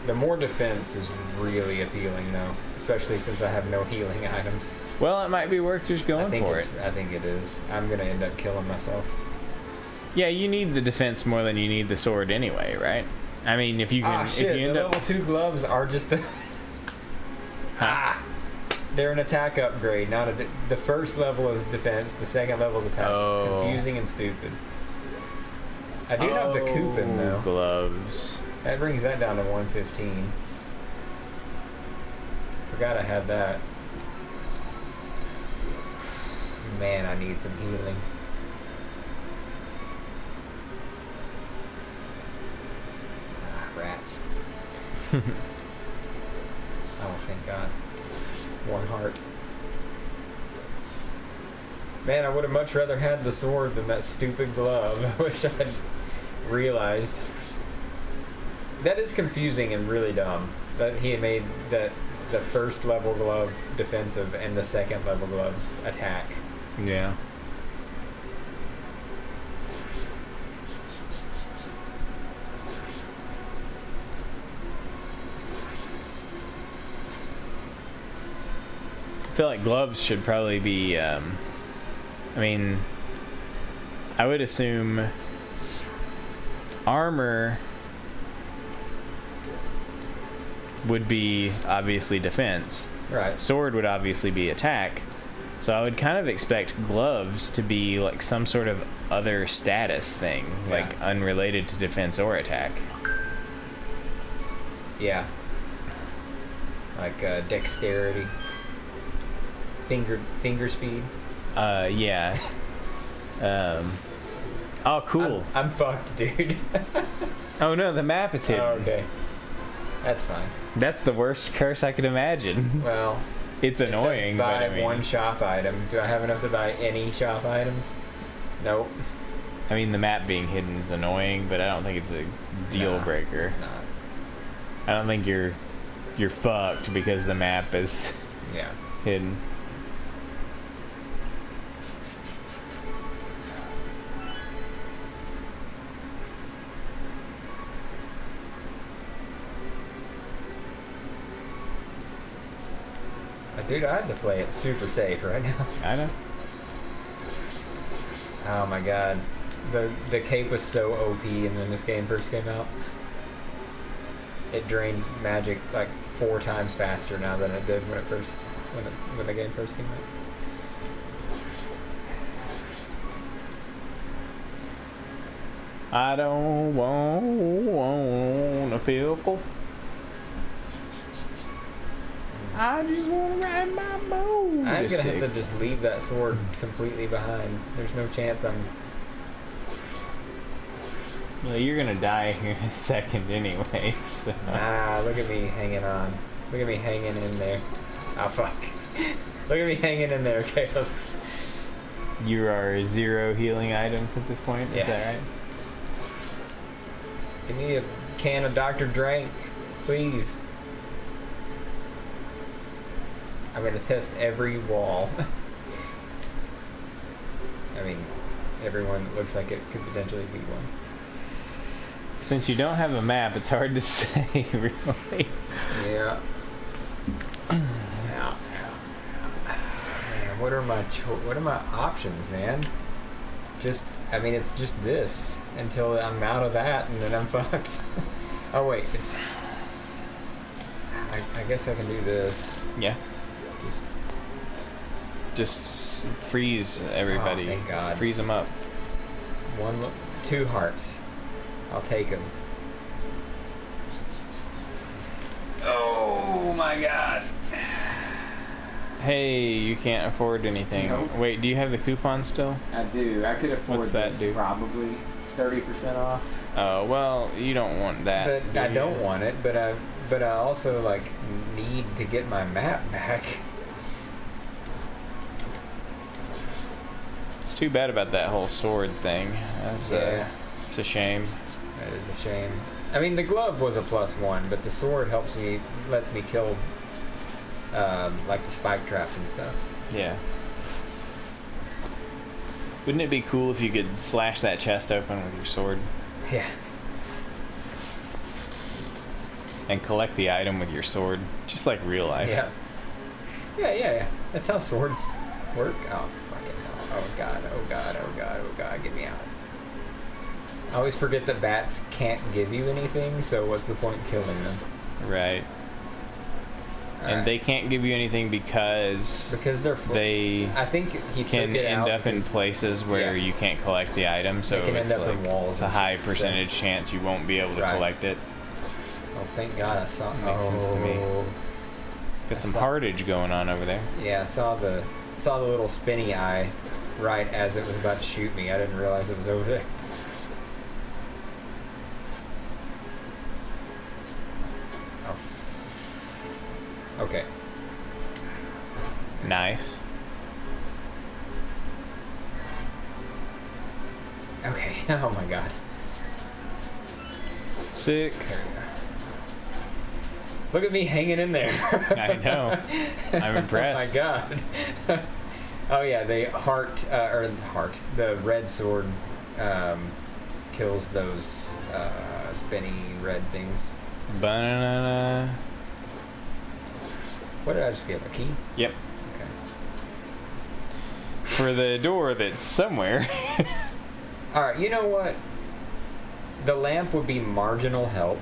[SPEAKER 2] The more defense is really appealing, though, especially since I have no healing items.
[SPEAKER 1] Well, it might be worth just going for it.
[SPEAKER 2] I think it is. I'm gonna end up killing myself.
[SPEAKER 1] Yeah, you need the defense more than you need the sword anyway, right? I mean, if you can,
[SPEAKER 2] Shit!
[SPEAKER 1] if you end
[SPEAKER 2] the
[SPEAKER 1] up,
[SPEAKER 2] level 2 gloves are just a. They're an attack upgrade. Not the first level is defense. The second level is attack.
[SPEAKER 1] Oh.
[SPEAKER 2] It's confusing and stupid. I do have the coupon though.
[SPEAKER 1] Gloves.
[SPEAKER 2] That brings that down to 115. Forgot I had that. Man, I need some healing. Rats. Oh, thank God. One heart. Man, I would have much rather had the sword than that stupid glove. I wish I'd realized. That is confusing and really dumb. That he had made that the first level glove defensive and the second level glove attack.
[SPEAKER 1] Yeah. I feel like gloves should probably be, I mean, I would assume armor would be obviously defense.
[SPEAKER 2] Right.
[SPEAKER 1] Sword would obviously be attack. So I would kind of expect gloves to be like some sort of other status thing, like unrelated to defense or attack.
[SPEAKER 2] Yeah. Like dexterity. Finger speed.
[SPEAKER 1] Yeah. Oh, cool.
[SPEAKER 2] I'm fucked, dude.
[SPEAKER 1] Oh no, the map is hidden.
[SPEAKER 2] Oh, okay. That's fine.
[SPEAKER 1] That's the worst curse I could imagine.
[SPEAKER 2] Well,
[SPEAKER 1] It's annoying,
[SPEAKER 2] it says
[SPEAKER 1] but
[SPEAKER 2] buy
[SPEAKER 1] I mean,
[SPEAKER 2] one shop item. Do I have enough to buy any shop items? Nope.
[SPEAKER 1] I mean, the map being hidden is annoying, but I don't think it's a deal
[SPEAKER 2] Nah,
[SPEAKER 1] breaker.
[SPEAKER 2] It's not.
[SPEAKER 1] I don't think you're fucked because the map is
[SPEAKER 2] Yeah.
[SPEAKER 1] hidden.
[SPEAKER 2] Dude, I have to play it super safe right now.
[SPEAKER 1] I know.
[SPEAKER 2] Oh my god. The cape was so OP and when this game first came out. It drains magic like 4 times faster now than it did when the game first came out.
[SPEAKER 1] I don't want a pickle. I just want to ride my boat.
[SPEAKER 2] I'm gonna have to just leave that sword completely behind. There's no chance I'm...
[SPEAKER 1] Well, you're gonna die here in a second anyway, so...
[SPEAKER 2] Ah, look at me hanging on. Look at me hanging in there. Oh, fuck. Look at me hanging in there, Caleb.
[SPEAKER 1] You are 0 healing items at this point,
[SPEAKER 2] Yes.
[SPEAKER 1] Is that right?
[SPEAKER 2] Give me a can of Dr. Drank, please. I'm gonna test every wall. I mean, everyone looks like it could potentially be one.
[SPEAKER 1] Since you don't have a map, it's hard to say, really.
[SPEAKER 2] Yeah. Man, what are my options, man? I mean, it's just this until I'm out of that, and then I'm fucked. Oh wait, I guess I can do this.
[SPEAKER 1] Yeah. Just freeze everybody.
[SPEAKER 2] Oh, thank God.
[SPEAKER 1] Freeze them up.
[SPEAKER 2] 2 hearts. I'll take them. Oh my God.
[SPEAKER 1] Hey, you can't afford anything.
[SPEAKER 2] Nope.
[SPEAKER 1] Wait, do you have the coupon still?
[SPEAKER 2] I do. I could afford
[SPEAKER 1] What's that do?
[SPEAKER 2] Probably 30% off.
[SPEAKER 1] Oh, well, you don't want that.
[SPEAKER 2] But I don't want it. But I also like need to get my map back.
[SPEAKER 1] It's too bad about that whole sword thing. It's a shame.
[SPEAKER 2] That is a shame. I mean, the glove was a +1, but the sword lets me kill, like the spike traps and stuff.
[SPEAKER 1] Yeah. Wouldn't it be cool if you could slash that chest open with your sword?
[SPEAKER 2] Yeah.
[SPEAKER 1] And collect the item with your sword, just like real life.
[SPEAKER 2] Yeah. Yeah. That's how swords work. Oh, fucking hell. Oh, God. Get me out. I always forget that bats can't give you anything, so what's the point in killing them?
[SPEAKER 1] Right. And they can't give you anything because
[SPEAKER 2] they're
[SPEAKER 1] I
[SPEAKER 2] think he
[SPEAKER 1] can
[SPEAKER 2] took it
[SPEAKER 1] end
[SPEAKER 2] out
[SPEAKER 1] up in places where you can't collect the item, so
[SPEAKER 2] they can
[SPEAKER 1] it's
[SPEAKER 2] end up
[SPEAKER 1] like
[SPEAKER 2] in walls
[SPEAKER 1] it's a
[SPEAKER 2] and
[SPEAKER 1] high
[SPEAKER 2] shit,
[SPEAKER 1] percentage chance you won't be able to collect it.
[SPEAKER 2] Oh, thank God I saw it.
[SPEAKER 1] Makes sense to me. Got some hardage going on over there.
[SPEAKER 2] Yeah, I saw the little spinny eye right as it was about to shoot me. I didn't realize it was over there. Oh. Okay.
[SPEAKER 1] Nice.
[SPEAKER 2] Okay. Oh my God.
[SPEAKER 1] Sick.
[SPEAKER 2] There we go. Look at me hanging in there.
[SPEAKER 1] I know. I'm impressed.
[SPEAKER 2] Oh my God. Oh yeah, the red sword kills those spinny red things.
[SPEAKER 1] Banana.
[SPEAKER 2] What did I just get? A key?
[SPEAKER 1] Yep.
[SPEAKER 2] Okay.
[SPEAKER 1] For the door that's somewhere.
[SPEAKER 2] Alright, you know what? The lamp would be marginal help.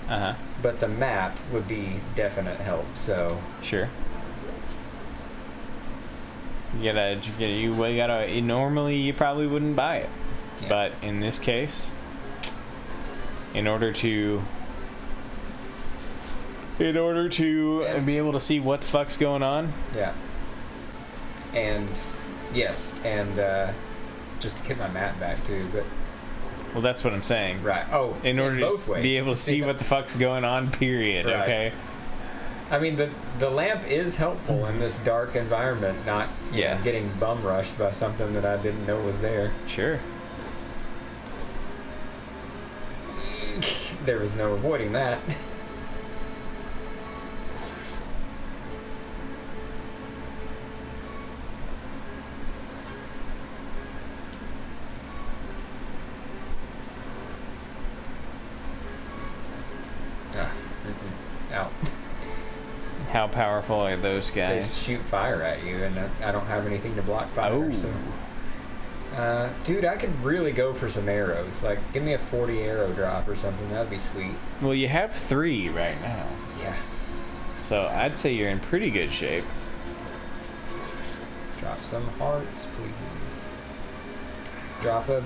[SPEAKER 1] Uh-huh.
[SPEAKER 2] But the map would be definite help, so...
[SPEAKER 1] Sure. Normally you probably wouldn't buy it. Yeah. But in this case, in order to be able to see what the fuck's going on.
[SPEAKER 2] Yeah. And, yes, and just to get my map back too, but...
[SPEAKER 1] Well, that's what I'm saying.
[SPEAKER 2] Right. Oh,
[SPEAKER 1] in order to be able to see what the fuck's going on, period, right. Okay?
[SPEAKER 2] I mean, the lamp is helpful in this dark environment, not you know, getting bum rushed by something that I didn't know was there.
[SPEAKER 1] Sure.
[SPEAKER 2] There was no avoiding that. Out.
[SPEAKER 1] How powerful are those guys?
[SPEAKER 2] They shoot fire at you, and I don't have anything to block fire.
[SPEAKER 1] Oh.
[SPEAKER 2] So. Dude, I could really go for some arrows. Like, give me a 40 arrow drop or something. That'd be sweet.
[SPEAKER 1] Well, you have 3 right now.
[SPEAKER 2] Yeah.
[SPEAKER 1] So I'd say you're in pretty good shape.
[SPEAKER 2] Drop some hearts, please. Drop a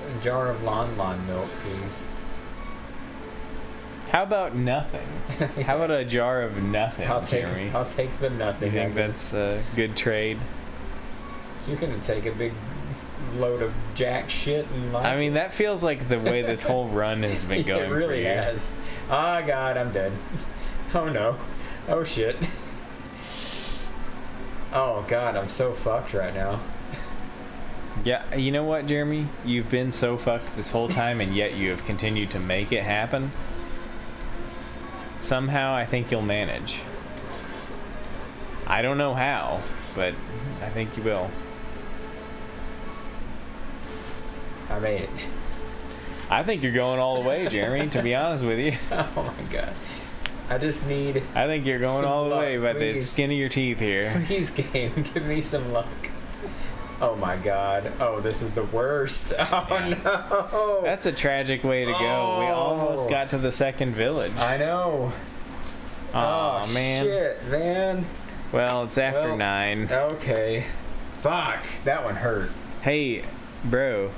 [SPEAKER 2] A jar of lawn milk, please.
[SPEAKER 1] How about nothing? How about a jar of nothing, Jeremy?
[SPEAKER 2] I'll take the nothing.
[SPEAKER 1] You think that's a good trade?
[SPEAKER 2] You can take a big load of jack shit and like
[SPEAKER 1] I mean, that feels like the way this whole run has been going.
[SPEAKER 2] It really
[SPEAKER 1] for you.
[SPEAKER 2] has. Oh God, I'm dead. Oh no. Oh shit. Oh God, I'm so fucked right now.
[SPEAKER 1] Yeah, you know what, Jeremy? You've been so fucked this whole time, and yet you have continued to make it happen. Somehow, I think you'll manage. I don't know how, but I think you will.
[SPEAKER 2] I made it.
[SPEAKER 1] I think you're going all the way, Jeremy, to be honest with you.
[SPEAKER 2] Oh my God. I just need...
[SPEAKER 1] I think you're going
[SPEAKER 2] some
[SPEAKER 1] all the
[SPEAKER 2] luck,
[SPEAKER 1] way by the
[SPEAKER 2] please.
[SPEAKER 1] skin of your teeth here.
[SPEAKER 2] Please, game, give me some luck. Oh my God. Oh, this is the worst. Oh
[SPEAKER 1] Yeah.
[SPEAKER 2] no.
[SPEAKER 1] That's a tragic way to go. We almost got to the second village.
[SPEAKER 2] I know.
[SPEAKER 1] Aw, man.
[SPEAKER 2] Shit, man.
[SPEAKER 1] Well, it's after 9.
[SPEAKER 2] Okay. Fuck. That one hurt.
[SPEAKER 1] Hey, bro,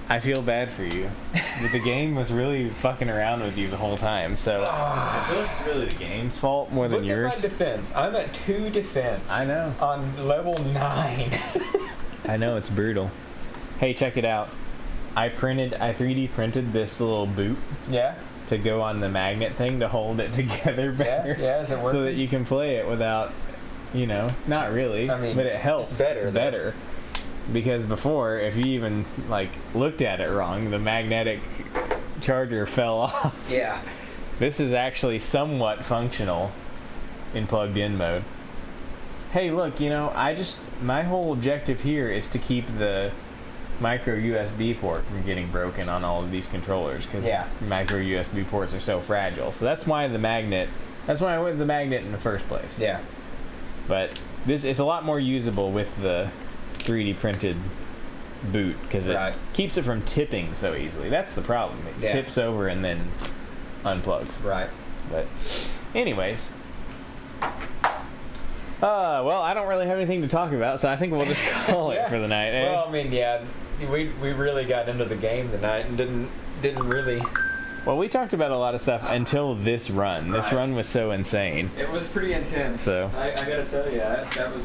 [SPEAKER 1] I feel bad for you. But the game was really fucking around with you the whole time, so I feel like it's really the game's fault more than
[SPEAKER 2] Look
[SPEAKER 1] yours.
[SPEAKER 2] at my defense. I'm at 2 defense.
[SPEAKER 1] I know.
[SPEAKER 2] On level 9.
[SPEAKER 1] I know, it's brutal. Hey, check it out. I 3D printed this little boot
[SPEAKER 2] Yeah?
[SPEAKER 1] to go on the magnet thing to hold it together better.
[SPEAKER 2] Yeah, is it working?
[SPEAKER 1] So that you can play it without, not really,
[SPEAKER 2] I mean,
[SPEAKER 1] but it helps.
[SPEAKER 2] it's better,
[SPEAKER 1] It's
[SPEAKER 2] though.
[SPEAKER 1] better. Because before, if you even, looked at it wrong, the magnetic charger fell off.
[SPEAKER 2] Yeah.
[SPEAKER 1] This is actually somewhat functional in plugged-in mode. Hey, look, my whole objective here is to keep the micro USB port from getting broken on all of these controllers, because micro USB ports are so fragile. So that's why I went with the magnet in the first place.
[SPEAKER 2] Yeah.
[SPEAKER 1] But it's a lot more usable with the 3D printed boot, because it keeps it from tipping so easily. That's the problem. It tips over and then unplugs.
[SPEAKER 2] Right.
[SPEAKER 1] But anyways, well, I don't really have anything to talk about, so I think we'll just call it for the night. Eh?
[SPEAKER 2] Well, I mean, yeah, we really got into the game tonight and didn't really.
[SPEAKER 1] Well, we talked about a lot of stuff until this run. This run was so insane.
[SPEAKER 2] It was pretty intense.
[SPEAKER 1] So
[SPEAKER 2] I gotta tell you, that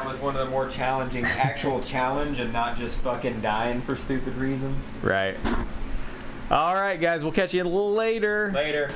[SPEAKER 2] was one of the more challenging actual challenge, and not just fucking dying for stupid reasons.
[SPEAKER 1] Right. All right, guys, we'll catch you a little later.
[SPEAKER 2] Later.